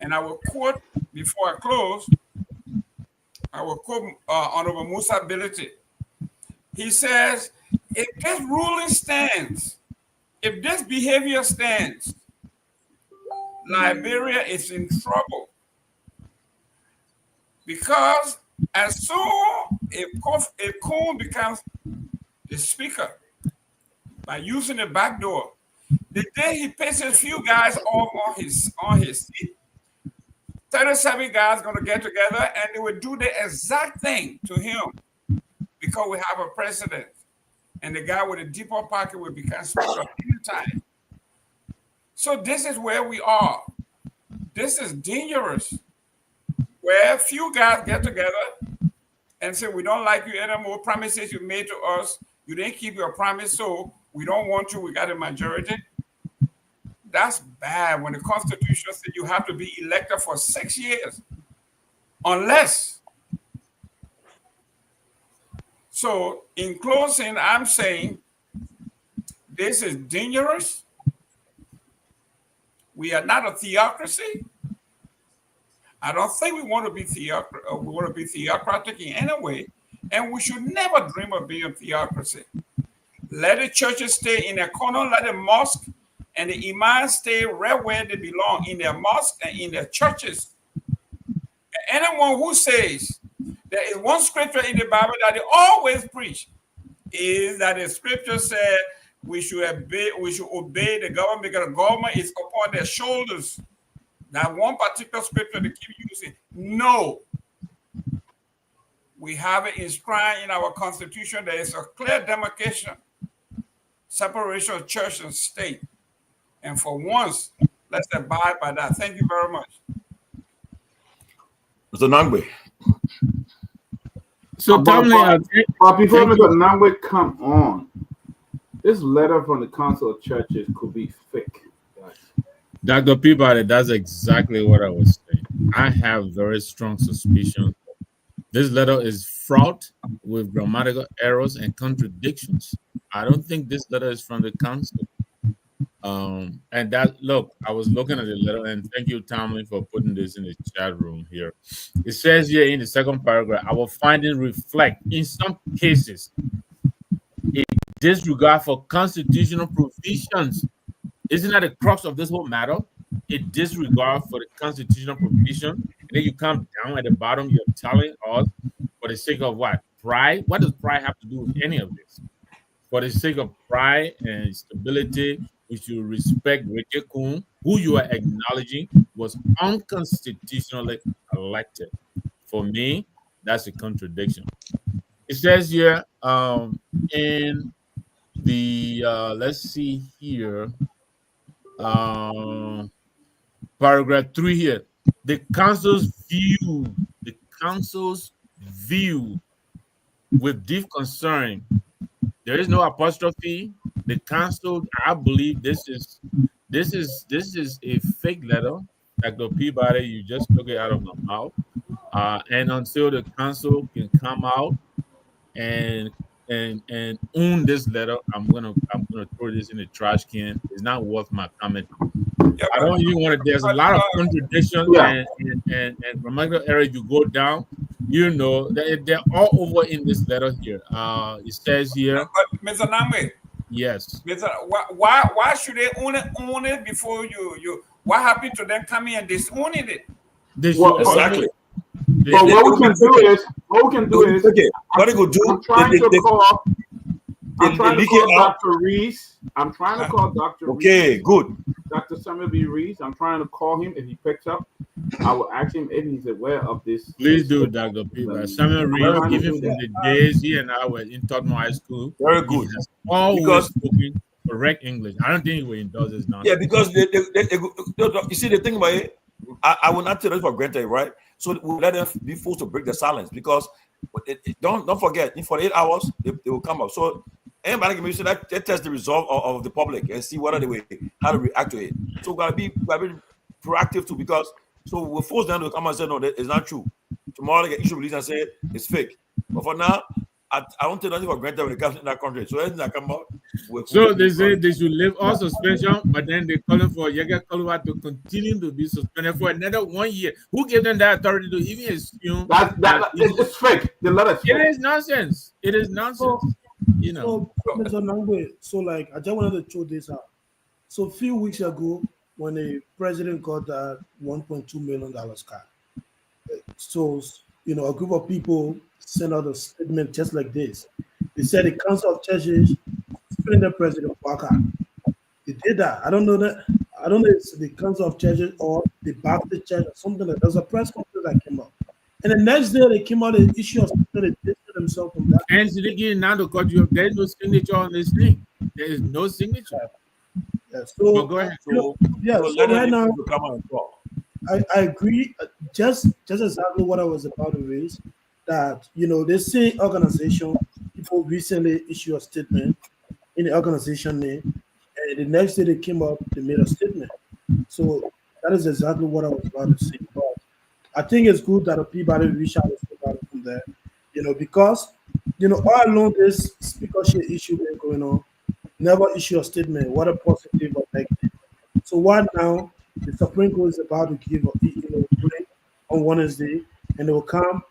And I will quote, before I close, I will quote Honorable Musa Bility. He says, if this ruling stands, if this behavior stands, Liberia is in trouble. Because as soon if Coon becomes the speaker by using the back door, the day he pisses a few guys off on his seat, 37 guys going to get together and they will do the exact thing to him because we have a precedent. And the guy with a deeper pocket will become speaker anytime. So this is where we are. This is dangerous. Where few guys get together and say, we don't like you anymore. Promises you made to us, you didn't keep your promise, so we don't want you. We got a majority. That's bad when the Constitution says you have to be elected for 6 years. Unless. So in closing, I'm saying this is dangerous. We are not a theocracy. I don't think we want to be theocratic in any way, and we should never dream of being a theocracy. Let the churches stay in their corner, let the mosque and the imams stay right where they belong, in their mosques and in their churches. And anyone who says there is one scripture in the Bible that they always preach is that the scripture said we should obey the government because the government is upon their shoulders. That one particular scripture they keep using. No. We have it enshrined in our Constitution. There is a clear demarcation, separation of church and state. And for once, let's abide by that. Thank you very much. Mr. Nangbe. So, Tomalin, but before Mr. Nangbe come on, this letter from the Council of Churches could be fake. Dr. Peabody, that's exactly what I was saying. I have very strong suspicion. This letter is fraught with grammatical errors and contradictions. I don't think this letter is from the council. And that, look, I was looking at the letter, and thank you, Tomalin, for putting this in the chat room here. It says here in the second paragraph, our findings reflect, in some cases, a disregard for constitutional provisions. Isn't that the crux of this whole matter? A disregard for the constitutional provision. And then you come down at the bottom, you're telling us for the sake of what? Pride? What does pride have to do with any of this? For the sake of pride and stability, we should respect Rivergee Coon, who you are acknowledging was unconstitutionally elected. For me, that's a contradiction. It says here in the, let's see here, paragraph 3 here, the council's view with deep concern. There is no apostrophe. The council, I believe this is a fake letter. Dr. Peabody, you just took it out of my mouth. And until the council can come out and own this letter, I'm gonna throw this in the trash can. It's not worth my comment. Yeah, I don't even want to. There's a lot of contradictions, and from my area, you go down, you know, they're all over in this letter here. It says here. But Mr. Namwe, yes. Mr. Why should they own it before you? What happened to them coming and disowning it? Exactly. But what we can do is, okay. What they could do? I'm trying to call Dr. Reese. I'm trying to call Dr. Okay, Reese. Good. Dr. Samuel B. Reese. I'm trying to call him. If he picks up, I will ask him if he's aware of this. Please do, Dr. Peabody. Samuel Reese, even from the days he and I were in Tottenham High School. Very good. Always speaking correct English. I don't think he will indulge this nonsense. Yeah, because you see the thing about it, I will not take it for granted, right? So we'll let them be forced to break the silence because don't forget in 48 hours they will come up. So anybody can say that they test the resolve of the public and see what are the way how to react to it. So we gotta be proactive too, because so we'll force them to come and say no, that is not true. Tomorrow they get issue release and say it's fake. But for now, I don't take nothing for granted when it comes in that country. So anything that come out. So they say they should leave all suspension, but then they calling for Yega Kalua to continue to be suspended for another 1 year. Who gave them that authority to even assume that it's fake? The letter is fake. It is nonsense. It is nonsense. You know. So like I just wanted to throw this out. So a few weeks ago, when the president got that $1.2 million car, so you know a group of people sent out a statement just like this. They said the Council of Churches suspended President Walker. They did that. I don't know that. I don't know if it's the Council of Churches or the Baptist Church or something like that. There's a press conference that came out. And the next day they came out and issued a statement. They distanced themselves from that. And Siddiqui, now to cut you up, there is no signature on this thing. There is no signature. Yeah, so go ahead. So right now, I agree. Just exactly what I was about to raise. That you know, the same organization people recently issued a statement in the organization name, and the next day they came up, they made a statement. So that is exactly what I was about to say. But I think it's good that the Peabody reach out from there, you know, because you know all along this speakership issue been going on, never issue a statement, whether positive or negative. So what now? The Supreme Court is about to give a ruling on Wednesday, and they will come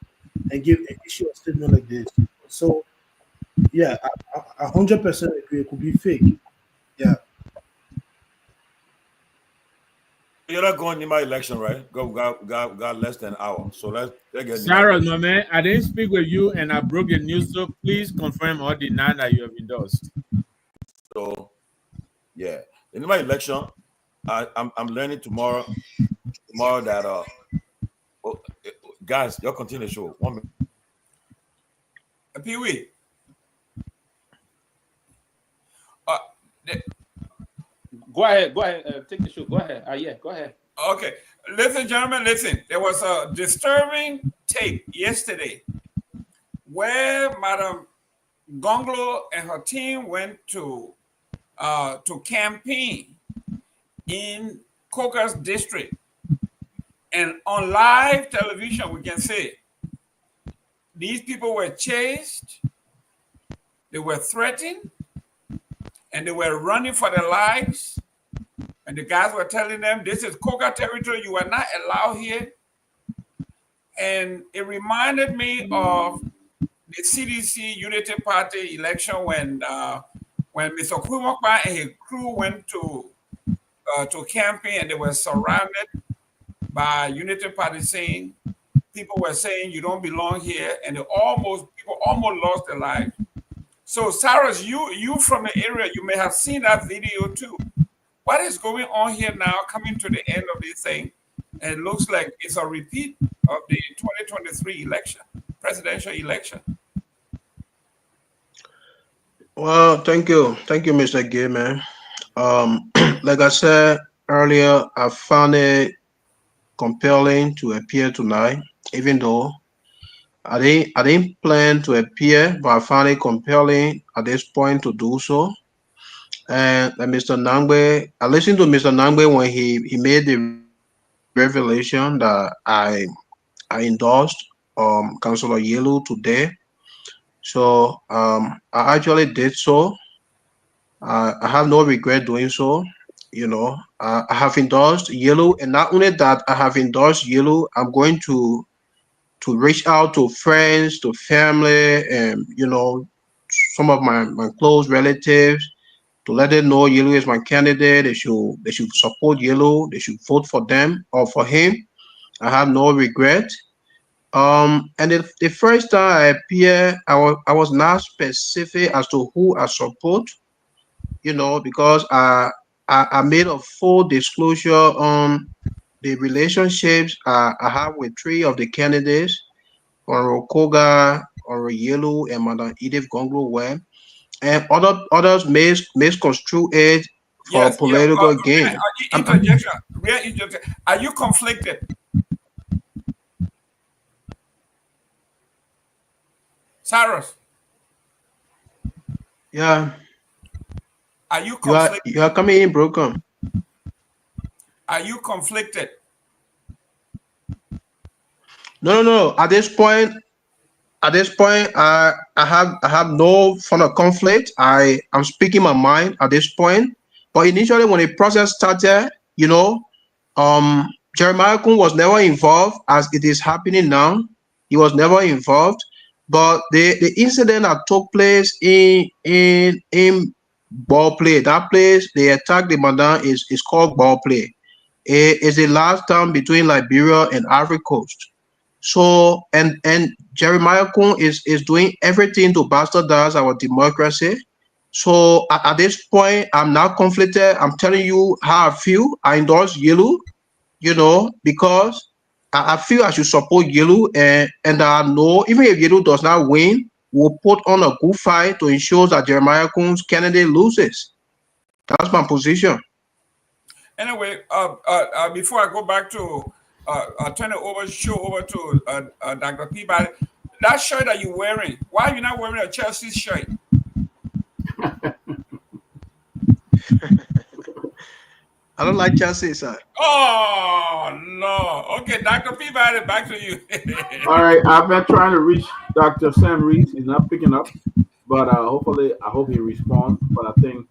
and give an issue a statement like this. So, yeah, I 100% agree. It could be fake. Yeah. You're not going to my election, right? Got less than an hour. So let's get Sarah, my man, I didn't speak with you and I broke the news, so please confirm or deny that you have endorsed. So, yeah. In my election, I'm learning tomorrow that guys, y'all continue the show. 1 minute. Pewee. Go ahead. Take the show. Go ahead. Yeah, go ahead. Okay. Listen, gentlemen, listen. There was a disturbing tape yesterday where Madam Gongloe and her team went to campaign in Coker's district. And on live television, we can say these people were chased, they were threatened, and they were running for their lives. And the guys were telling them, this is Coker territory, you are not allowed here. And it reminded me of the CDC Unity Party election when Mr. Kwimokpa and his crew went to campaign and they were surrounded by Unity Party saying, people were saying you don't belong here, and people almost lost their lives. So Cyrus, you from the area, you may have seen that video too. What is going on here now, coming to the end of this thing? And it looks like it's a repeat of the 2023 election, presidential election. Well, thank you, Mr. Gay, man. Like I said earlier, I found it compelling to appear tonight, even though I didn't plan to appear, but I found it compelling at this point to do so. And Mr. Nangbe, I listened to Mr. Nangbe when he made the revelation that I endorsed Councillor Yelu today. So I actually did so. I have no regret doing so. I have endorsed Yellow, and not only that, I have endorsed Yellow. I'm going to reach out to friends, to family, and some of my close relatives to let them know Yellow is my candidate. They should support Yellow. They should vote for them or for him. I have no regret. And the first time I appeared, I was not specific as to who I support. Because I made a full disclosure on the relationships I have with three of the candidates, Honorable Koga, Honorable Yellow, and Madam Edith Gongloe, and others misconstrue it for Yes, yeah. political gain. Interjection. Real interjection. Are you conflicted? Cyrus, Yeah, are you you are conflicted? you are coming in broken. Are you conflicted? No. At this point, I have no further conflict. I'm speaking my mind at this point. But initially, when the process started, Jeremiah Kun was never involved as it is happening now. He was never involved. But the incident that took place in ball play, that place they attacked the Mandan is called ball play. It is the last town between Liberia and Ivory Coast. So and Jeremiah Kun is doing everything to bastardize our democracy. So at this point, I'm not conflicted. I'm telling you how I feel. I endorse Yellow, because I feel I should support Yellow, and I know even if Yellow does not win, we'll put on a good fight to ensure that Jeremiah Kun's candidate loses. That's my position. Anyway, before I go back to turn the show over to Dr. Peabody, that shirt that you're wearing, why are you not wearing a Chelsea shirt? I don't like Chelsea, sir. Oh no. Okay, Dr. Peabody, back to you. All right, I've been trying to reach Dr. Sam Reese. He's not picking up, but hopefully, I hope he responds. But I think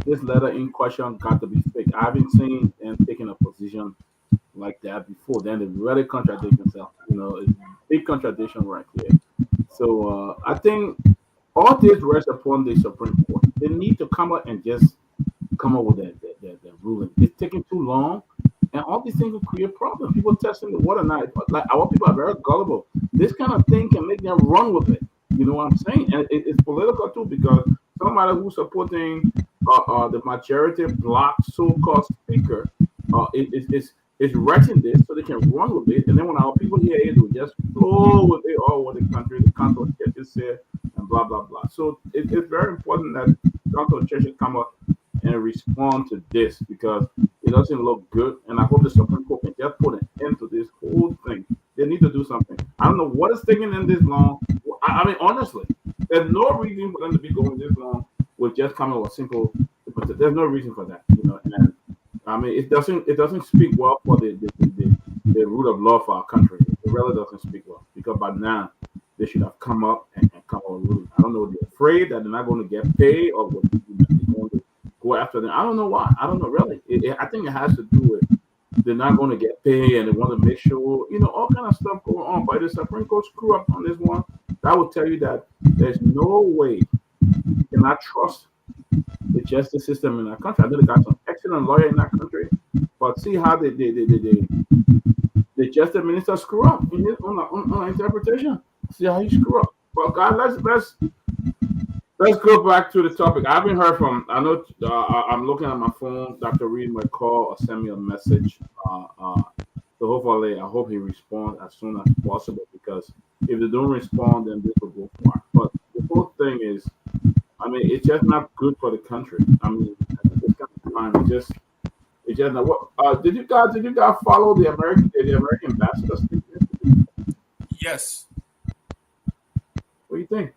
this letter in question got to be fixed. I haven't seen him taking a position like that before. Then it really contradicts himself. It's a big contradiction right there. So I think all this rests upon the Supreme Court. They need to come up and just come up with that ruling. It's taking too long, and all these things will create problems. People testing the water now. Like our people are very gullible. This kind of thing can make them run with it. You know what I'm saying? And it's political too, because somebody who's supporting the majority bloc so-called speaker is writing this so they can run with it, and then when our people hear it, will just flow with it all over the country. The council churches say and blah blah blah. So it's very important that council churches come up and respond to this, because it doesn't look good. And I hope the Supreme Court can just put an end to this whole thing. They need to do something. I don't know what is taking them this long. I mean, honestly, there's no reason for them to be going this long with just coming with simple. But there's no reason for that, And I mean, it doesn't speak well for the rule of law for our country. It really doesn't speak well, because by now they should have come up and come up with ruling. I don't know if they're afraid that they're not going to get paid, or what they're going to go after them. I don't know why. I don't know really. I think it has to do with they're not going to get paid, and they want to make sure, all kind of stuff going on. But the Supreme Court screw up on this one. That will tell you that there's no way you cannot trust the justice system in our country. I know they got some excellent lawyer in that country, but see how the justice minister screw up in his on interpretation. See how he screw up. But God, let's go back to the topic. I haven't heard from. I know I'm looking at my phone. Dr. Reed might call or send me a message. So hopefully, I hope he responds as soon as possible, because if they don't respond, then this will go far. But the whole thing is, I mean, it's just not good for the country. I mean, at this kind of time, it's just not. What did you guys follow the American ambassador statement? Yes. think?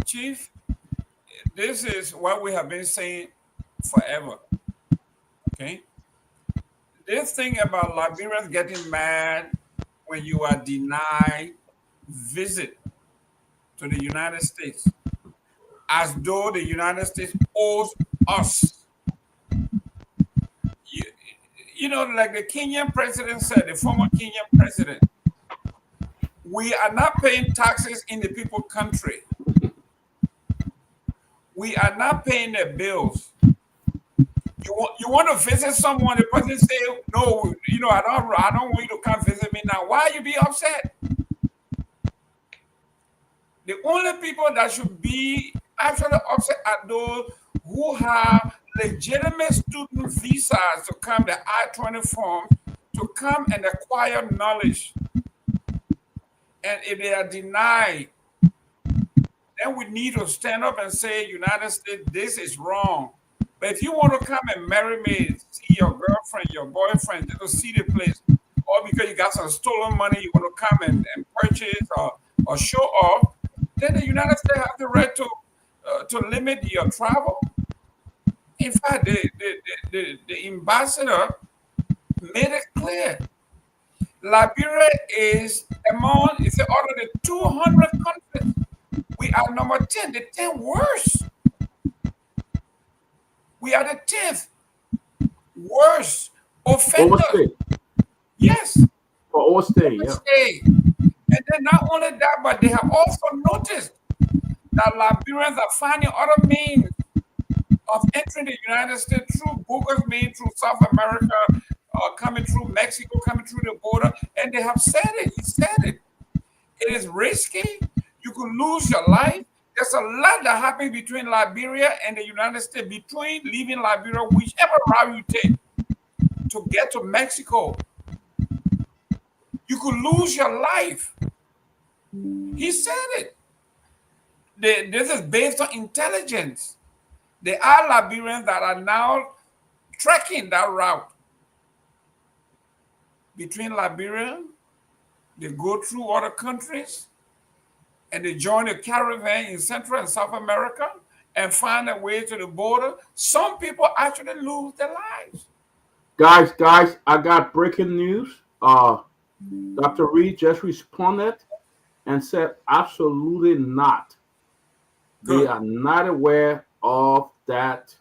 Chief, this is what we have been saying forever. Okay? This thing about Liberians getting mad when you are denied visit to the United States, as though the United States owes us. You know, like the Kenyan president said, the former Kenyan president, we are not paying taxes in the people's country. We are not paying their bills. You want to visit someone, the person say, no, you know, I don't want you to come visit me now. Why you be upset? The only people that should be actually upset are those who have legitimate student visas to come, the I-20 form, to come and acquire knowledge. And if they are denied, then we need to stand up and say, United States, this is wrong. But if you want to come and marry me, see your girlfriend, your boyfriend, just to see the place, or because you got some stolen money, you want to come and purchase or show off, then the United States have the right to limit your travel. In fact, the ambassador made it clear. Liberia is among, it's out of the 200 countries. We are number 10, the 10 worst. We are the 10th worst offenders. Overstay. Yes. For overstay, yeah. And then not only that, but they have also noticed that Liberians are finding other means of entering the United States through bogus means, through South America, coming through Mexico, coming through the border. And they have said it. He said it. It is risky. You could lose your life. There's a lot that happens between Liberia and the United States, between leaving Liberia, whichever route you take, to get to Mexico. You could lose your life. He said it. This is based on intelligence. There are Liberians that are now trekking that route. Between Liberia, they go through other countries, and they join a caravan in Central and South America and find a way to the border. Some people actually lose their lives. Guys, I got breaking news. Dr. Reed just responded and said absolutely not. Good. They are not aware of that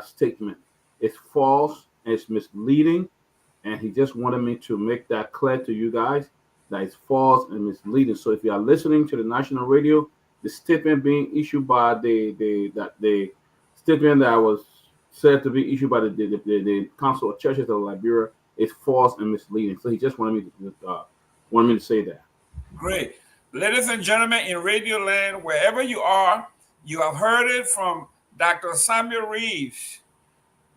statement. It's false and it's misleading. And he just wanted me to make that clear to you guys that it's false and misleading. So if you are listening to the national radio, the statement being issued by the statement that was said to be issued by the Council of Churches of Liberia is false and misleading. So he just wanted me to say that. Great. Ladies and gentlemen, in Radio Land, wherever you are, you have heard it from Dr. Samuel Reeves,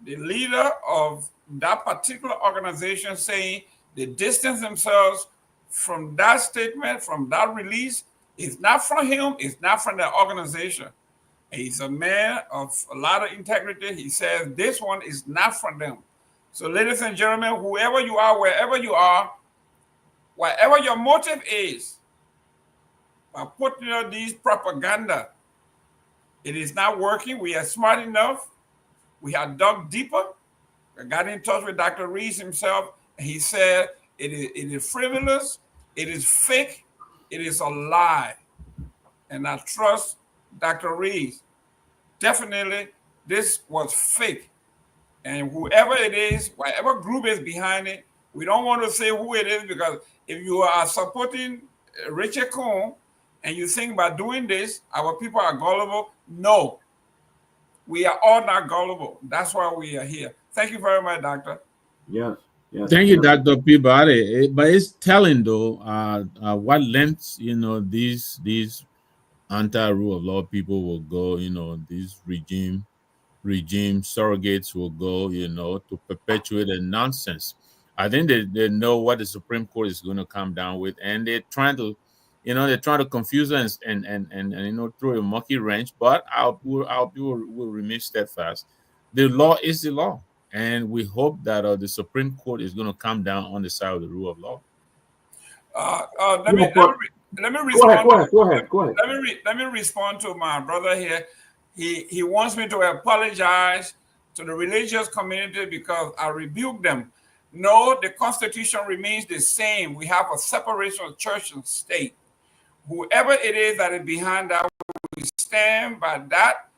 the leader of that particular organization, saying they distance themselves from that statement, from that release. It's not from him, it's not from the organization. He's a man of a lot of integrity. He says this one is not from them. So, ladies and gentlemen, whoever you are, wherever you are, whatever your motive is, by putting out these propaganda, it is not working. We are smart enough. We have dug deeper. I got in touch with Dr. Reese himself, and he said it is frivolous, it is fake, it is a lie. And I trust Dr. Reese. Definitely, this was fake. And whoever it is, whatever group is behind it, we don't want to say who it is, because if you are supporting Richard Cohn and you think by doing this, our people are gullible, no. We are all not gullible. That's why we are here. Thank you very much, Doctor. Yes. Thank you, Dr. Peabody. But it's telling, though, what lengths, these anti-rule of law people will go, these regime surrogates will go, to perpetuate a nonsense. I think they know what the Supreme Court is going to come down with, and they're trying to, confuse us and throw a monkey wrench. But our people will remain steadfast. The law is the law. And we hope that the Supreme Court is going to come down on the side of the rule of law. Let me respond. Go ahead. Let me respond to my brother here. He wants me to apologize to the religious community because I rebuked them. No, the Constitution remains the same. We have a separation of church and state. Whoever it is that is behind that, we stand by that.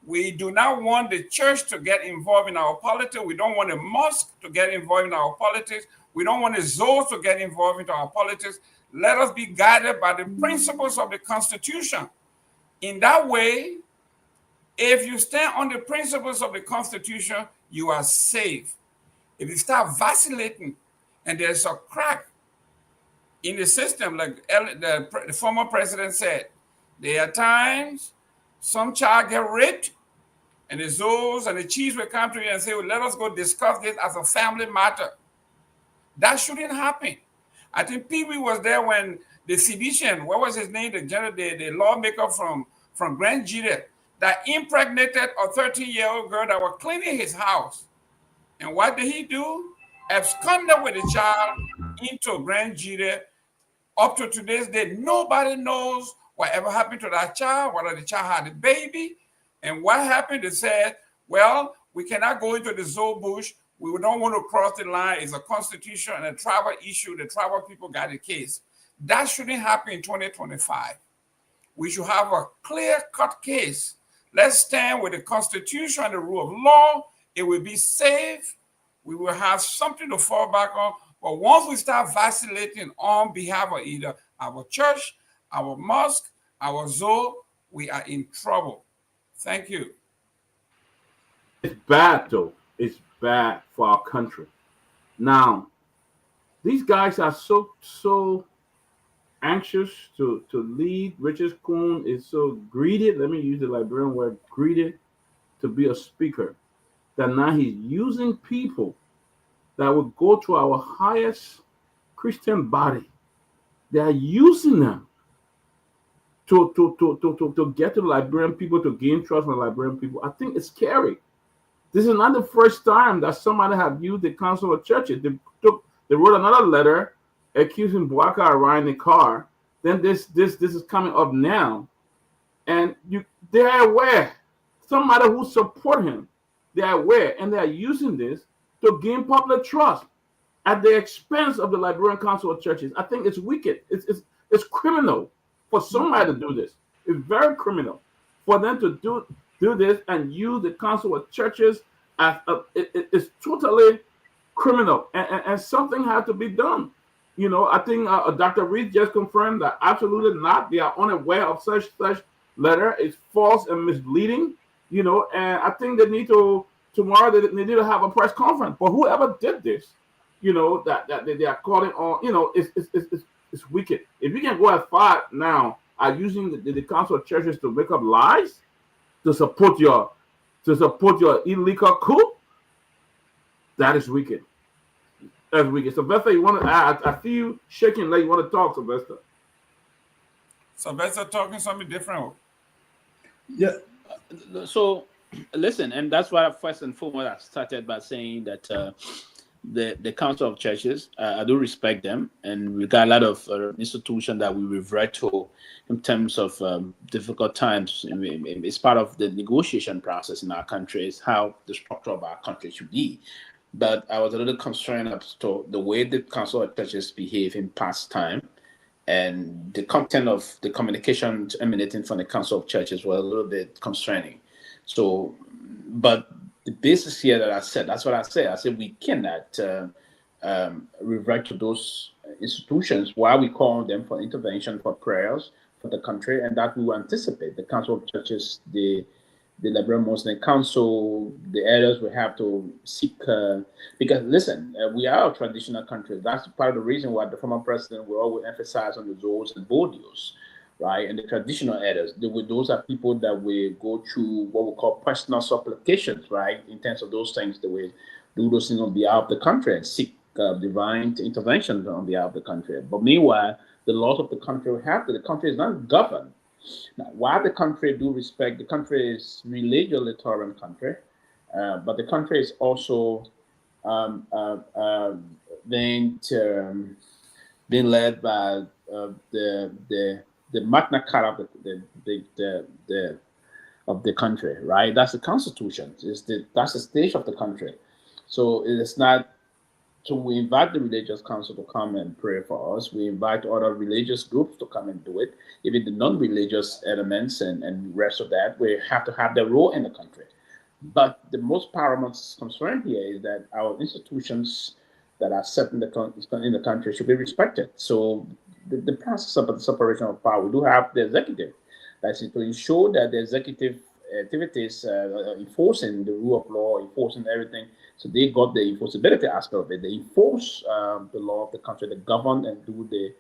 We do not want the church to get involved in our politics. We don't want the mosque to get involved in our politics. We don't want the zones to get involved in our politics. Let us be guided by the principles of the Constitution. In that way, if you stand on the principles of the Constitution, you are safe. If you start vacillating and there's a crack in the system, like the former president said, there are times some child get raped and the zoos and the chiefs will come to you and say, well, let us go discuss this as a family matter. That shouldn't happen. I think Pewee was there when the Sibitian, what was his name, the lawmaker from Garguah, that impregnated a 13-year-old girl that was cleaning his house. And what did he do? Absconded with the child into Garguah. Up to today's day, nobody knows whatever happened to that child, whether the child had a baby. And what happened, they said, well, we cannot go into the zoo bush. We don't want to cross the line. It's a constitution and a tribal issue. The tribal people got a case. That shouldn't happen in 2025. We should have a clear-cut case. Let's stand with the Constitution and the rule of law. It will be safe. We will have something to fall back on. But once we start vacillating on behalf of either our church, our mosque, our zoo, we are in trouble. Thank you. It's bad, though. It's bad for our country. Now, these guys are so anxious to lead. Richard Kuhn is so greedy. Let me use the Liberian word, greedy, to be a speaker. That now he's using people that will go to our highest Christian body. They are using them to get to the Liberian people, to gain trust from the Liberian people. I think it's scary. This is not the first time that somebody have used the Council of Churches. They wrote another letter accusing Boaka of riding the car. Then this is coming up now, and they are aware. Somebody who support him, they are aware, and they are using this to gain public trust at the expense of the Liberian Council of Churches. I think it's wicked. It's criminal for somebody to do this. It's very criminal for them to do this and use the Council of Churches as it's totally criminal, and something has to be done. You know, I think Dr. Reed just confirmed that absolutely not. They are unaware of such letter. It's false and misleading. You know, and I think they need to tomorrow. They need to have a press conference. But whoever did this, you know, that they are calling on, you know, it's wicked. If you can go as far now are using the Council of Churches to make up lies to support your illegal coup, that is wicked. That's wicked. Sylvester, you want to? I see you shaking like you want to talk, Sylvester. Sylvester talking something different. Yeah. So, listen, and that's why first and foremost I started by saying that the Council of Churches, I do respect them, and we got a lot of institutions that we revert to in terms of difficult times. It's part of the negotiation process in our country. It's how the structure of our country should be. But I was a little concerned as to the way the Council of Churches behave in past time, and the content of the communications emanating from the Council of Churches were a little bit concerning. So, but the basis here that I said, that's what I said. I said we cannot revert to those institutions while we call on them for intervention, for prayers for the country, and that we will anticipate. The Council of Churches, the Liberian Muslim Council, the elders will have to seek, because listen, we are a traditional country. That's part of the reason why the former president will always emphasize on the Zoos and Bodios, right? And the traditional elders, those are people that will go through what we call personal supplications, right? In terms of those things, they will do those things on behalf of the country and seek divine intervention on behalf of the country. But meanwhile, the laws of the country will have to. The country is not governed. Now, while the country do respect, the country is religiously tolerant country. but the country is also being led by the Magna Carta of the country, right? That's the Constitution. That's the stage of the country. So it's not. So we invite the religious council to come and pray for us. We invite other religious groups to come and do it. Even the non-religious elements and rest of that, we have to have their role in the country. But the most paramount concern here is that our institutions that are set in the country should be respected. So the process of the separation of power, we do have the executive. That's to ensure that the executive activities enforcing the rule of law, enforcing everything. So they got the enforceability aspect of it. They enforce the law of the country, they govern and do the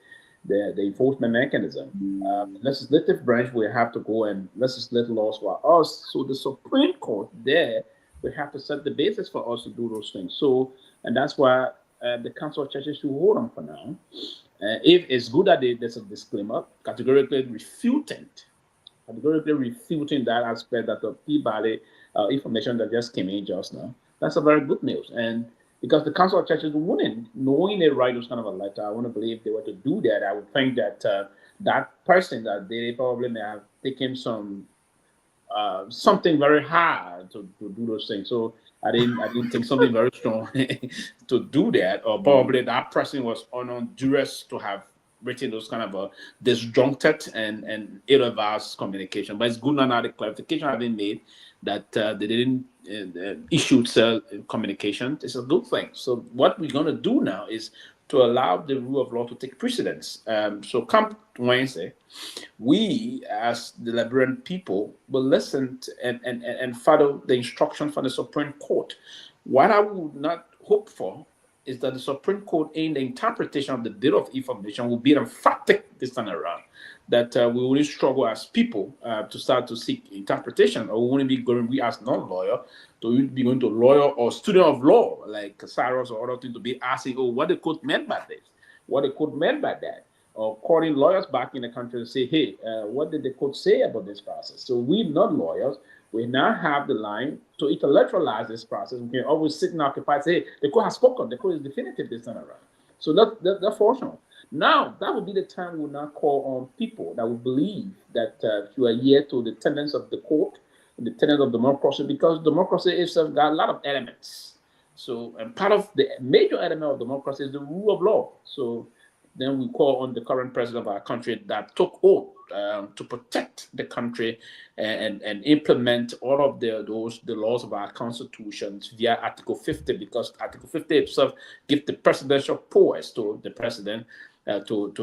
enforcement mechanism. The legislative branch will have to go and legislate laws for us. So the Supreme Court there will have to set the basis for us to do those things. So, and that's why the Council of Churches should hold on for now. If it's good that there's a disclaimer, categorically refuting that aspect that the Peabody information that just came in just now. That's a very good news. And because the Council of Churches wouldn't, knowing they write those kind of a letter, I want to believe they were to do that. I would think that that person that they probably may have taken some something very hard to do those things. So I didn't think something very strong to do that, or probably that person was on duress to have written those kind of disjuncted and ill-advised communication. But it's good now the clarification have been made that they didn't issue communication. It's a good thing. So what we're going to do now is to allow the rule of law to take precedence. So come Wednesday, we as the Liberian people will listen and follow the instruction from the Supreme Court. What I would not hope for is that the Supreme Court in the interpretation of the bill of information will be emphatic this time around, that we will struggle as people to start to seek interpretation, or we won't be going, we as non-lawyer, to be going to lawyer or student of law, like Cyrus or other things, to be asking, oh, what the court meant by this, what the court meant by that, or calling lawyers back in the country to say, hey, what did the court say about this process? So we non-lawyers, we now have the line to intellectualize this process. We can always sit and occupy and say, hey, the court has spoken, the court is definitive this time around. So that's fortunate. Now, that would be the time we'll now call on people that will believe that you are here to the tenets of the court, the tenets of democracy, because democracy itself got a lot of elements. So, and part of the major element of democracy is the rule of law. So then we call on the current president of our country that took oath to protect the country and implement all of the laws of our constitutions via Article 50, because Article 50 itself gives the presidential powers to the president to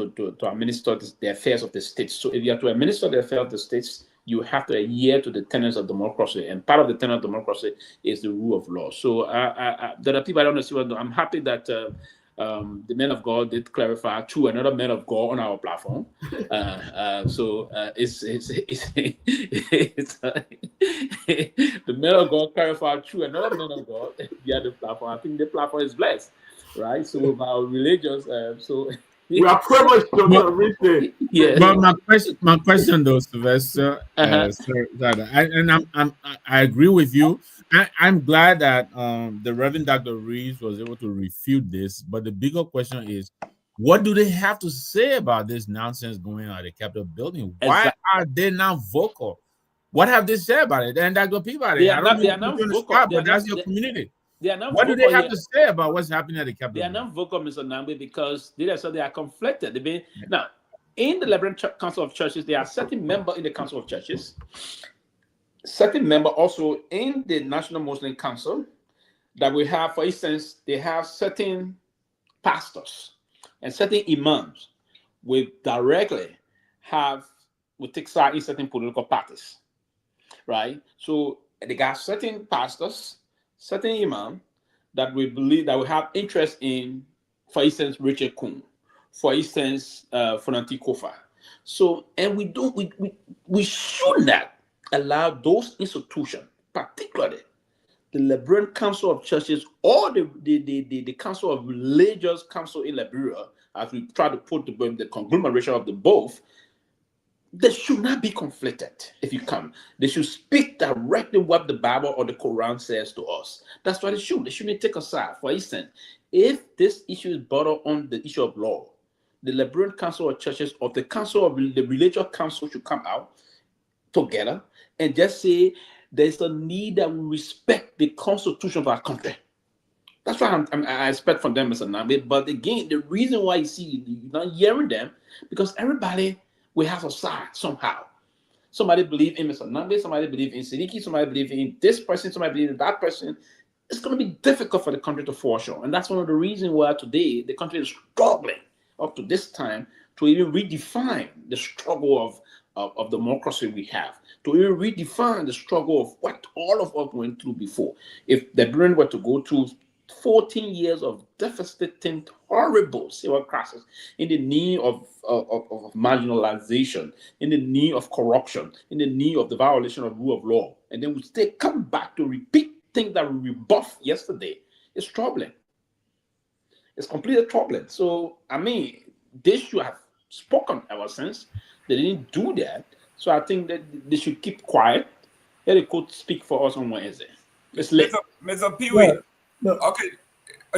administer the affairs of the states. So if you have to administer the affairs of the states, you have to adhere to the tenets of democracy, and part of the tenet of democracy is the rule of law. So there are people I don't know. I'm happy that the man of God did clarify through another man of God on our platform. It's the man of God clarified through another man of God via the platform. I think the platform is blessed, right? So with our religious, we are privileged to reach it. Yeah. But my question though, Sylvester, I agree with you. I'm glad that the Reverend Dr. Reeves was able to refute this. But the bigger question is, what do they have to say about this nonsense going on at the Capitol building? Why are they not vocal? What have they said about it? And Dr. Peabody, I don't mean to put you on the spot, but that's your community. What do they have to say about what's happening at the Capitol? They are not vocal, Mr. Nambi, because they are conflicted. Now, in the Liberian Council of Churches, there are certain members in the Council of Churches, certain members also in the National Muslim Council that we have, for instance, they have certain pastors and certain imams we take side in certain political parties, right? So they got certain pastors, certain imam that we believe that we have interest in, for instance, Richard Kuhn, for instance, Fonanti Kofa. So, and we should not allow those institutions, particularly the Liberian Council of Churches or the Council of Religious Council in Liberia, as we try to put the conglomeration of the both, they should not be conflicted. If you come, they should speak directly what the Bible or the Quran says to us. That's what they should. They shouldn't take a side. For instance, if this issue is brought on the issue of law, the Liberian Council of Churches or the Council of the Religious Council should come out together and just say there's a need that we respect the constitution of our country. That's what I expect from them, Mr. Nambe. But again, the reason why you see you're not hearing them, because everybody will have a side somehow. Somebody believe in Mr. Nambe, somebody believe in Sidiki, somebody believe in this person, somebody believe in that person. It's going to be difficult for the country to function. And that's one of the reasons why today the country is struggling up to this time to even redefine the struggle of democracy we have, to even redefine the struggle of what all of us went through before. If the Britain were to go through 14 years of devastating, horrible civil crisis in the name of marginalization, in the name of corruption, in the name of the violation of rule of law, and then we still come back to repeat things that we rebuffed yesterday, it's troubling. It's completely troubling. So, I mean, they should have spoken ever since. They didn't do that. So I think that they should keep quiet. Let the court speak for us on Wednesday. It's late. Mr. Pewee. No. Okay.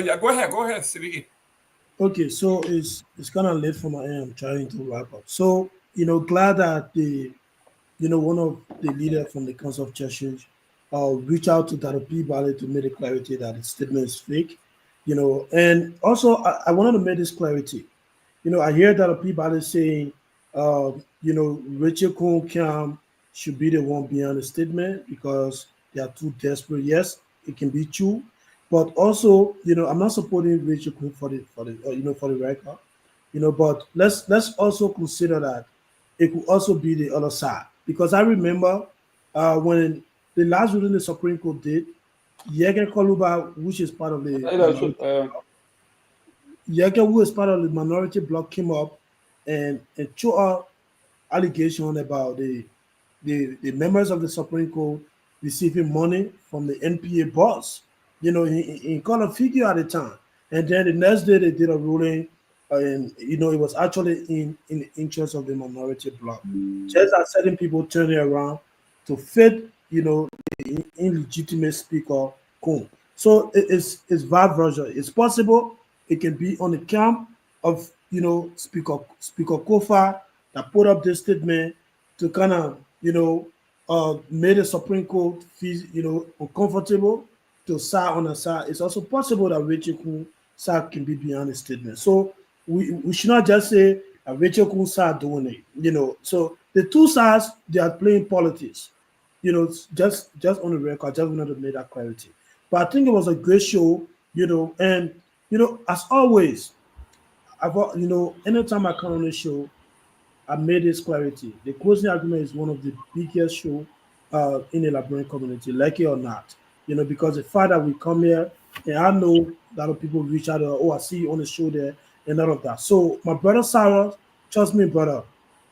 Yeah, go ahead, Sylvie. Okay, so it's kind of late for my end. I'm trying to wrap up. So, glad that one of the leaders from the Council of Churches reach out to Dr. Peabody to make it clarity that the statement is fake, and also I wanted to make this clarity. I hear Dr. Peabody saying, Richard Kuhn should be the one behind the statement because they are too desperate. Yes, it can be true, but also, I'm not supporting Richard Kuhn for the record, but let's also consider that it could also be the other side, because I remember when the last ruling the Supreme Court did, Yege Koluba, which is part of the Yege, who is part of the minority bloc, came up and threw out allegation about the members of the Supreme Court receiving money from the NPA boss. He called a figure at the time, and then the next day they did a ruling, and it was actually in the interest of the minority bloc. Just as certain people turn it around to fit, the illegitimate speaker Kuhn. So it's vice versa. It's possible it can be on the camp of Speaker Kofa that put up this statement to kind of made the Supreme Court feel uncomfortable to side on the side. It's also possible that Rachel Kuhn side can be behind the statement. So we should not just say that Rachel Kuhn side doing it. So the two sides, they are playing politics. Just on the record, I just wanted to make that clarity. But I think it was a great show, and as always, anytime I come on the show, I made this clarity. The closing argument is one of the biggest shows in the Liberian community, like it or not. Because the fact that we come here, and I know a lot of people reach out, I see you on the show there, and all of that. So, my brother Sarah, trust me, brother,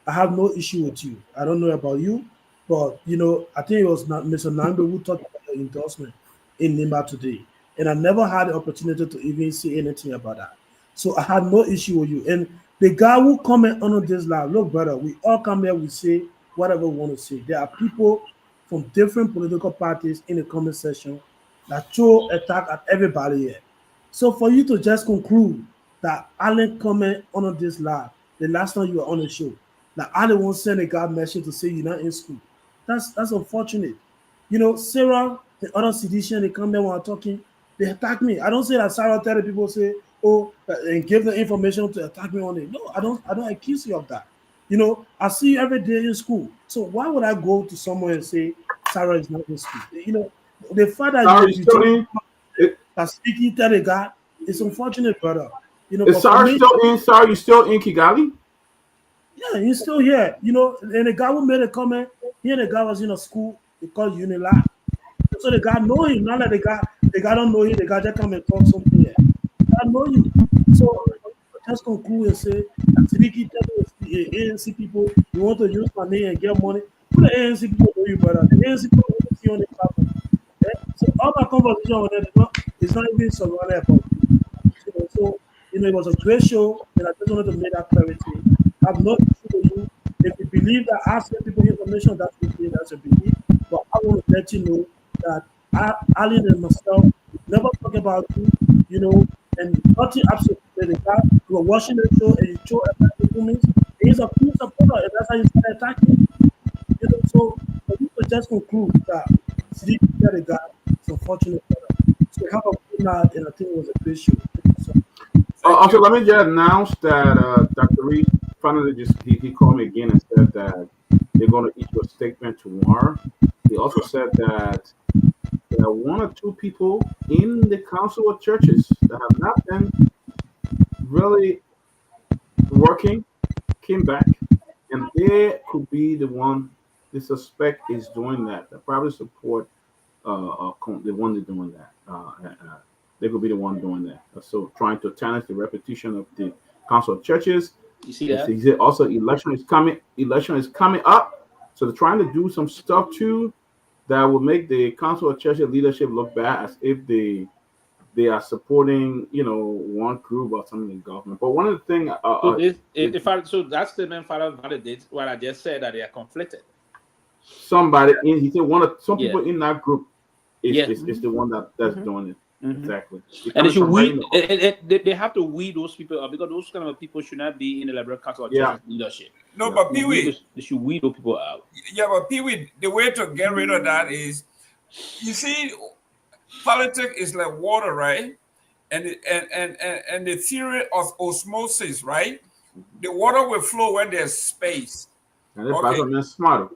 I have no issue with you. I don't know about you, but, I think it was Mr. Nambe who talked about the endorsement in Nimba today. And I never had the opportunity to even say anything about that. So, I had no issue with you. And the guy who comment on this live, look, brother, we all come here, we say whatever we want to say. There are people from different political parties in the comment section that throw attack at everybody here. So for you to just conclude that Alan comment on this live, the last time you were on the show, that Alan won't send a guy message to say you're not in school. That's unfortunate. Sarah, the other seditious, they come there when I'm talking, they attack me. I don't say that Sarah tell the people say, and give the information to attack me on it. No, I don't accuse you of that. I see you every day in school. So why would I go to someone and say Sarah is not in school? The fact that speaking to the guy, it's unfortunate, brother. Is Sarah still in? Sarah, you still in Kigali? Yeah, he's still here. And the guy who made a comment, he and the guy was in a school, they called Unilab. So the guy know him, not that the guy don't know him, the guy just come and talk something here. I know you. So just conclude and say, Sidiki tell the ANC people, you want to use my name and get money. Who the ANC people know you, brother? The ANC people want to see on the platform. Yeah? So all my conversation on that is not even surrounded about you. So it was a great show, and I just wanted to make that clarity. I have no issue with you. If you believe that I send people information, that's okay, that's a belief. But I want to let you know that Allen and myself never talk about you, you know, and nothing absolutely. The guy, you were watching the show and you show performance. He's a cool supporter, and that's how you start attacking. You know, so we could just conclude that Sidi the guy is unfortunate. So have a good night, and I think it was a great show. Also, let me just announce that Dr. Reed finally he called me again and said that they're going to issue a statement tomorrow. He also said that there are one or two people in the Council of Churches that have not been really working, came back, and they could be the one the suspect is doing that. They probably support the one that's doing that. They could be the one doing that. So trying to tarnish the reputation of the Council of Churches. You see that? He said also election is coming up. So they're trying to do some stuff too that will make the Council of Churches leadership look bad, as if they are supporting, you know, one group or something in government. But one of the things so that statement Father validates what I just said, that they are conflicted. Somebody in he said some people in that group is the one that's doing it. Exactly. And they should weed. They have to weed those people out, because those kind of people should not be in the Liberia Council of Churches leadership. No, but Pewee, they should weed those people out. Yeah, but Pewee, the way to get rid of that is, you see, politics is like water, right? And the theory of osmosis, right? The water will flow where there's space. And that's smarter.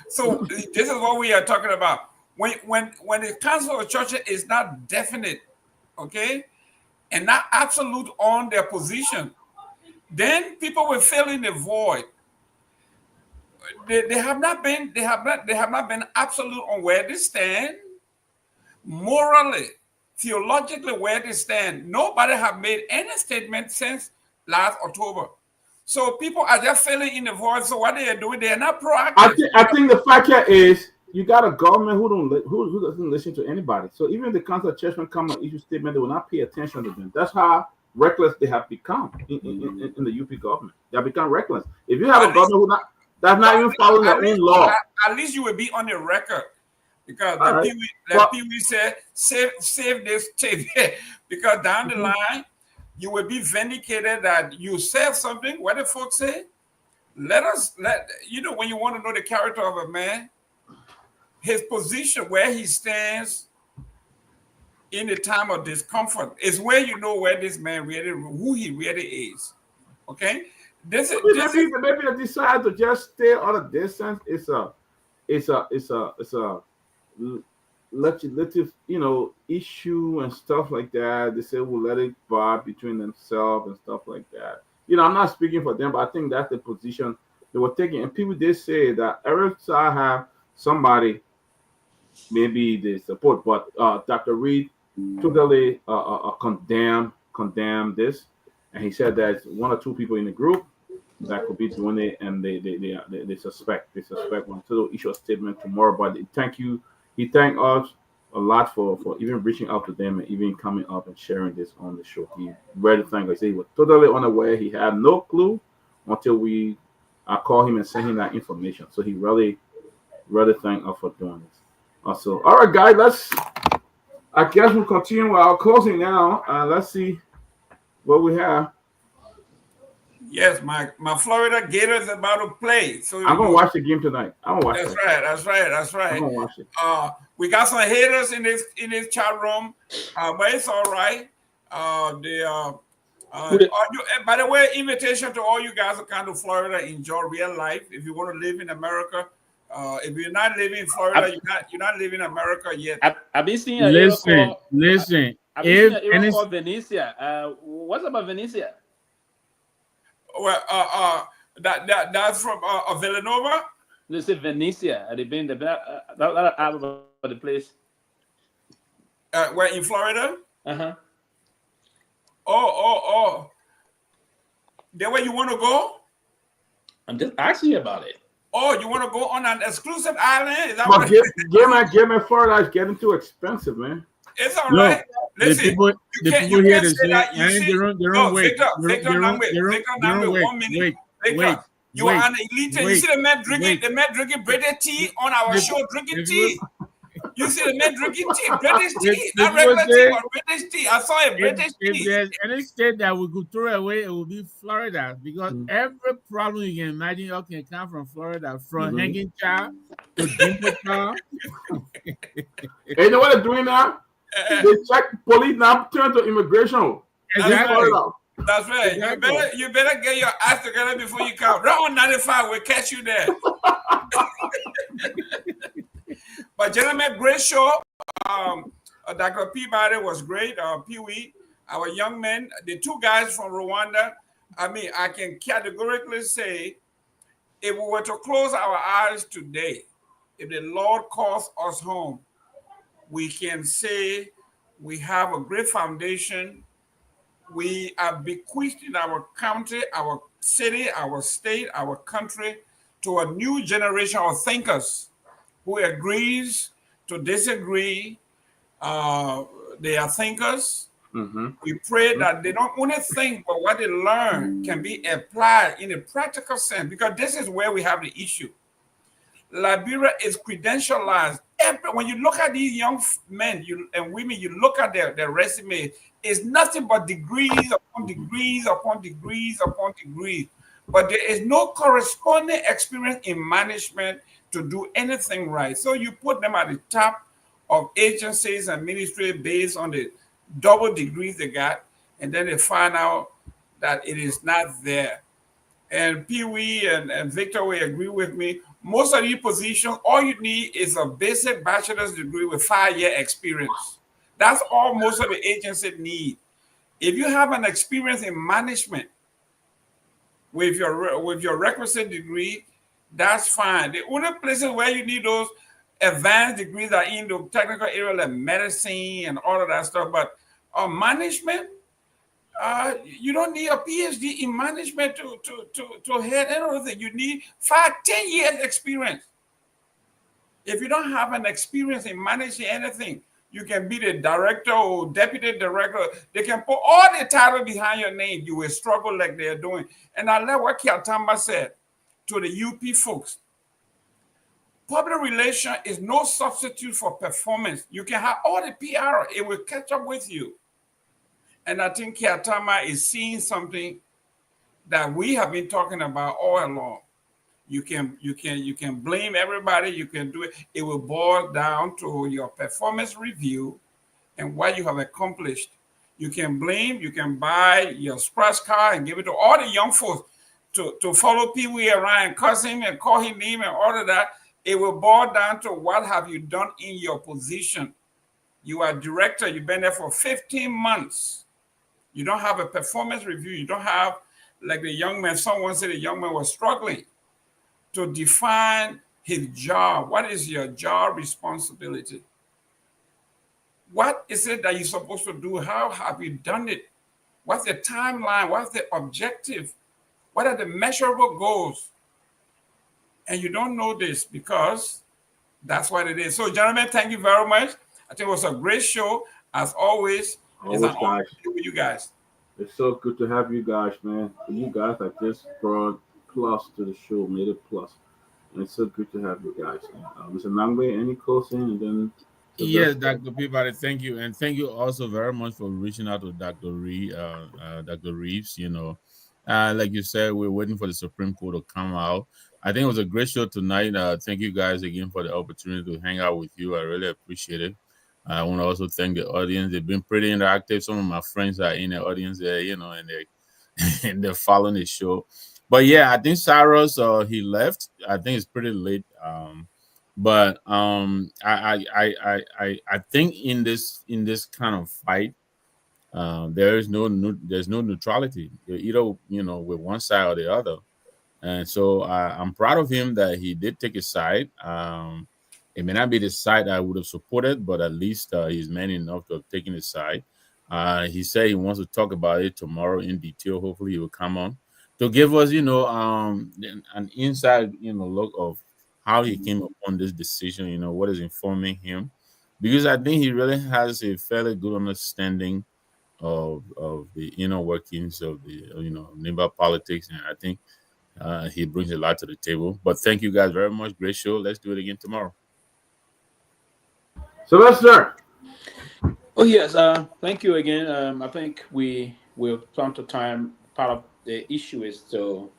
So this is what we are talking about. When the Council of Churches is not definite, okay, and not absolute on their position, then people will fill in the void. They have not been absolute on where they stand, morally, theologically where they stand. Nobody have made any statement since last October. So people are just filling in the void. So what they are doing, they are not proactive. I think the fact here is, you got a government who doesn't listen to anybody. So even the Council of Churchmen come and issue statement, they will not pay attention to them. That's how reckless they have become in the UP government. They have become reckless. If you have a government that's not even following their own law, at least you will be on the record, because Pewee said save this tape, because down the line you will be vindicated that you said something. What the folks say? Let you know, when you want to know the character of a man, his position, where he stands in the time of discomfort, is where you know where this man really, who he really is. Okay, maybe they decide to just stay on a distance. It's a legislative, you know, issue and stuff like that. They say we'll let it bar between themselves and stuff like that. You know, I'm not speaking for them, but I think that's the position they were taking. And people did say that every side have somebody. Maybe they support, but Dr. Reed totally condemned this, and he said there's one or two people in the group that could be doing it, and they suspect one. So they'll issue a statement tomorrow. But he thanked us a lot for even reaching out to them and even coming up and sharing this on the show. He read the thing. Like I said, he was totally unaware. He had no clue until I called him and sent him that information. So he really thanked us for doing this. Also, all right, guys, I guess we'll continue with our closing now. Let's see what we have. Yes, my Florida Gators is about to play. So I'm gonna watch the game tonight. That's right. I'm gonna watch it. We got some haters in this chat room, but it's all right. By the way, invitation to all you guys who come to Florida, enjoy real life. If you want to live in America. If you're not living in Florida, you're not living in America yet. I've been seeing listen. If called Venetia. What's about Venetia? Well, that's from Villanova. They say Venetia. They've been out of the place. Where in Florida? Oh. There where you want to go? I'm just asking you about it. Oh, you want to go on an exclusive island? Is that what Game Florida is getting too expensive, man. It's all right. Listen, the people here to say, Victor, 1 minute. You are an elite. You see the men drinking British tea on our show, drinking tea. You see the men drinking tea, British tea, not regular tea, but British tea. I saw a British tea. If there's any state that we could throw away, it would be Florida, because every problem you can imagine can come from Florida, from hanging child to dimple child. And you know what they're doing now? They check police now, turn to immigration. Exactly. That's right. Exactly. You better get your act together before you come. Round 95, we'll catch you there. But gentlemen, great show. Dr. Peabody was great. Pewee, our young men, the two guys from Rwanda. I mean, I can categorically say, if we were to close our eyes today, if the Lord calls us home, we can say we have a great foundation. We are bequeathing our county, our city, our state, our country to a new generation of thinkers who agrees to disagree. They are thinkers. We pray that they don't only think, but what they learn can be applied in a practical sense, because this is where we have the issue. Liberia is credentialized. When you look at these young men and women, you look at their resume, it's nothing but degrees upon degrees upon degrees upon degrees. But there is no corresponding experience in management to do anything right. So you put them at the top of agencies and ministry based on the double degrees they got, and then they find out that it is not there. And Pewee and Victor will agree with me. Most of these positions, all you need is a basic bachelor's degree with 5-year experience. That's all most of the agencies need. If you have an experience in management with your requisite degree, that's fine. The only places where you need those advanced degrees are in the technical area like medicine and all of that stuff. But management, you don't need a PhD in management to head anything. You need 5-10 years experience. If you don't have an experience in managing anything, you can be the director or deputy director. They can put all the title behind your name. You will struggle like they're doing. And I love what Kiatamba said to the UP folks. Public relations is no substitute for performance. You can have all the PR. It will catch up with you. And I think Kiatama is seeing something that we have been talking about all along. You can blame everybody. You can do it. It will boil down to your performance review and what you have accomplished. You can blame. You can buy your sports car and give it to all the young folks to follow Pewee around and cuss him and call him name and all of that. It will boil down to what have you done in your position. You are director. You've been there for 15 months. You don't have a performance review. You don't have, like the young man, someone said the young man was struggling to define his job. What is your job responsibility? What is it that you're supposed to do? How have you done it? What's the timeline? What's the objective? What are the measurable goals? And you don't know this because that's what it is. So, gentlemen, thank you very much. I think it was a great show. As always, it's an honor to be with you guys. It's so good to have you guys, man. You guys have just brought plus to the show, made it plus. And it's so good to have you guys. Mr. Nangwe, any closing? And then yes, Dr. Peabody, thank you. And thank you also very much for reaching out to Dr. Reeves. You know, like you said, we're waiting for the Supreme Court to come out. I think it was a great show tonight. Thank you guys again for the opportunity to hang out with you. I really appreciate it. I want to also thank the audience. They've been pretty interactive. Some of my friends are in the audience there, you know, and they're following the show. But yeah, I think Cyrus, he left. I think it's pretty late. But I think in this kind of fight, there's no neutrality. You're either, you know, with one side or the other. And so I'm proud of him that he did take a side. It may not be the side I would have supported, but at least he's man enough to have taken his side. He said he wants to talk about it tomorrow in detail. Hopefully he will come on to give us, you know, an inside, you know, look of how he came upon this decision, you know, what is informing him. Because I think he really has a fairly good understanding of the inner workings of the, you know, Nimba politics. And I think He brings a lot to the table. But thank you guys very much. Great show. Let's do it again tomorrow. Sylvester. Oh yes, thank you again. I think we will time to time. Part of the issue is to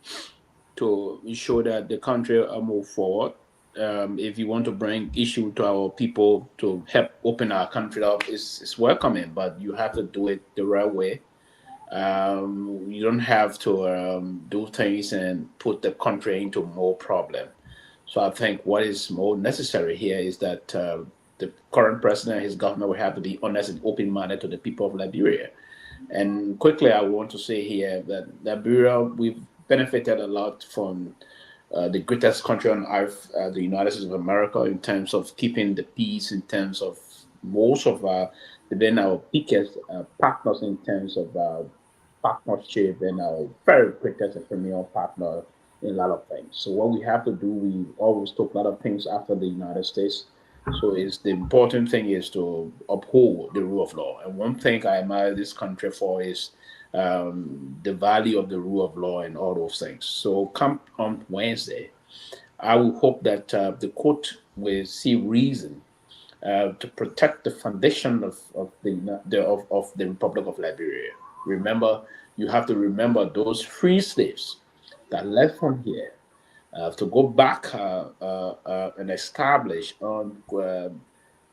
ensure that the country move forward. If you want to bring issue to our people to help open our country up, it's welcoming, but you have to do it the right way. You don't have to do things and put the country into more problem. So I think what is more necessary here is that the current president and his government will have to be honest and open-minded to the people of Liberia. And quickly, I want to say here that Liberia, we've benefited a lot from the greatest country on earth, the United States of America, in terms of keeping the peace, in terms of most of been our biggest partners in terms of partnership and our very greatest and premier partner in a lot of things. So what we have to do, we always talk a lot of things after the United States. So it's the important thing is to uphold the rule of law. And one thing I admire this country for is the value of the rule of law and all those things. So come on Wednesday, I will hope that the court will see reason to protect the foundation of the Republic of Liberia. Remember, you have to remember those free slaves that left from here to go back and establish on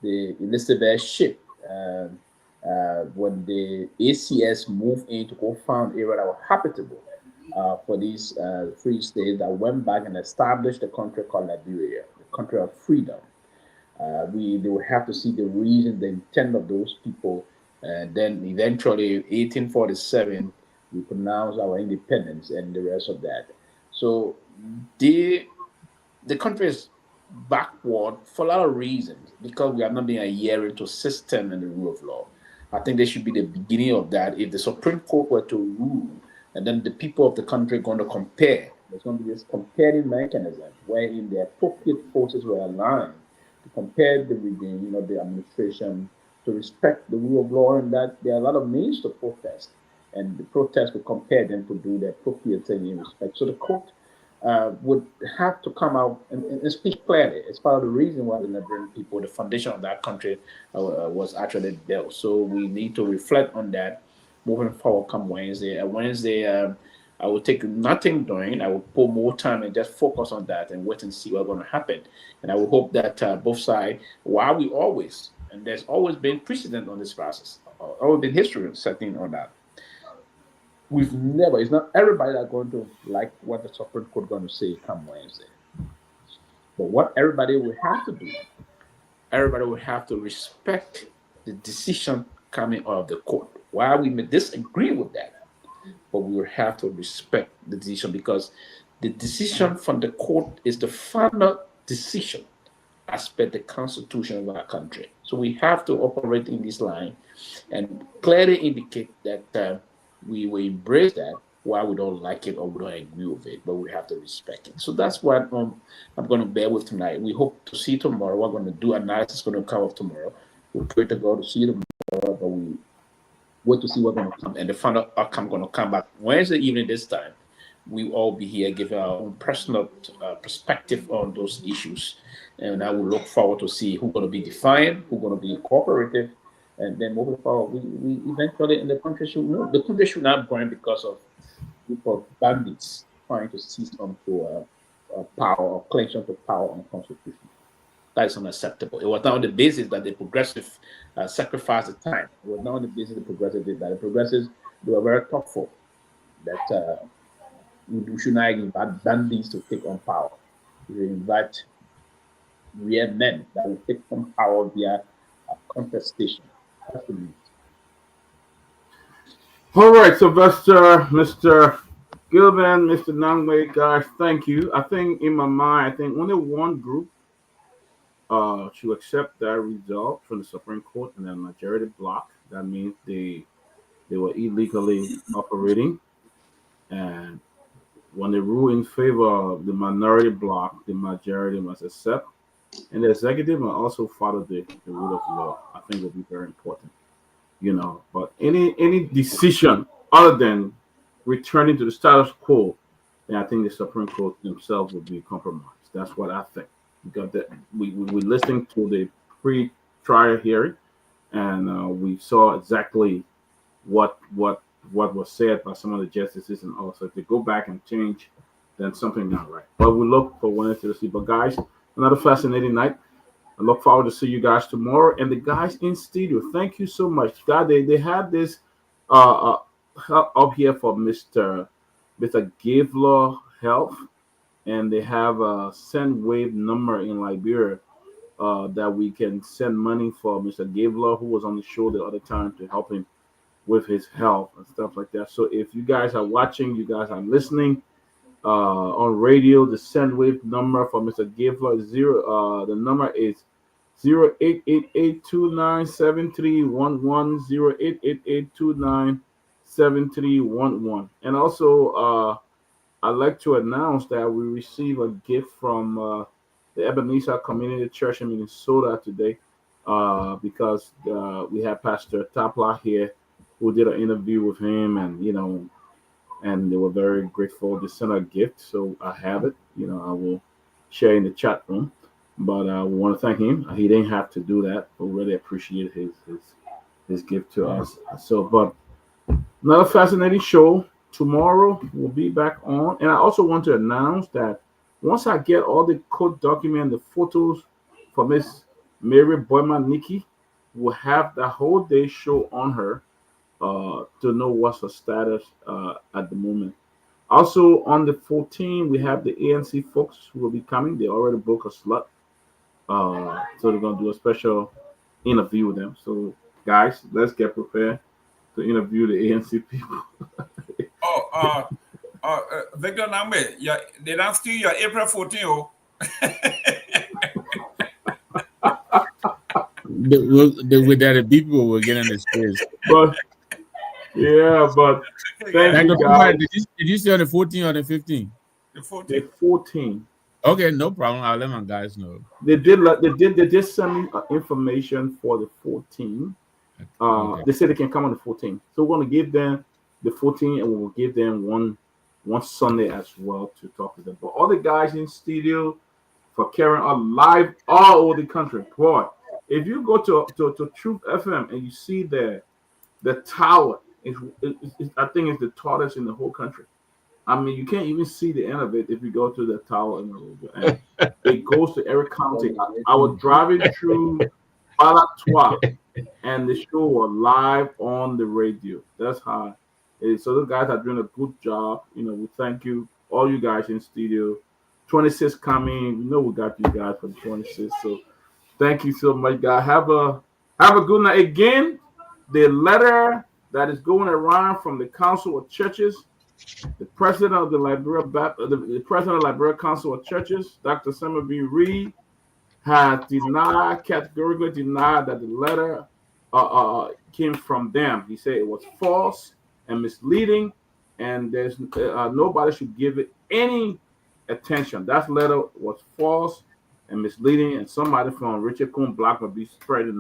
the Elizabeth ship when the ACS moved in to go find area that were habitable for these free slaves that went back and established the country called Liberia, the country of freedom. They will have to see the reason, the intent of those people, and then eventually 1847 we pronounced our independence and the rest of that. So the country is backward for a lot of reasons because we have not been adhering to system and the rule of law. I think there should be the beginning of that. If the Supreme Court were to rule, and then the people of the country are going to compare, there's going to be this comparing mechanism wherein the appropriate forces were aligned to compare the regime, the administration, to respect the rule of law, and that there are a lot of means to protest, and the protest will compare them to do the appropriate thing in respect. So the court would have to come out and speak clearly. It's part of the reason why the Liberian people, the foundation of that country, was actually built. So we need to reflect on that moving forward come Wednesday. Wednesday, I will take nothing doing. I will put more time and just focus on that and wait and see what's going to happen. And I will hope that both sides, while we always, and there's always been precedent on this process, always been history setting on that. We've never, it's not everybody that's going to like what the Supreme Court is going to say come Wednesday. But what everybody will have to do, everybody will have to respect the decision coming out of the court. While we may disagree with that, but we will have to respect the decision because the decision from the court is the final decision as per the constitution of our country. So we have to operate in this line and clearly indicate that we will embrace that while we don't like it or we don't agree with it, but we have to respect it. So that's what I'm going to bear with tonight. We hope to see tomorrow. We're going to do analysis going to come up tomorrow. We pray to God to see tomorrow, but we wait to see what's going to come. And the final outcome going to come back Wednesday evening this time. We will all be here giving our own personal perspective on those issues. And I will look forward to see who's going to be defiant, who's going to be cooperative, and then moving forward, we eventually in the country should move. The country should not burn because of people, bandits trying to seize onto power or clinch onto power on the constitution. That is unacceptable. It was not on the basis that the progressive sacrificed the time. It was not on the basis the progressive did that. The progressives, they were very thoughtful that we should not invite bandits to take on power. We invite real men that will take on power via contestation. That's the need. All right, Sylvester, Mr. Gilban, Mr. Nyenwolo, guys, thank you. I think in my mind, I think only one group to accept that result from the Supreme Court and the majority block. That means they were illegally operating. And when they rule in favor of the minority block, the majority must accept. And the executive must also follow the rule of law. I think will be very important. But any decision other than returning to the status quo then I think the Supreme Court themselves would be compromised. That's what I think. Because we listening to the pre-trial hearing, and we saw exactly what was said by some of the justices, and also if they go back and change, then something not right. But we look for Wednesday to see. But guys, another fascinating night. I look forward to see you guys tomorrow. And the guys in studio, thank you so much. God, they had this up here for Mr. Kehleboe Health, and they have a send wave number in Liberia that we can send money for Mr. Kehleboe, who was on the show the other time, to help him with his health and stuff like that. So if you guys are watching, you guys are listening on radio, the send wave number for Mr. Kehleboe is the number is 0888-297311, 0888-297311. And also I'd like to announce that we receive a gift from the Ebenezer Community Church in Minnesota today, because we have Pastor Tapla here, who did an interview with him, and and they were very grateful. They sent a gift, so I have it. I will share in the chat room. But we want to thank him. He didn't have to do that, but really appreciate his gift to us. So, but another fascinating show. Tomorrow we'll be back on, and I also want to announce that once I get all the court document, the photos for Miss Mary Boyman Nikki, we'll have the whole day show on her to know what's her status at the moment. Also on the 14th, we have the ANC folks who will be coming. They already booked a slot, so they're gonna do a special interview with them. So guys, let's get prepared to interview the ANC people. Victor Nambe, they don't steal your April 14th. Oh. With that, the people will get in the space. But thank you guys. Did you say on the 14th or the 15th? The 14th. The 14th. Okay, no problem. I'll let my guys know. They did send me information for the 14th. Okay. They said they can come on the 14th. So we're gonna give them the 14th, and we'll give them one Sunday as well to talk to them. But all the guys in studio for carrying on live all over the country. Boy, if you go to Truth FM and you see the tower, I think it's the tallest in the whole country. I mean, you can't even see the end of it if you go to the tower in the road. And it goes to every county. I was driving through Balatois, and the show was live on the radio. That's how it is. So the guys are doing a good job. We thank you, all you guys in studio. 26 coming. We got you guys for the 26. So thank you so much, guys. Have a good night. Again, the letter that is going around from the Council of Churches, the president of the Liberia Council of Churches, Dr. Samuel B. Reed, has categorically denied that the letter came from them. He said it was false and misleading, and there's nobody should give it any attention. That letter was false and misleading, and somebody from Richard Coon Block will be spreading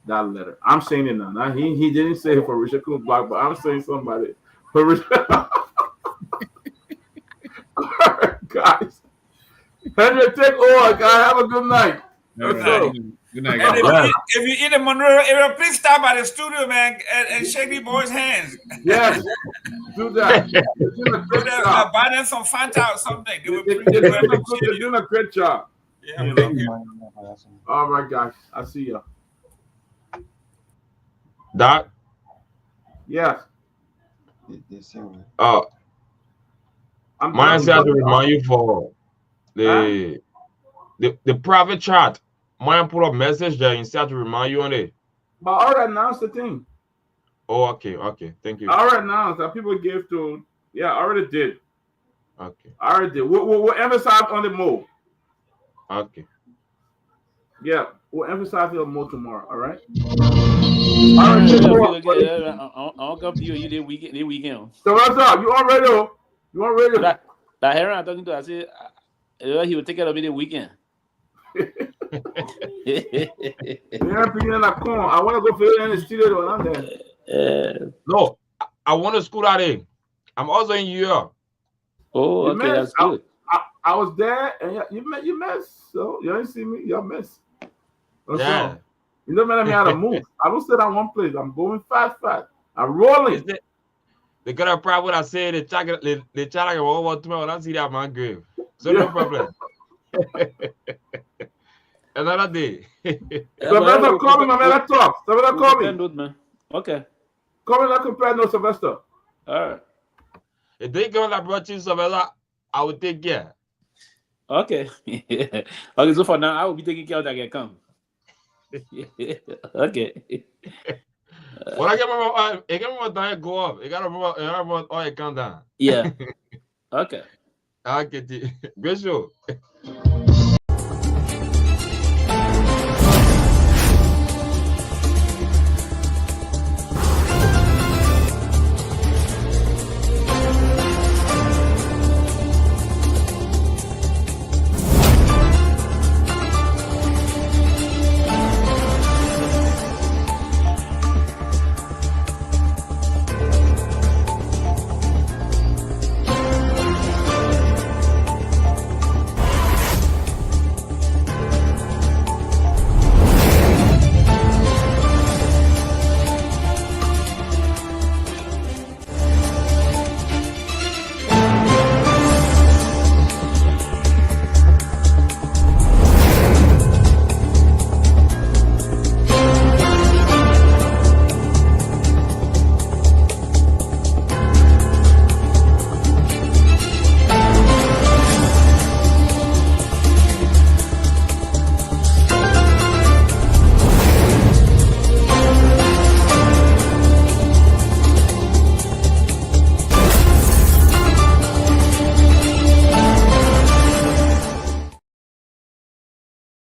that letter. I'm saying it now. He didn't say it for Richard Coon Block, but I'm saying somebody for Richard. All right, guys. Henry, take over, guys. Have a good night. Good night. Good night, guys. If you in the Monroe area, please stop by the studio, man, and shake these boys' hands. Yes, do that. Buy them some Fanta or something. They're doing a great job. Yeah, thank you. All right, guys. I'll see you. Doc? Yes. Mine said to remind you for the private chat. Mine put a message there instead to remind you on it. But I already announced the thing. Oh, okay. Thank you. I already announced that people gave to. Yeah, I already did. Okay. I already did. We'll emphasize on the move. Okay. Yeah, we'll emphasize on more tomorrow. All right. I'll come to you the weekend. So what's up? You on radio? You on radio? That Heron I'm talking to, I said he will take care of me the weekend. I want to go for you in the studio. No, I want to school out there. I'm also in New York. Oh, You okay, missed. that's good. I was there, and you missed. So you didn't see me. You missed. That's Yeah. all. You don't let me how to move. I don't sit on one place. I'm going fast. I'm rolling. They got a problem. I say they check over to me when I see that man grave. So no problem. Another day. Sylvester, call me, my man. Let's talk. Sylvester, call me. Note, man. Okay. Call me, let's compare notes, Sylvester. All right. If they come and brought you Sylvester, I will take care. Okay. Okay, so for now, I will be taking care of that can come. Okay. When I get my time go up. You gotta remember all you count down. Yeah. Okay. Okay. Great show.